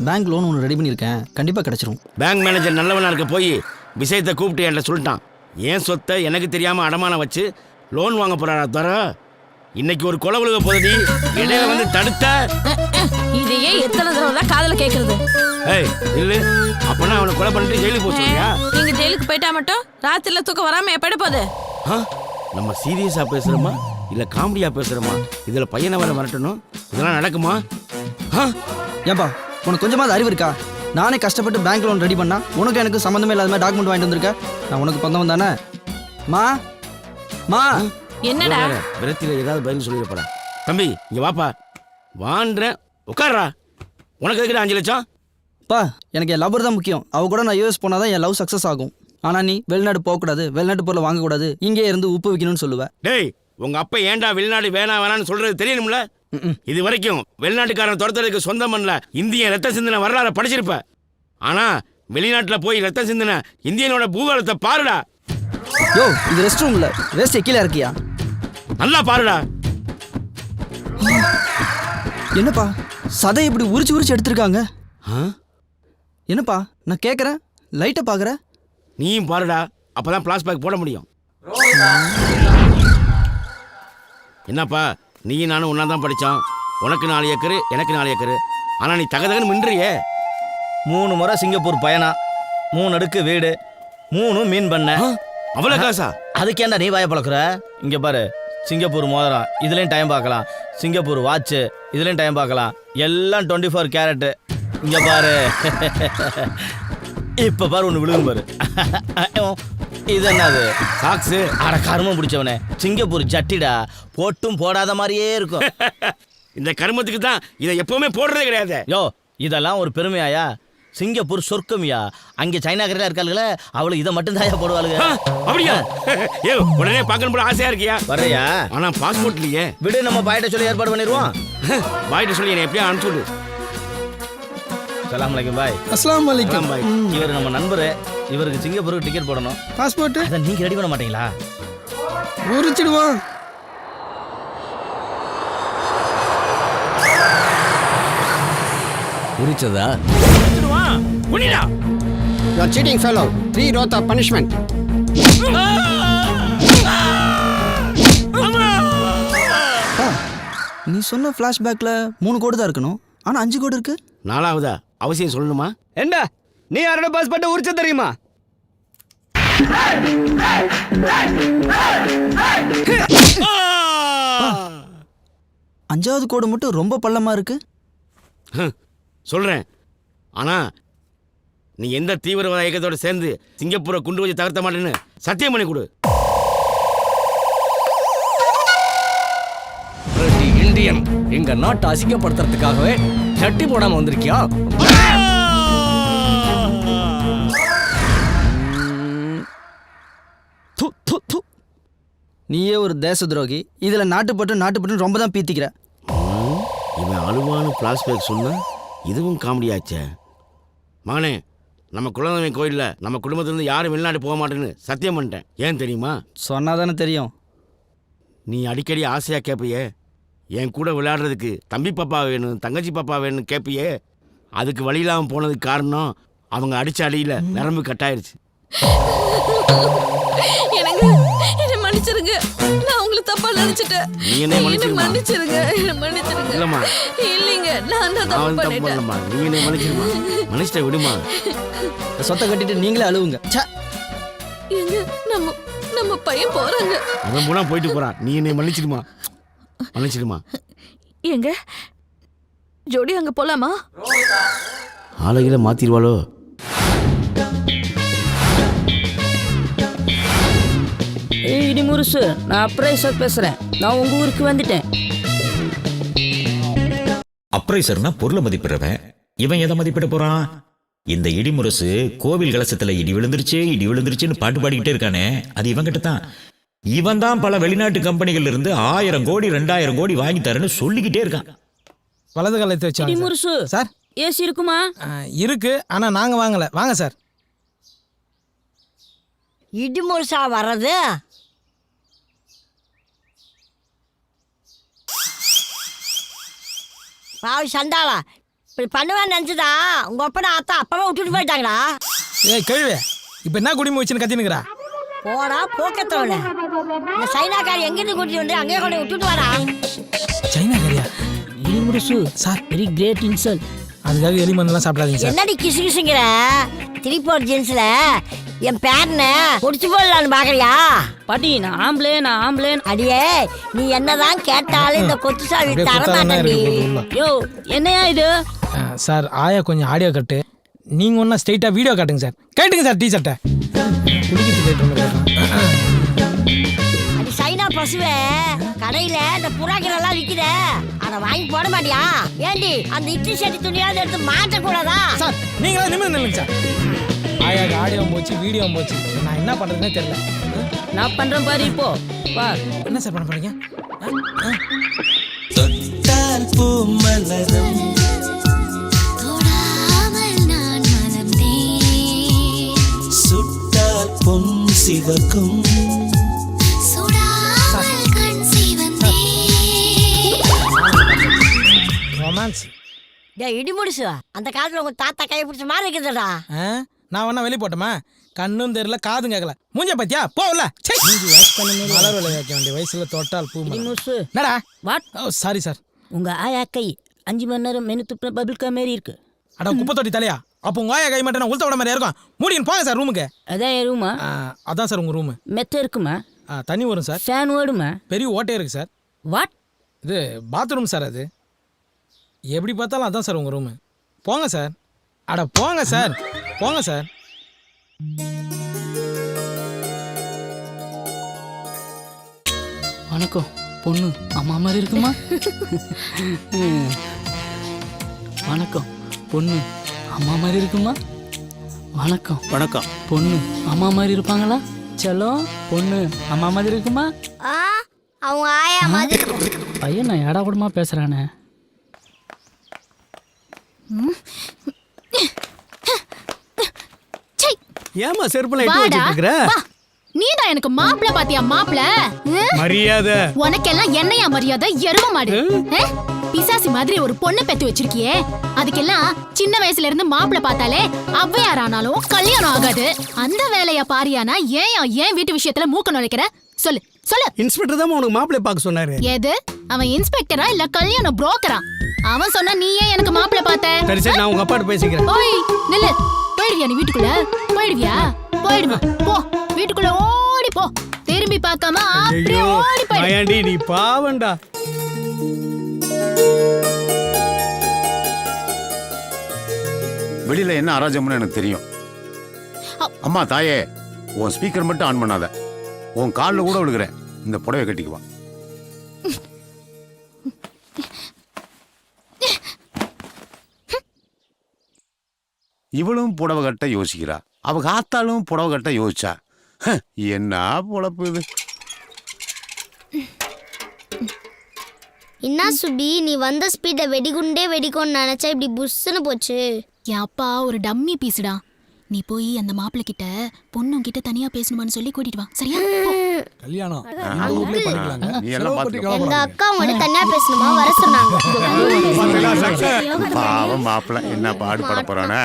பேங்க் லோன் ஒன்று ரெடி பண்ணியிருக்கேன், கண்டிப்பாக கிடச்சிரும். பேங்க் மேனேஜர் நல்லவனா இருக்க போய் விஷயத்தை கூப்பிட்டு என்கிட்ட சொல்லிட்டான். ஏன் சொத்தை எனக்கு தெரியாம அடமானம் வச்சு லோன் வாங்க போறாரா தர. இன்னைக்கு ஒரு கொலை விழுக போகுது, இடையில வந்து தடுத்த. இதையே எத்தனை தடவை தான் காதல கேக்குறது? ஏய் இல்ல, அப்பனா அவனை கொலை பண்ணிட்டு ஜெயிலுக்கு போக சொல்றியா? நீங்க ஜெயிலுக்கு போயிட்டா மட்டும் ராத்திரில தூக்கம் வராம எப்படி போகுது? நம்ம சீரியஸா பேசுறோமா இல்ல காமெடியா பேசுறோமா? இதுல பையனை வர வரட்டணும், இதெல்லாம் நடக்குமா? ஏன்பா உனக்கு கொஞ்சமாவது அறிவு இருக்கா? நானே கஷ்டப்பட்டு பேங்க் லோன் ரெடி பண்ணா உனக்கு எனக்கு சம்மந்தமே இல்லாத மாதிரி டாக்குமெண்ட் வாங்கிட்டு வந்திருக்க. நான் உனக்கு பந்தவன் தானே? மா மா என்னடா விரத்தில ஏதாவது பதில் சொல்லிட போறா. தம்பி இங்க வாப்பா. வான்றேன், உட்கார்றா. உனக்கு எதுக்கு 5 லட்சம்? பா எனக்கு என் லவர் தான் முக்கியம். அவ கூட நான் யூஎஸ் போனால் தான் என் லவ் சக்ஸஸ் ஆகும். ஆனால் நீ வெளிநாடு போகக்கூடாது, வெளிநாட்டு பொருளை வாங்கக்கூடாது, இங்கே இருந்து உப்பு வைக்கணும்னு சொல்லுவேன். டேய் உங்க அப்பா ஏன்டா வெளிநாடு வேணாம்னு சொல்றது தெரியணும்ல? இது வரைக்கும் வெளிநாட்டுக்காரன் துரத்துறதுக்கு சொந்தம் பண்ணல இந்திய ரத்த சிந்தனை வரலாறு படிச்சிருப்ப. ஆனா வெளிநாட்டுல போய் ரத்த சிந்தனை இந்தியனோட பூகோளத்தை பாருடா. யோ இது ரெஸ்ட் ரூம்ல வேஸ்ட் கீழே இருக்கியா? நல்லா பாருடா. என்னப்பா சதை இப்படி உரிச்சு உரிச்சு எடுத்திருக்காங்க? என்னப்பா நான் கேட்குறேன், லைட்டை பார்க்குற. நீயும் பாருடா, அப்பதான் பிளாஸ் பேக் போட முடியும். என்னப்பா நீயும் நானும் ஒன்னா தான் படித்தோம். உனக்கு 4 ஏக்கரு, எனக்கு 4 ஏக்கரு. ஆனால் நீ தகதகன்னு மின்றியே. 3 முறை சிங்கப்பூர் பயணம், 3 அடுக்கு வீடு, 3 மீன் பண்ண. அவ்வளோ காசா? அதுக்கு ஏன்டா நீ வாய பழக்கிற? இங்கே பாரு, சிங்கப்பூர் மோதிரம் இதுலேயும் டைம் பார்க்கலாம், சிங்கப்பூர் வாட்சு இதுலேயும் டைம் பார்க்கலாம், எல்லாம் 24 கேரட்டு. இங்கே பாரு, இப்போ பாரு ஒன்று விழுகும் பாரு. இது என்னது? சாக்ஸு. அட கருமம் பிடிச்சவனே, சிங்கப்பூர் ஜட்டிடா, போட்டும் போடாத மாதிரியே இருக்கும். இந்த கருமத்துக்கு தான் இதை எப்பவுமே போடுறதே கிடையாது. யோ இதெல்லாம் ஒரு பெருமையாயா? சிங்கப்பூர் சொர்க்கமியா, அங்கே சைனாக்காரலாம் இருக்காளுங்களே, அவளுக்கு இதை மட்டும் தாயா போடுவாளுங்க. அப்படியா? ஏ உடனே பார்க்கணும் போல ஆசையா இருக்கியா? வரையா? ஆனா பாஸ்போர்ட்லயே விடு, நம்ம பாயிட்ட சொல்லி ஏற்பாடு பண்ணிடுவோம். பாயிட்ட சொல்லி என்னை எப்படியா அனுப்பிச்சுடு. அஸ்ஸலாமு அலைக்கும் பாய். அஸ்ஸலாமு அலைக்கும் பாய். இவர் நம்ம நண்பரு, இவருக்கு சிங்கப்பூருக்கு டிக்கெட் போடணும். பாஸ்போர்ட் அதை நீங்க ரெடி பண்ண மாட்டீங்களா? உரிச்சிடுவோம். உரிச்சதா? புனிடா. You are cheating fellow. 3 rows of punishment. நீ சொன்ன ஃப்ளாஷ்பேக்கில் 3 கோடி தான் இருக்கணும், ஆனால் 5 கோடி இருக்கு. 4வதா அவசியம் சொல்லணுமா? என்ன நீ யாரோட பாஸ்போர்ட் உரிச்ச தெரியுமா? அஞ்சாவது கோடு மட்டும் ரொம்ப பள்ளமா இருக்கு. சொல்றேன், ஆனா நீ எந்த தீவிரவாத இயக்கத்தோட சேர்ந்து சிங்கப்பூரை குண்டு வச்சு தகர்த்த மாட்டேன்னு சத்தியம் பண்ணி கொடு. இந்தியன் எங்க நாட்டை அசிங்கப்படுத்துறதுக்காகவே சட்டி போடாம வந்திருக்கியா? நீயே ஒரு தேச துரோகி, இதுல நாட்டுப்பட்டு ரொம்ப தான் பீத்திக்கிற. இவன் அழுவான பிளாஸ்பேக் சொன்னா இதுவும் காமெடியாச்சே. மகனே, நம்ம குலதெய்வம் கோயிலில் நம்ம குடும்பத்திலேருந்து யாரும் வெளிநாடு போக மாட்டேன்னு சத்தியம் பண்ணிட்டேன். ஏன் தெரியுமா? சொன்னாதானே தெரியும். நீ அடிக்கடி ஆசையாக கேட்பியே, என் கூட விளையாடுறதுக்கு தம்பி பாப்பா வேணும், தங்கச்சி பாப்பா வேணும் கேட்பியே. அதுக்கு வழி இல்லாமல் போனதுக்கு காரணம் அவங்க அடிச்ச அடியில் நரம்பு கட்டாயிருச்சு. என்ன மன்னிச்சிருங்க, நான் உங்களுக்கு தப்பா நினைச்சிட்டேன். நீ என்ன மன்னிச்சிருங்க, இல்லம்மா, இல்லைங்க, நான் தான் தப்பு பண்ணிட்டேன். நீ என்ன மன்னிச்சிருமா? மன்னிச்சிட்ட விடுமா. சொத்தை கட்டிட்டு நீங்களே அழுவுங்க. எங்க நம்ம நம்ம பையன் போறாங்க. அவன் போனா போயிட்டு போறான். நீ என்னை மன்னிச்சிடுமா. எங்க ஜோடி அங்க போலாமா? ஆளுகளை மாத்திடுவாளோ? இடி முருசு, நான் அப்ரைசர் பேசுறேன். நான் உங்க ஊருக்கு வந்துட்டேன். அப்ரைசர்னா பொருளை மதிப்பிடுறவன். இவன் எதை மதிப்பிட போறான்? இந்த இடிமுரசு கோவில் கலசத்துல இடி விழுந்துருச்சுன்னு பாட்டு பாடிக்கிட்டே இருக்கானே, அது இவங்கிட்ட தான். இவன் தான் பல வெளிநாட்டு கம்பெனிகள் இருந்து 1000 கோடி 2000 கோடி வாங்கி தரேன்னு சொல்லிக்கிட்டே இருக்கான். வலது காலத்தை வச்சு முருசு சார். ஏசி இருக்குமா? இருக்கு, ஆனா நாங்க வாங்கல. வாங்க சார். இடிமுரசா வர்றது? பாவி சண்டாளா, இப்படி பண்ணுவேன்னு நினச்சதா உங்க அப்பா அத்தா அப்பவே விட்டுட்டு போயிட்டாங்களா? ஏய் கேள்வி, இப்போ என்ன குடிமை வச்சுன்னு கத்தினுக்குறா? போடா போக்கத்தவன. இந்த சைனாக்காரி எங்கிருந்து கூட்டிட்டு வந்து அங்கேயே கொண்டு விட்டுட்டு வாடா. சைனாக்காரியா? Idimurasu sir, very great insult. அதுக்காக எலி மருந்தெல்லாம் சாப்பிடாதீங்க சார். என்னடி கிசு கிசுங்கிற? திருப்பூர் ஜென்ஸ்ல என் பேரனை முடிச்சு போடலான்னு பாக்குறியா? பாட்டி நான் ஆம்பளே. அடியே, நீ என்னதான் கேட்டாலும் இந்த கொத்து சாவி தர மாட்டேன்டி. யோ என்னையா இது? சார் ஆயா கொஞ்சம் ஆடியோ கட்டு. நீங்க ஒன்னா ஸ்ட்ரைட்டா வீடியோ காட்டுங்க சார். கேட்டுங்க சார். டீ-ஷர்ட்டை அடி சைனா பசுவே, கடையில இந்த புறாக்கள் எல்லாம் விக்குத, அதை வாங்கி போட மாட்டியா? ஏண்டி அந்த இட்லி சட்டி துணியாவது எடுத்து மாட்டக்கூடாதா? சார் நீங்களா நிமிர்ந்து நில்லுங்க சார். ஆயாக்கு ஆடியோ போச்சு, வீடியோ போச்சு. நான் என்ன பண்றதுன்னே தெரியல. நான் பண்றேன் பாரு. இப்போ வா. என்ன சார் பண்ண போறீங்க? தொட்டால் பூ மலரும், தொடாமல் நான் மலர்ந்தேன், சுட்டால் பொன் சிவக்கும், சுடாமல் கண் சிவந்தேன். ரொமான்ஸ். டேய் இடிமுடிசு, அந்த காலத்துல உங்க தாத்தா கையை பிடிச்ச மாதிரி இருக்குதுடா. நான் வேணா வெளியே போட்டோமா? கண்ணும் தெரியல, காதும் கேட்கல. மூஞ்ச பத்தியா போகல. மலர் விலை வைக்க வேண்டிய வயசுல தொட்டால் பூ மலரும். என்னடா? வாட்? Sorry sir. உங்க ஆயா கை 5 மணி நேரம் மெனு துப்புன பபிள்கா மாரி இருக்கு. அட குப்பை தொட்டி தலையா? அப்போ உங்க ஆயா கை மட்டும் உளுத்த விட மாதிரி இருக்கும். மூடின்னு போங்க சார் ரூமுக்கு. அதான் என் ரூமா? அதான் சார் உங்க ரூமு. மெத்த இருக்குமா? தண்ணி வரும் சார். ஃபேன் ஓடுமா? பெரிய ஓட்டே இருக்கு சார். வாட்? இது பாத்ரூம் சார். அது எப்படி பார்த்தாலும் அதான் சார் உங்க ரூமு. போங்க சார். அட போங்க சார். போங்க சார். வணக்கம். பொண்ணு அம்மா மாதிரி இருக்குமா? வணக்கம். பொண்ணு அம்மா மாதிரி இருக்குமா? வணக்கம். பொண்ணு அம்மா மாதிரி இருப்பாங்களா? செல்லம், பொண்ணு அம்மா மாதிரி இருக்குமா? அவங்க ஆயா மாதிரி. பையன் நான் ஏடா கூடமா பேசுறானே. ஏமா செருப்புல எட்டு வச்சிட்டு இருக்கற? நீ தான் எனக்கு மாப்பிள பாத்தியா? மாப்பிள மரியாதை. உனக்கெல்லாம் என்னையா மரியாதை? எரும மாடு. பிசாசி மாதிரி ஒரு பொண்ணு பெத்து வச்சிருக்கியே, அதுக்கெல்லாம் சின்ன வயசுல இருந்து மாப்பிள பார்த்தாலே ஔவையார் ஆனாலும் கல்யாணம் ஆகாது. அந்த வேலைய பாரியானா ஏன் வீட்டு விஷயத்துல மூக்க நுழைக்கிற? சொல்லு. இன்ஸ்பெக்டர் தான் உனக்கு மாப்பிளை பார்க்க சொன்னாரு. எது? அவன் இன்ஸ்பெக்டரா இல்ல கல்யாண புரோக்கரா? அவன் சொன்னா நீ ஏன் எனக்கு மாப்பிள பார்த்த? சரி நான் உங்க அப்பாட்ட பேசிக்கிறேன். ஓய் நில்லு. போயிடுவியா நீ வீட்டுக்குள்ள? போயிடுவியா? போயிடுமா. போ வீட்டுக்குள்ள ஓடி போ. திரும்பி பார்க்காம அப்படியே ஓடி போயிடு. மாயாண்டி நீ பாவண்டா. வெளியில என்ன அராஜகம்னு எனக்கு தெரியும். அம்மா தாயே, உன் ஸ்பீக்கர் மட்டும் ஆன் பண்ணாத. உன் காலில் கூட விழுகிறேன். இந்த புடவை கட்டிக்குவா. இவளும் புடவை கட்ட யோசிக்கிறா. அவ காத்தாலும் புடவை கட்ட யோசிச்சா. என்ன பொழப்பு இது? என்ன சுபி, நீ வந்த ஸ்பீட வெடிகுண்டே வெடிக்கும்னு நினைச்சா இப்படி புஷ்ன்னு போச்சு. என் அப்பா ஒரு டம்மி பீஸுடா. நீ போய் அந்த மாப்பிள்ளை கிட்ட பொண்ணும் கிட்ட தனியா பேசணுமான்னு சொல்லி கூட்டிட்டு வா. சரியா? கல்யாணம் எங்க அக்கா உங்கள்ட்ட தனியா பேசணுமா வர சொன்னாங்க. பாவம் மாப்பிள்ள என்ன பாடுபட போறானே.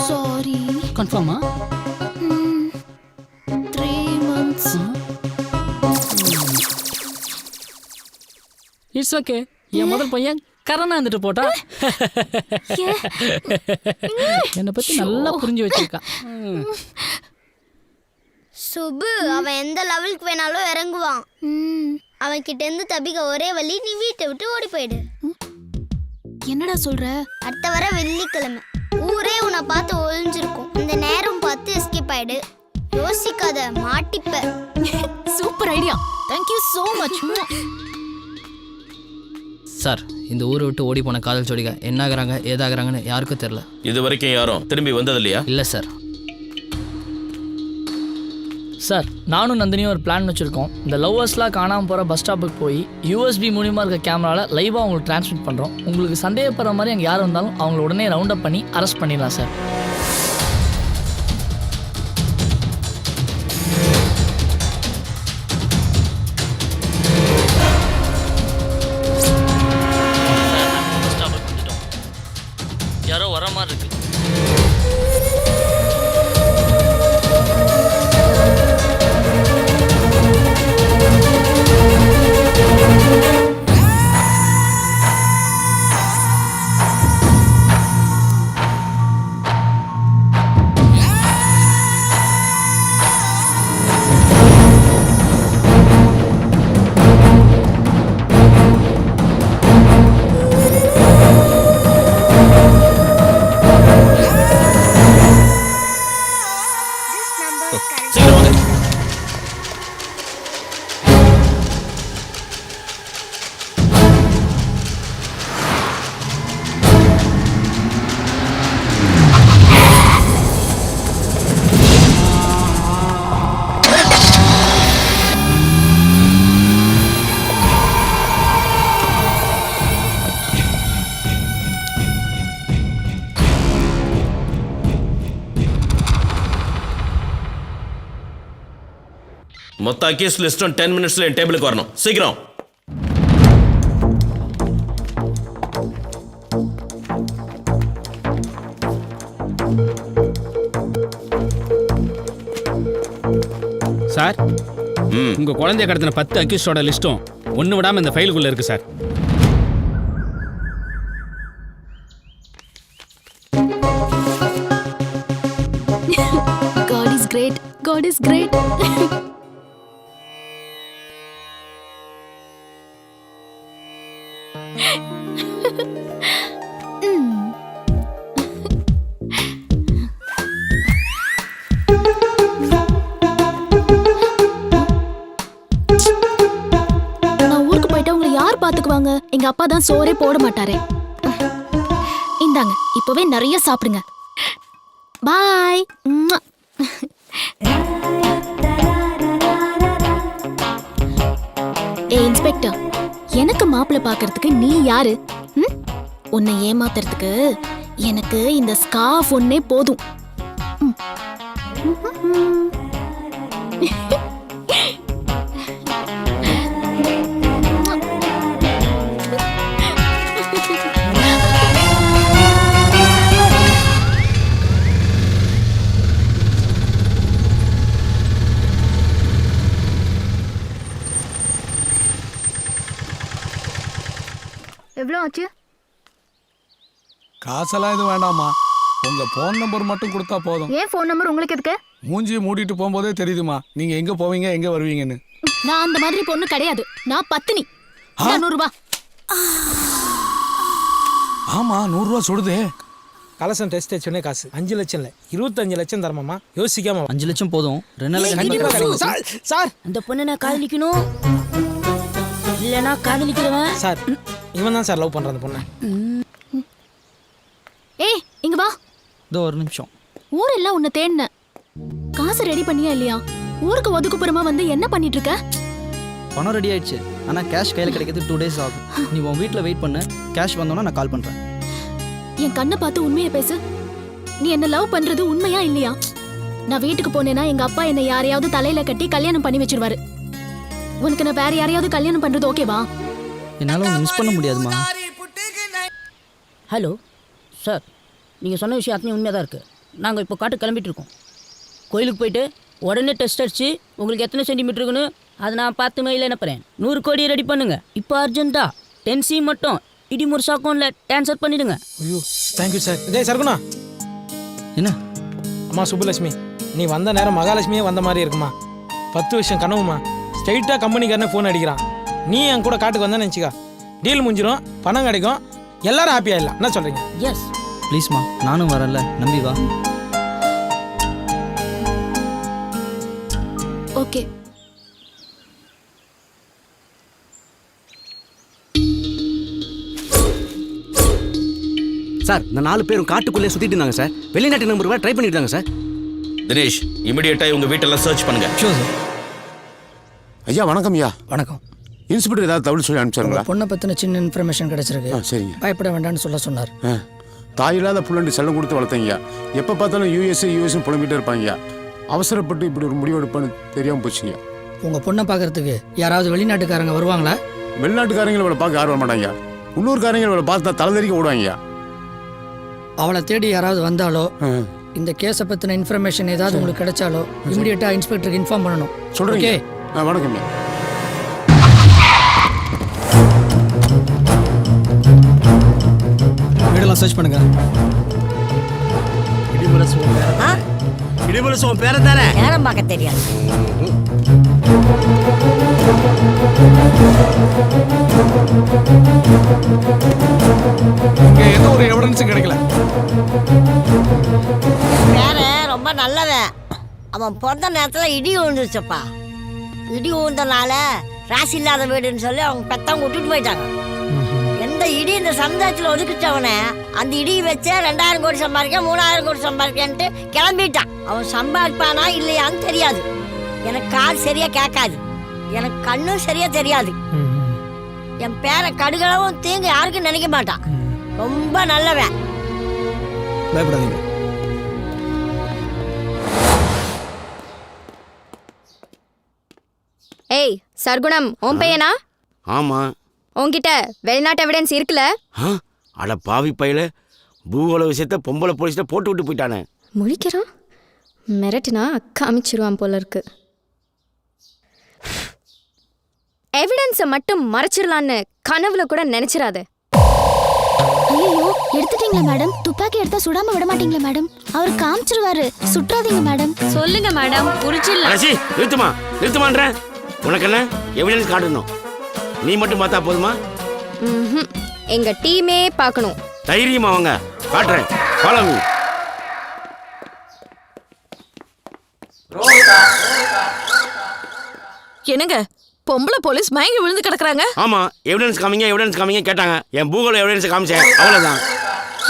சாரி. கன்ஃபார்மா? 3 months. It's okay. என் முதல் பையன் கரணா இருந்துட்டு போட்டா. என்னை பத்தி நல்லா புரிஞ்சு வச்சிருக்கான். சுபு அவன் எந்த லெவலுக்கு வேணாலும் இறங்குவான். அவன் கிட்ட இருந்து தப்பிக்க ஒரே வழி, நீ வீட்டை விட்டு ஓடி போயிடு. என்னடா சொல்ற? அடுத்த வர வெள்ளிக்கிழமை ஊரே உன்னை பார்த்து ஒளிஞ்சிருக்கும். இந்த நேரம் பார்த்து எஸ்கேப் ஆயிடு. யோசிக்காத, மாட்டிப்ப. Super idea. Thank you so much. Sir, இந்த ஊரை விட்டு ஓடி போன காதல் ஜோடிக என்ன ஆகுறாங்க ஏதாகிறாங்கன்னு யாருக்கும் தெரில. இது வரைக்கும் யாரும் திரும்பி வந்தது இல்லையா? இல்லை சார். சார், நானும் நந்தினியும் ஒரு பிளான் வச்சுருக்கோம். இந்த லவ்வர்ஸ்லாம் காணாமல் போகிற பஸ் ஸ்டாப்புக்கு போய் யூஎஸ்பி மூலியமாக இருக்க கேமராவில் லைவாக அவங்களுக்கு ட்ரான்ஸ்மிட் பண்ணுறோம். உங்களுக்கு சந்தேகப்படுற மாதிரி அங்கே யார் வந்தாலும் அவங்கள உடனே ரவுண்ட் அப் பண்ணி அரெஸ்ட் பண்ணிடலாம் சார். யாரோ வர மாதிரி இருக்கு. மொத்த அக்யூஸ் லிஸ்டும் 10 மினிட்ஸ்ல என் டேபிளுக்கு வரணும். சீக்கிரம். சார், உங்க குழந்தைய கடத்தின 10 அக்யூஸ்டோட லிஸ்டும் ஒன்று விடாம இந்த ஃபைலுக்குள்ள இருக்கு sir. God is great. God is great. நான் ஊருக்கு போயிட்டா உங்களை யார் பாத்துக்குவாங்க? எங்க அப்பா தான் சோறே போட மாட்டாரே. இந்தாங்க, இப்பவே நிறைய சாப்பிடுங்க. பாய். ஏ இன்ஸ்பெக்டர், எனக்கு மாப்பிள்ளை பார்க்கறதுக்கு நீ யாரு? உன்னை ஏமாத்துறதுக்கு எனக்கு இந்த ஸ்கார்ஃப் ஒன்னே போதும். எவ்வளோ ஆச்சு? காசெல்லாம் எதுவும் வேண்டாமா, உங்க போன் நம்பர் மட்டும் கொடுத்தா போதும். ஏன் ஃபோன் நம்பர் உங்களுக்கு எதுக்கு? மூஞ்சி மூடிட்டு போகும்போதே தெரியுதுமா நீங்க எங்க போவீங்க எங்க வருவீங்கன்னு. நான் அந்த மாதிரி பொண்ணு கிடையாது. நான் பத்தினி. 100 ரூபாய். ஆமா, 100 ரூபா சுடுதே. கலசம் டெஸ்ட் வச்சோடனே காசு 5 லட்சம் இல்லை 25 லட்சம் தரமாமா. யோசிக்காம 5 லட்சம் போதும். 2 நாள் சார், அந்த பொண்ணை நான் காதலிக்கணும் இல்லைனா காதலிக்கிறவன். சார், இவன் தான் சார் லவ் பண்றான் அந்த பொண்ணை. ஏய், இங்க வா. இதோ ஒரு நிமிஷம். ஊரெல்லாம் உன்னை தேடின. காசு ரெடி பண்ணியா இல்லையா? ஊருக்கு ஒதுக்குப்புறமா வந்து என்ன பண்ணிட்டு இருக்க? பணம் ரெடி ஆயிடுச்சு, ஆனால் கேஷ் கையில் கிடைக்கிறது 2 days ஆகும். நீ உன் வீட்டில் வெயிட் பண்ணு, கேஷ் வந்தோன்னா நான் கால் பண்ணுறேன். என் கண்ணை பார்த்து உண்மையை பேசு. நீ என்ன லவ் பண்றது உண்மையா இல்லையா? நான் வீட்டுக்கு போனேன்னா எங்க அப்பா என்னை யாரையாவது தலையில கட்டி கல்யாணம் பண்ணி வச்சிருவாரு. உனக்கு நான் வேற யாரையாவது கல்யாணம் பண்றது ஓகேவா? என்னால் உன்னை மிஸ் பண்ண முடியாதுமா. ஹலோ சார், நீங்கள் சொன்ன விஷயம் அத்தனை உண்மையாக தான் இருக்குது. நாங்கள் இப்போ காட்டு கிளம்பிட்டு இருக்கோம். கோயிலுக்கு போயிட்டு உடனே டெஸ்ட் அடிச்சு உங்களுக்கு எத்தனை சென்டிமீட்டர் இருக்குன்னு அதை நான் 10 மைலில் அனுப்புகிறேன். 100 கோடி ரெடி பண்ணுங்க இப்போ அர்ஜென்ட்டா. 10C மட்டும் இடிமுருசு அக்கௌண்ட்ல ட்ரான்ஸ்ஃபர் பண்ணிடுங்க. ஐயோ தேங்க்யூ சார். இதே சர்க்குணா. என்ன? அம்மா சுப்புலட்சுமி, நீ வந்த நேரம் மகாலட்சுமியே வந்த மாதிரி இருக்குமா. 10 வருஷம் கனவுமா. ஸ்ட்ரைட்டாக கம்பெனிக்காரனே ஃபோன் அடிக்கிறான். நீ என் கூட காட்டுக்கு வந்தேன்னு நினச்சிக்கா, டீல் முடிஞ்சிடும், பணம் கிடைக்கும், எல்லாரும் ஹாப்பியாக இல்லை. என்ன சொல்கிறீங்க? எஸ். ப்ளீஸ்மா, நானும் வரல, நம்பி வா. ஓகே. சார், இந்த 4 பேரும் காட்டுக்குள்ளே சுத்திட்டு இருந்தாங்க சார். வெளிநாட்டு நம்பர் ட்ரை பண்ணிட்டு இருந்தாங்க சார். தினேஷ், இமிடியேட்டா உங்க வீட்டெல்லாம் சர்ச் பண்ணுங்க. Sure sir. ஐயா வணக்கம் ஐயா. வணக்கம். இன்ஸ்பெக்டர் ஏதாவது தகவல் சொல்லி அனுப்பிச்சாங்களா? பொண்ணை பற்றின சின்ன இன்ஃபர்மேஷன் கிடைச்சிருக்கு. சரிங்க. பயப்பட வேண்டாம்னு சொன்னார். தாயில்லாத புள்ளண்டி செல்லம் கொடுத்து வளர்த்தீங்க. எப்போ பார்த்தாலும் யூஎஸ் புலம்பிகிட்டே இருப்பாங்க. அவசரப்பட்டு இப்படி ஒரு முடிவு எடுப்பான்னு தெரியாமல் போச்சுங்க. உங்கள் பொண்ணை பார்க்கறதுக்கு யாராவது வெளிநாட்டுக்காரங்க வருவாங்களா? வெளிநாட்டுக்காரங்களை இவளை பார்க்க ஆர்வம் மாட்டாங்க. உள்ளூர்காரங்க இவளை பார்த்தா தலைதறிக்க ஓடுவாங்க. அவளை தேடி யாராவது வந்தாலோ, இந்த கேஸை பற்றின இன்ஃபர்மேஷன் ஏதாவது உங்களுக்கு கிடைச்சாலோ இமிடியேட்டாக இன்ஸ்பெக்டருக்கு இன்ஃபார்ம் பண்ணணும். சொல்கிறீங்க? வணக்கம். வீடெல்லாம் சர்ச் பண்ணுங்க. இடிமுரசு உன் பேரை தானே? நேரம் பார்க்க தெரியாது. இங்க எந்த ஒரு எவிடன்ஸும் கிடைக்கல. பேரன் ரொம்ப நல்லவன். அவன் பிறந்த நேரத்தில் இடி விழுந்துருச்சப்பா. இடி விழுந்தனால ராசி இல்லாத வீடுன்னு சொல்லி அவங்க பெத்தவங்க விட்டுட்டு போயிட்டாங்க. எந்த இடி இந்த சமுதாயத்தில் ஒதுக்கிச்சவனே அந்த இடி வச்சே 2000 கோடி சம்பாதிக்க 3000 கோடி சம்பாதிக்கன்ட்டு கிளம்பிட்டான். அவன் சம்பாதிப்பானா இல்லையான்னு தெரியாது. எனக்கு காது சரியா கேட்காது, எனக்கு கண்ணும் சரியா தெரியாது. என் பேரை கடுகளவும் தீங்கு யாருக்கும் நினைக்க மாட்டான். ரொம்ப நல்லவன். பயப்படாதீங்க. ஏய் சர்க்குணம், உன் பையனா? ஆமா. உன்கிட்ட வெளிநாட்டு எவிடன்ஸ் இருக்குல்ல? அட பாவி பையில, பூகோள விஷயத்த பொம்பளை போலீஸ்ல போட்டு விட்டு போயிட்டானே. முழிக்கிறான். மிரட்டுனா காமிச்சிருவான் போல இருக்கு. எவிடன்ஸை மட்டும் மறைச்சிடலான்னு கனவுல கூட நினைச்சிடாத. ஐயோ, எடுத்துட்டீங்களா மேடம்? துப்பாக்கி எடுத்தா சுடாம விட மாட்டீங்களா மேடம்? அவர் காமிச்சிருவாரு, சுற்றாதீங்க மேடம். சொல்லுங்க மேடம், புரிச்சில்ல. நிறுத்துமான்றேன். உனக்கு என்ன எவிடன்ஸ் காட்டணும்? நீ மட்டும் பார்த்தா போதுமா? எங்க டீமே பார்க்கணும். தைரியமா வாங்க, காட்டுறேன். Follow me. என்னங்க, பொம்பளை போலீஸ் மயங்கி விழுந்து கிடக்குறாங்க. ஆமா, எவிடன்ஸ் காமிங்க கேட்டாங்க. என் பூகோள எவிடன்ஸ் காமிச்சேன், அவ்வளவுதான்.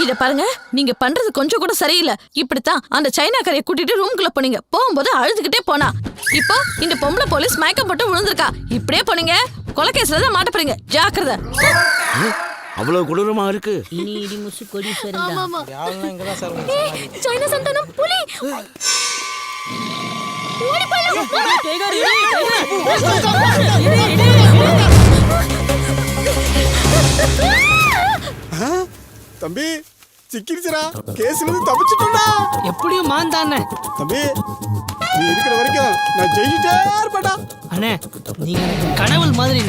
இத பாருங்க, நீங்க பண்றது கொஞ்சம் கூட சரியில்லை. இப்படித்தான் அந்த சைனாக்காரையை கூட்டிட்டு ரூம்குள்ள போனீங்க. போகும்போது அழுதுகிட்டே போனா. இப்போ இந்த பொம்பளை போலீஸ் மயக்கம் போட்டு விழுந்திருக்கா. இப்படியே போனீங்க, கொலைகேஸ்ல தான் மாட்ட போறீங்க. ஜாக்கிரதை. அவ்வளவு கொடூரமா இருக்கு. இனி இடி முசு கொடி சைனா சந்தானம் புலி. ஓடி போயிடலாம். தம்பி சிக்கிருச்சுடா. கேஸ்ல இருந்து தப்பிச்சிட்டோம்டா. எப்படியும் மாந்தானே. தம்பி, நீ இருக்கிற வரைக்கும் நான் ஜெயிச்சிட்டே இருப்பேன்டா. அண்ணே, நீங்க எனக்கு கடவுள் மாதிரி.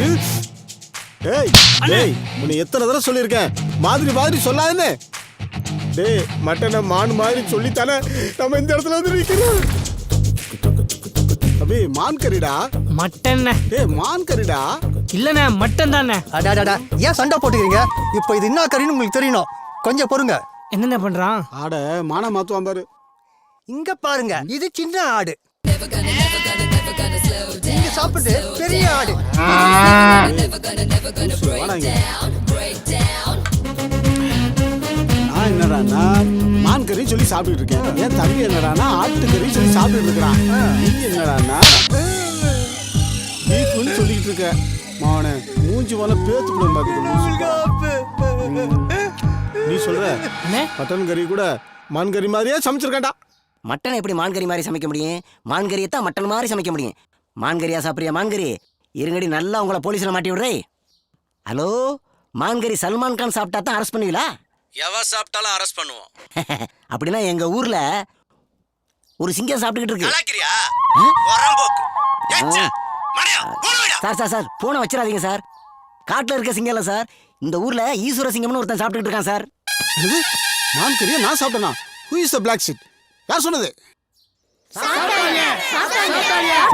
ஏய் டேய், உன்னை எத்தனை தடவை சொல்லியிருக்கேன், மாதிரி சொல்லாதுன்னு. டேய், மட்டனை மான் மாதிரி சொல்லித்தானே நம்ம இந்த இடத்துல வந்து நிற்கிறோம். தம்பி, மான் கறிடா. மட்டன். ஏய், மான் கறிடா. இல்லண்ணே, மட்டன் தானே. அடாடா, ஏன் சண்டை போட்டுக்கிறீங்க? இப்போ இது என்ன கறின்னு உங்களுக்கு தெரியணும். கொஞ்சம் பொறுங்க. என்னென்ன பண்றான்? ஆட மானா மாத்துவான் பாரு. இங்க பாருங்க, இது சின்ன ஆடு. இங்க சாப்பிட்டு பெரிய ஆடு. நான் என்னடானா மான் கறி சொல்லி சாப்பிட்டு இருக்கேன். என் தம்பி என்னடானா ஆட்டு கறி சொல்லி சாப்பிட்டு இருக்கிறான். நீ என்னடானா பீஃப்னு சொல்லிட்டு இருக்க. மாவன மூஞ்சி போல பேத்து கூட நீ சொல்ற மட்டன் கறி கூட மான் கறி மாதிரியே சமைச்சிருக்கேன்டா. மட்டனை எப்படி மான்கறி மாதிரி சமைக்க முடியும்? மான்கறியை தான் மட்டன் மாதிரி சமைக்க முடியும். மான்கறியா சாப்பிட்றியா? மான்கறி இருங்கடி, நல்லா உங்களை போலீஸில் மாட்டி விடுறே. ஹலோ, மான்கறி சல்மான் கான் சாப்பிட்டா தான் அரெஸ்ட் பண்ணுவீங்களா? எவ சாப்பிட்டாலும் அரெஸ்ட் பண்ணுவோம். அப்படின்னா எங்க ஊர்ல ஒரு சிங்கம் சாப்பிட்டுக்கிட்டு இருக்கு. சார் போனை வச்சிடாதீங்க சார். காட்டுல இருக்க சிங்கம் இல்ல சார், இந்த ஊர்ல ஈஸ்வர சிங்கம்னு ஒருத்தன் சாப்பிட்டுட்டு இருக்கான் சார். மான் கறியை நான் சாப்பிட்டேனா? Who is the black sheep? யார் சொன்னது?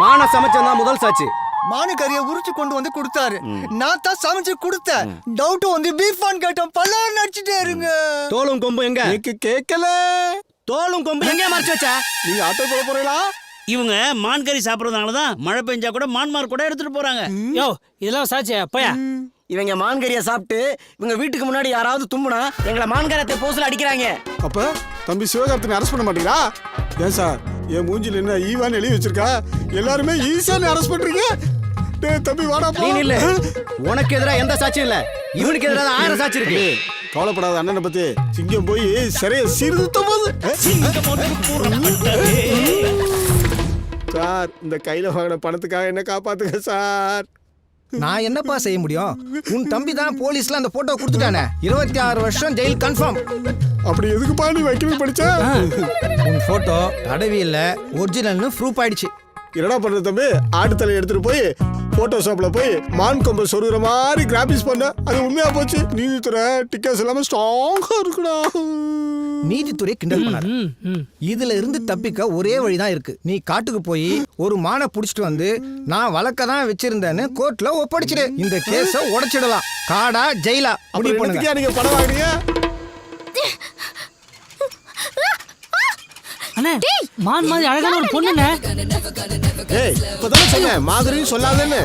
மான சமைச்சா முதல் சாட்சி. மானு கறியை உரிச்சு கொண்டு வந்து கொடுத்தாரு. நான் தான் சமைச்சு கொடுத்தேன். டவுட் வந்து பீஃபான் கேட்டோம். பல்லாறு நடிச்சுட்டே இருங்க. தோலும் கொம்பு எங்க? கேட்கல. தோலும் கொம்பு எங்க மறைச்சு வச்சா? நீங்க ஆட்டோ போட போறீங்களா? இவங்க மான் கறி சாப்பிடுறதுனால தான் மழை பெஞ்சா கூட மான்மார் கூட எடுத்துட்டு போறாங்க. யோ இதெல்லாம் சாட்சியா பையா? இவங்க மான்கறியை சாப்பிட்டு இவங்க வீட்டுக்கு முன்னாடி யாராவது தும்முனா எங்களை மான்கரத்தை போஸ்ல அடிக்கிறாங்க. அப்ப தம்பி சிவகார்த்தினை அரெஸ்ட் பண்ண மாட்டீங்களா? ஏன் சார் என் மூஞ்சில என்ன ஈவான்னு எழுதி வச்சிருக்கா? எல்லாருமே ஈஸியா அரெஸ்ட் பண்றீங்க. டேய் தம்பி வாடா போ. நீ இல்ல, உனக்கு எதிரா எந்த சாட்சியும் இல்ல, இவனுக்கு எதிரா 1000 சாட்சி இருக்கு. கவலைப்படாத அண்ணனை பத்தி. சிங்கம் போய் சரியா சீர்திருத்த போது. சார் இந்த கையில வாங்கின பணத்துக்காக என்ன காப்பாத்துங்க சார். நான் என்னப்பா செய்ய முடியும்? உன் தம்பி தான் போலீஸ்ல அந்த போட்டோ கொடுத்துட்டானே. 26 வருஷம் ஜெயில் கன்ஃபார்ம். அப்படி எதுக்குப்பா நீ வைக்கணும் படிச்ச? உன் போட்டோ தடவி இல்ல ஒரிஜினல்னு ப்ரூஃப் ஆயிடுச்சு. என்னடா பண்ற தம்பி? ஆட்டு தலையை எடுத்துட்டு போய் போட்டோஷாப்ல போய் மான் கொம்பை சொருகிற மாதிரி கிராபிக்ஸ் பண்ண, அது உண்மையா போச்சு. நீதித்துறை டிக்கெட்ஸ் எல்லாமே ஸ்ட்ராங்கா இருக்குடா. நீதித்துறை கிண்டல் பண்ணாரு. இதுல இருந்து தப்பிக்க ஒரே வழிதான் இருக்கு. நீ காட்டுக்கு போய் ஒரு மானை புடிச்சிட்டு வந்து நான் வழக்க தான் வச்சிருந்தேன்னு கோர்ட்ல ஒப்படைச்சிடு. இந்த கேஸ உடைச்சிடலாம். காடா ஜெயிலா முடிவு பண்ணுங்க. நீங்க படம் வாங்குறீங்க? அண்ணே மான் மாதிரி அழகான ஒரு பொண்ணுண்ணே. ஏய் இப்பதானே சொன்னேன் மாதிரின்னு சொல்லாதேன்னு.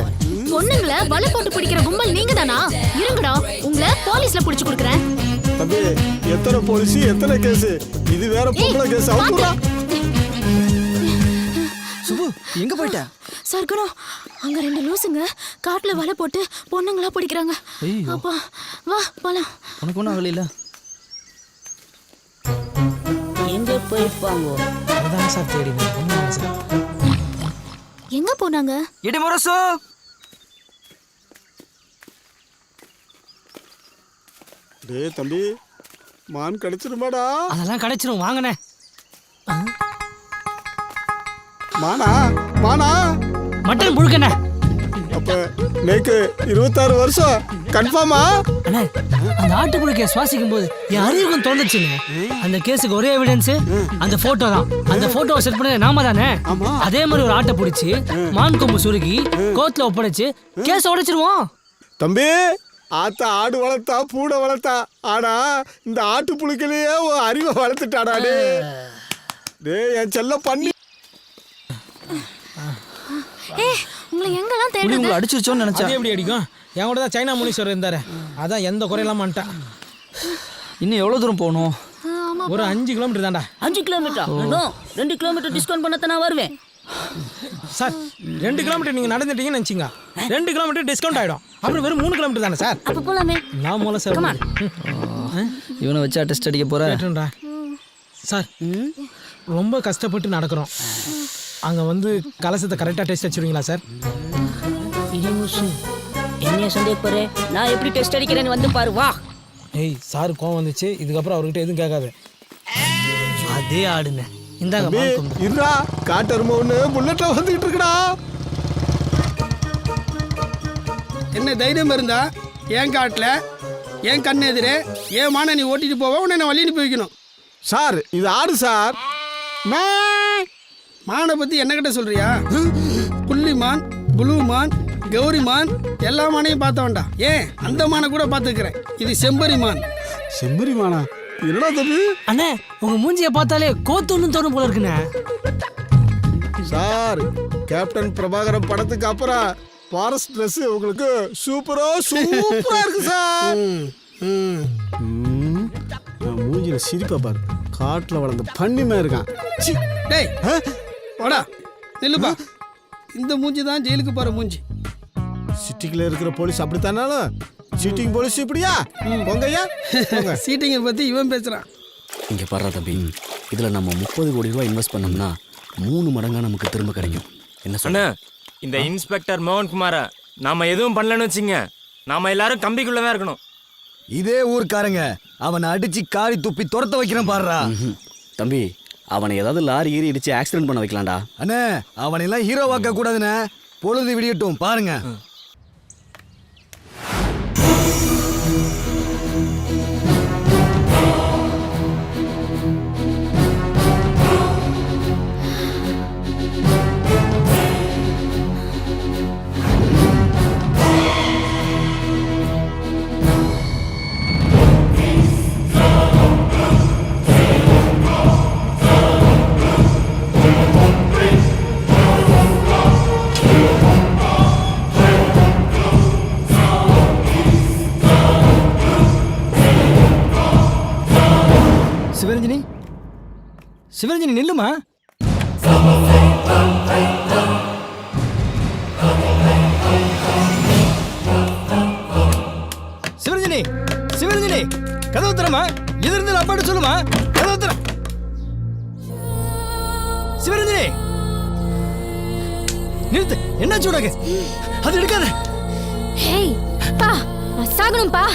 பொண்ணுங்களை வலை போட்டு பிடிக்கிற கும்பல் நீங்க தானா? இருங்கடா, உங்களை போலீஸ்ல புடிச்சு கொடுக்குறேன். தம்பி எத்தனை போலீஸ் எத்தனை கேஸ்? இது வேற பொம்பளை கேஸ். அவுத்துடா. சுபு எங்க போயிட்ட? சர்க்குணம், அங்க 2 லூசுங்க காட்டுல வலை போட்டு பொண்ணுங்களா பிடிக்கிறாங்க. அப்பா வா போலாம். உனக்கு ஒன்றும் ஆகல. எங்க போயிருப்பாங்க? அதான் சார் தேடினேன் சார். எங்க போனாங்க? இடிமுரசு டேய் தம்பி மான் கிடைச்சிருமாடா? அதெல்லாம் கிடைச்சிரும் வாங்கண்ணே. மானா மானா மட்டன் புழுக்கண்ணே. அப்ப நேக்கு 26 வருஷம் கன்ஃபார்மா? அண்ணே அந்த ஆட்டு புழுக்கைய சுவாசிக்கும் போது என் அறிவுக்கும் தோணுச்சுங்க. அந்த கேஸுக்கு ஒரே எவிடன்ஸ் அந்த போட்டோ தான். அந்த போட்டோவை செட் பண்ணது நாம தானே. அதே மாதிரி ஒரு ஆட்டை பிடிச்சி மான் கொம்பு சுருக்கி கோர்ட்ல ஒப்படைச்சு கேஸ் உடைச்சிருவோம். தம்பி ஆத்தா ஆடு வளர்த்தா பூனை வளர்த்தா, ஆனா இந்த ஆட்டு புழுக்கிலேயே அறிவை வளர்த்துட்டாடா. டேய் என் செல்ல பண்ணி. உங்களை எங்கெல்லாம் தேடுறது? உங்களை அடிச்சிருச்சோன்னு நினைச்சா. எப்படி அடிக்கும்? என் கூட தான் சைனா முனீஸ்வரர் இருந்தாரு. அதான் எந்த குறையெல்லாம் மாட்டான். இன்னும் எவ்வளவு தூரம் போகணும்? ஒரு 5 கிலோமீட்டர் தான்டா. 5 கிலோமீட்டர்? 2 கிலோமீட்டர் டிஸ்கவுண்ட் பண்ணத்தான் நான் வருவேன் சார். 2 கிலோமீட்டர் நீங்க நடந்துட்டீங்கன்னு நினைச்சிங்க, 2 கிலோமீட்டர் டிஸ்கவுண்ட் ஆயிடும். அப்புறம் வெறும் 3 கிலோமீட்டர் தானே சார். அப்ப போலாமே. நான் மூலம் சார் இவனை வச்சா டெஸ்ட் அடிக்க போறேன் சார். ரொம்ப கஷ்டப்பட்டு நடக்கிறோம். அங்க வந்து கலசத்தை கரெக்டா டெஸ்ட் அடிச்சிருவீங்களா சார்? என்ன சந்தேகப்படுற? நான் எப்படி டெஸ்ட் அடிக்கிறேன்னு வந்து பாரு வா. ஏய் சார் கோவம் வந்துச்சு. இதுக்கப்புறம் அவர்கிட்ட எதுவும் கேட்காது. அதே ஆடுங்க. இந்தாங்க இருடா, காட்டரும ஒண்ணு புல்லட்ல வந்துட்டு இருக்குடா. என்ன தைரியம் இருந்தா என் காட்டுல என் கண்ணு எதிரே ஏன் மான நீ ஓட்டிட்டு போவ, உன்னை நான் வழி அனுப்பி வைக்கணும். சார் இது ஆடு சார். மானை பத்தி என்ன கிட்ட சொல்றியா? புள்ளி மான், புளு மான், கௌரி மான் எல்லா மானையும் பார்த்தவன்டா. ஏன் அந்த மானை கூட பார்த்துக்கிறேன். இது செம்பரி மான். செம்பரி மானா? என்னடா தம்பி? அண்ணே உங்க மூஞ்சியை பார்த்தாலே கோத்தொன்னு தோணும் போல இருக்குண்ணே. சார் கேப்டன் பிரபாகரன் படத்துக்கு அப்புறம் ஃபாரஸ்ட் ட்ரெஸ் உங்களுக்கு சூப்பரா இருக்கு சார். மூஞ்சில சிரிப்பா பாரு. காட்டுல வளர்ந்த பண்ணிமே இருக்கான். டேய் வாடா நில்லுப்பா. இந்த மூஞ்சி தான் ஜெயிலுக்கு போற மூஞ்சி. சிட்டிக்குள்ள இருக்கிற போலீஸ் அப்படித்தானாலும் சீட்டிங் போலீஸ் இப்படியா? பொங்கையா சீட்டிங்கை பத்தி இவன் பேசுறான். இங்க பாரு தம்பி, இதுல நம்ம 30 கோடி ரூபாய் இன்வெஸ்ட் பண்ணோம்னா 3 மடங்கா நமக்கு திரும்ப கிடைக்கும். என்ன சொன்ன? இந்த இன்ஸ்பெக்டர் மோகன்குமார நாம எதுவும் பண்ணலன்னு வச்சுங்க, நாம எல்லாரும் கம்பிக்குள்ளதான் இருக்கணும். இதே ஊர்க்காரங்க அவனை அடிச்சு காரி துப்பி துரத்த வைக்கிறேன் பாருடா. தம்பி அவனை ஏதாவது லாரி ஏறி இடிச்சு ஆக்சிடென்ட் பண்ண வைக்கலாம்டா. அண்ணே அவனெல்லாம் ஹீரோவாக்க கூடாதுண்ணே. பொழுது விடியட்டும் பாருங்க. சிவரஞ்சனி நில்லுமா. சிவரஞ்சனி சிவரஞ்சனி கதவு தரமா. எது இருந்தாலும் அப்பாட்ட சொல்லுமா. கதவு தர. சிவரஞ்சனி நிறுத்து. என்னாச்சு உனக்கு? அது எடுக்காத. ஹேய் பா, நான் சாகணும்பா.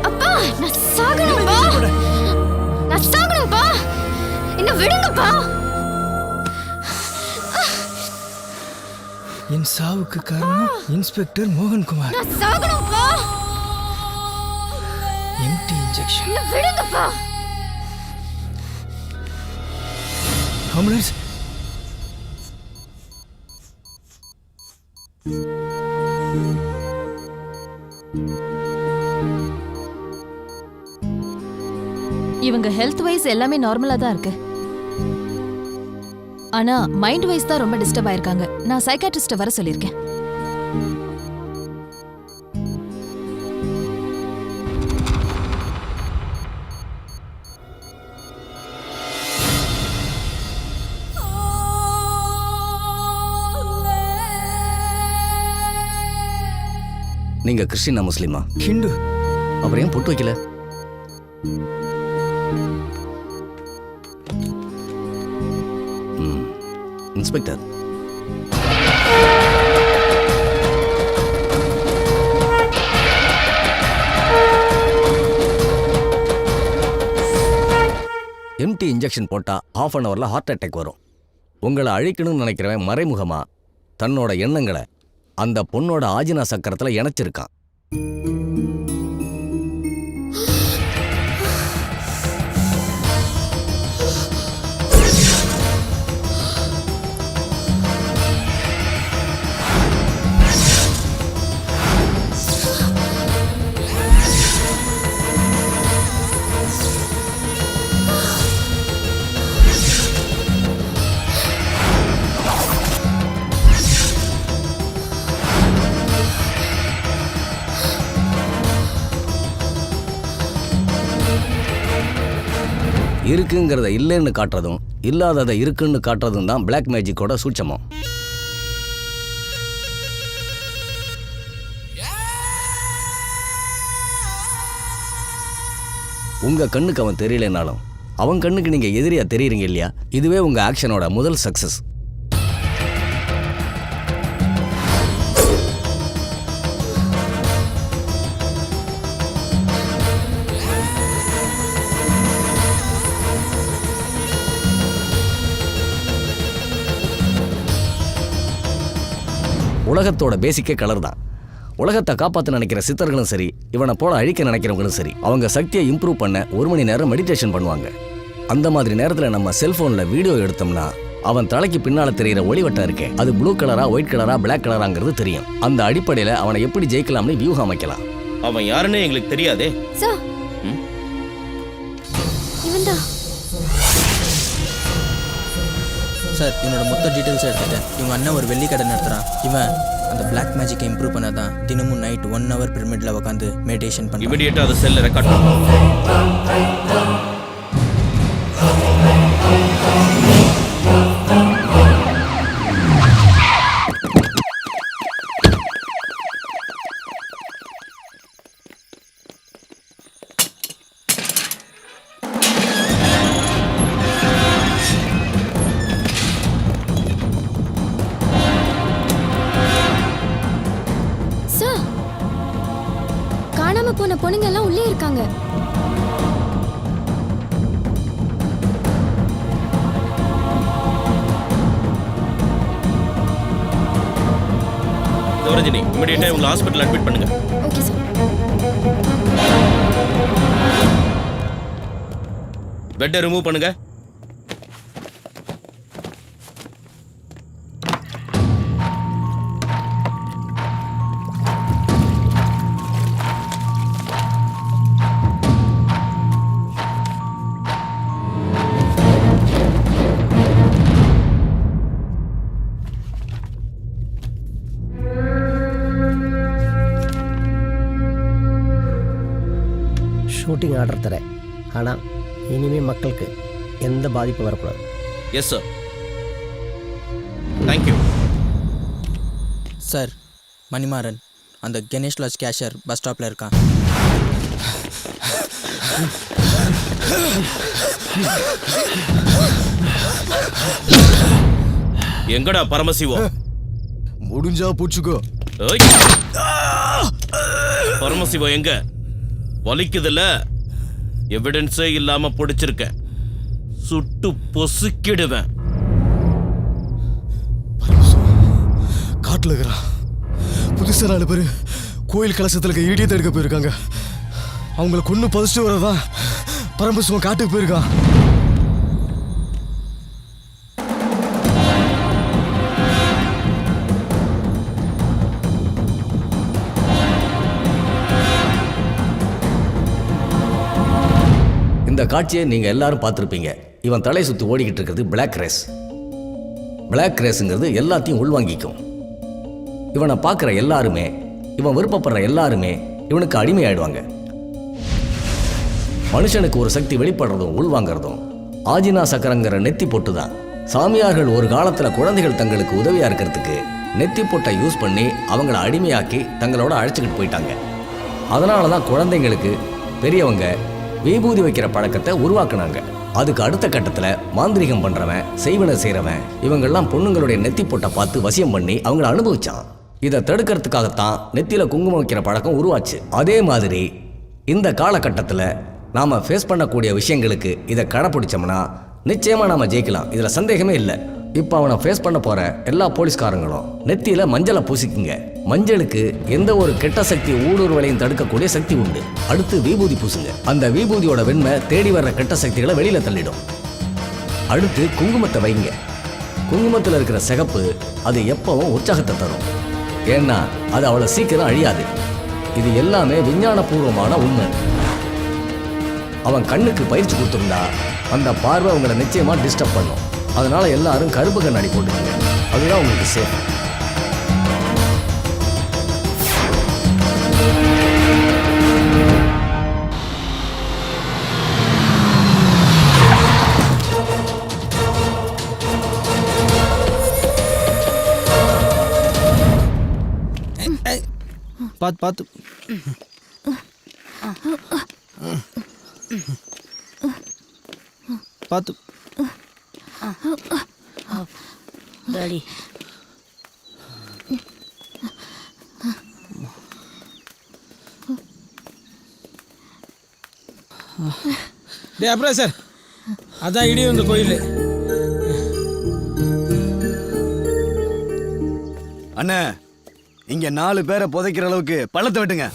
அப்பா நான் சாகணும்பா. நான் சாகணும்பா. என்ன விடுங்கப்பா. என் சாவுக்கு காரணம் இன்ஸ்பெக்டர் மோகன்குமார். நான் சாகணும்பா. Empty injection. என்ன விடுங்கப்பா. ஆம்புலன்ஸ். இவங்க ஹெல்த் வைஸ் எல்லாமே நார்மலா தான் இருக்கு. ஆனா மைண்ட் வைஸ் தான் ரொம்ப டிஸ்டர்ப் ஆயிருக்காங்க. நான் சைக்காட்ரிஸ்ட வர சொல்லியிருக்கேன். நீங்க கிறிஸ்டினா முஸ்லீமா? ஹிந்து. அப்புறம் ஏன் பொட்டு வைக்கல? இன்ஸ்பெக்டர், எம்டி இன்ஜெக்ஷன் போட்டா ½ அன் ஹவர்ல ஹார்ட் அட்டாக் வரும். உங்களை அழிக்கணும்னு நினைக்கிறவன் மறைமுகமா தன்னோட எண்ணங்களை அந்த பொண்ணோட ஆஜினா சக்கரத்துல இணைச்சிருக்கான். இருக்குங்கிறத இல்லைன்னு காட்டுறதும் இல்லாததை இருக்குன்னு காட்டுறதும் தான் பிளாக் மேஜிக்கோட சூட்சமம். உங்க கண்ணுக்கு அவன் தெரியலனாலும் அவன் கண்ணுக்கு நீங்க எதிரியா தெரியுறீங்க இல்லையா? இதுவே உங்க ஆக்ஷனோட முதல் சக்சஸ். உலகத்தோட பேசிக்கே கலர் தான். உலகத்தை காப்பாற்ற நினைக்கிற சித்தர்களும் சரி, இவனை போல அழிக்க நினைக்கிறவங்களும் சரி, அவங்க சக்தியை இம்ப்ரூவ் பண்ண 1 மணி நேரம் மெடிடேஷன் பண்ணுவாங்க. அந்த மாதிரி நேரத்தில் நம்ம செல்போனில் வீடியோ எடுத்தோம்னா அவன் தலைக்கு பின்னால தெரிகிற ஒளிவட்டம் இருக்கே, அது ப்ளூ கலரா, ஒயிட் கலரா, பிளாக் கலராங்கிறது தெரியும். அந்த அடிப்படையில் அவனை எப்படி ஜெயிக்கலாம்னு வியூகம் அமைக்கலாம். அவன் யாருன்னு எங்களுக்கு தெரியாதே. சார் இவன்தான் சார். இவனோட மொத்த டீட்டெயில்ஸ் எடுத்துட்டேன். இவங்க அண்ணன் ஒரு வெள்ளி கடை நடத்துகிறான். இவன் அந்த பிளாக் மேஜிக்கை இம்ப்ரூவ் பண்ணாதான் தினமும் நைட் 1 hour பிரமிட்ல உட்காந்து மெடிடேஷன் பண்ணி இமிடியேட்டா அதை செல்ல ரெக்கார்ட் பண்ணு. போன பொண்ணுங்க எல்லாம் உள்ளே இருக்காங்க. ரஜினி, இமிடியேட்டா உங்களை ஹாஸ்பிடல் அட்மிட் பண்ணுங்க. Okay sir. பெட்டை ரிமூவ் பண்ணுங்க. ஷூட்டிங் ஆர்டர் தரேன், ஆனால் இனிமே மக்களுக்கு எந்த பாதிப்பும் வரக்கூடாது. Yes sir. Thank you sir. Manimaran அந்த கணேஷ் லாட்ஜ் கேஷியர் பஸ் ஸ்டாப்பில் இருக்கான். எங்கடா பரமசிவம்? முடிஞ்சா பூச்சுக்கோ. பரமசிவம் எங்க? வலிக்குதுல்ல? எவிடன்ஸே இல்லாம பிடிச்சிருக்க, சுட்டு பொசுக்கிடுவேன். காட்டுல இருக்கிறான். புதுசா 4 பேர் கோயில் கலசத்துல இருக்க இடியத்தை எடுக்க போயிருக்காங்க. அவங்கள கொண்டு புதைச்சிட்டு வரதான் பரமசிவம் காட்டுக்கு போயிருக்கான். இந்த காட்சியை நீங்கள் எல்லாரும் பார்த்துருப்பீங்க. இவன் தலை சுற்றி ஓடிக்கிட்டு இருக்கிறது பிளாக் ரேஸ். பிளாக் ரேஸுங்கிறது எல்லாத்தையும் உள்வாங்கிக்கும். இவனை பார்க்குற எல்லாருமே, இவன் விருப்பப்படுற எல்லாருமே இவனுக்கு அடிமையாயிடுவாங்க. மனுஷனுக்கு ஒரு சக்தி வெளிப்படுறதும் உள்வாங்கிறதும் ஆஜினா சக்கரங்கிற நெத்தி பொட்டு தான். சாமியார்கள் ஒரு காலத்தில் குழந்தைகள் தங்களுக்கு உதவியாக இருக்கிறதுக்கு நெத்தி பொட்டை யூஸ் பண்ணி அவங்கள அடிமையாக்கி தங்களோட அழைச்சிக்கிட்டு போயிட்டாங்க. அதனால தான் குழந்தைங்களுக்கு பெரியவங்க விபூதி வைக்கிற பழக்கத்தை உருவாக்குனாங்க. அதுக்கு அடுத்த கட்டத்தில் மாந்திரிகம் பண்ணுறவன், செய்வனை செய்கிறவன் இவங்கெல்லாம் பொண்ணுங்களுடைய நெத்தி பொட்டை பார்த்து வசியம் பண்ணி அவங்கள அனுபவிச்சான். இதை தடுக்கிறதுக்காகத்தான் நெத்தியில் குங்குமம் வைக்கிற பழக்கம் உருவாச்சு. அதே மாதிரி இந்த காலகட்டத்தில் நாம் ஃபேஸ் பண்ணக்கூடிய விஷயங்களுக்கு இதை கடைப்பிடிச்சோம்னா நிச்சயமாக நாம் ஜெயிக்கலாம். இதில் சந்தேகமே இல்லை. இப்போ அவனை ஃபேஸ் பண்ண போகிற எல்லா போலீஸ்காரங்களும் நெத்தியில் மஞ்சளை பூசிக்குங்க. மஞ்சளுக்கு எந்த ஒரு கெட்ட சக்தி ஊடுருவலையும் தடுக்கக்கூடிய சக்தி உண்டு. அடுத்து விபூதி பூசுங்க. அந்த விபூதியோட வெண்மை தேடி வர்ற கெட்ட சக்திகளை வெளியில் தள்ளிடும். அடுத்து குங்குமத்தை வைங்க. குங்குமத்தில் இருக்கிற சிகப்பு அது எப்பவும் உற்சாகத்தை தரும். ஏன்னா அது அவ்வளோ சீக்கிரம் அழியாது. இது எல்லாமே விஞ்ஞானபூர்வமான உண்மை. அவன் கண்ணுக்கு பயிற்சி கொடுத்துருந்தா அந்த பார்வை உங்களை நிச்சயமாக டிஸ்டர்ப் பண்ணும். அதனால எல்லாரும் கருப்பு கண்ணாடி போட்டுக்கோங்க. அதுதான் உங்களுக்கு சேஃப். பார்த்து பார்த்து. பார்த்து. டாடி டே அப்புறம் சார், அதான் இடி வந்த கோயில். அண்ணே, இங்க 4 பேரை புதைக்கிற அளவுக்கு பள்ளத்தை வெட்டுங்க.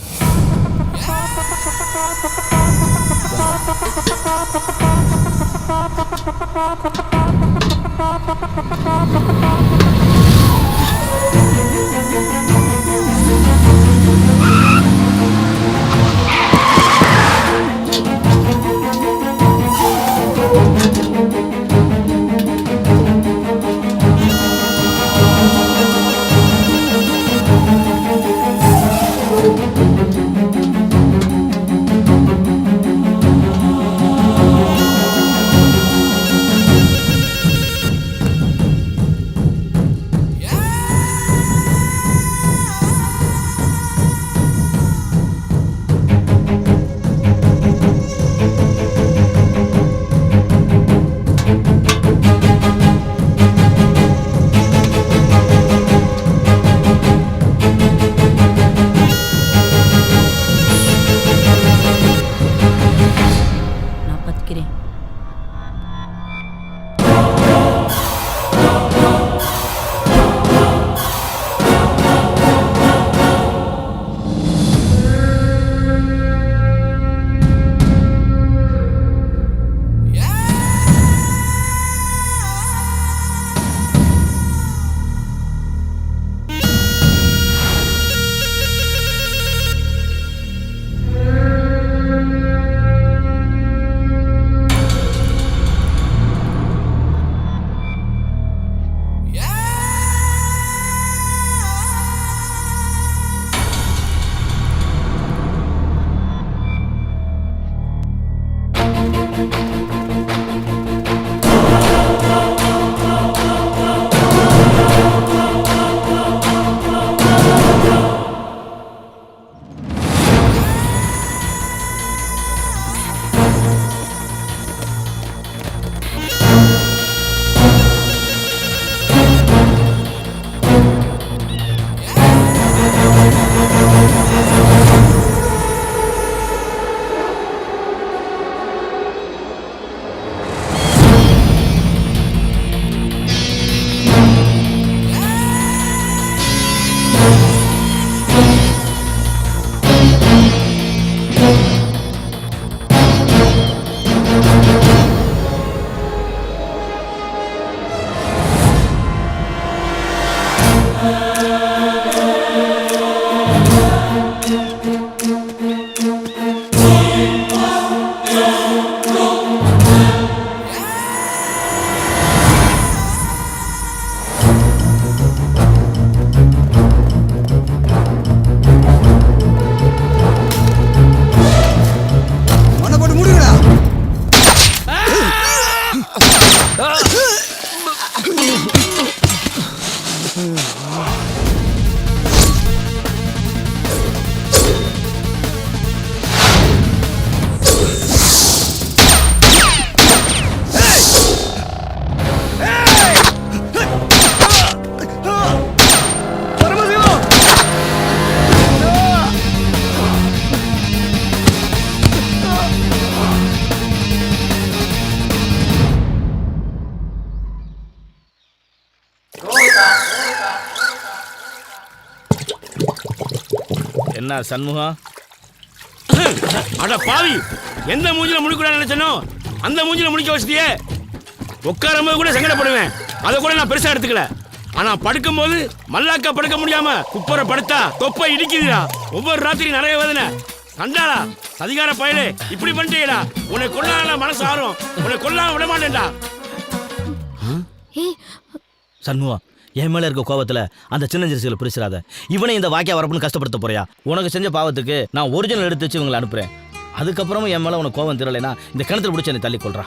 என்ன சண்முகம்? அட பாவி, எந்த மூஞ்சில முடிக்கூடாது நினைச்சனோ அந்த மூஞ்சில முடிக்க வச்சிட்டியே. உட்காரும் போது கூட சங்கடப்படுவேன், அதை கூட நான் பெருசா எடுத்துக்கல. ஆனா படுக்கும் போது மல்லாக்கா படுக்க முடியாம குப்பரை படுத்தா தொப்பை இடிக்குதுடா. ஒவ்வொரு ராத்திரி நிறைய வேதனை. கண்டாளா அதிகார பயலே, இப்படி பண்ணிட்டேடா. உன்னை கொல்லாம மனசு ஆறும், உன்னை கொல்லாம விட மாட்டேன்டா. சண்முகம், என் மேல இருக்க கோபத்துல அந்த சின்ன ஜெர்சிகளை பிரிச்சிடாத. இவனை இந்த வாக்கியா வரப்புன்னு கஷ்டப்படுத்த போறியா? உனக்கு செஞ்ச பாவத்துக்கு நான் ஒரிஜினல் எடுத்து வச்சு இவங்களை அனுப்புறேன். அதுக்கப்புறமும் என் மேல உனக்கு கோபம் தெரியலைன்னா இந்த கிணத்துல பிடிச்சி என்னை தள்ளி கொள்றா.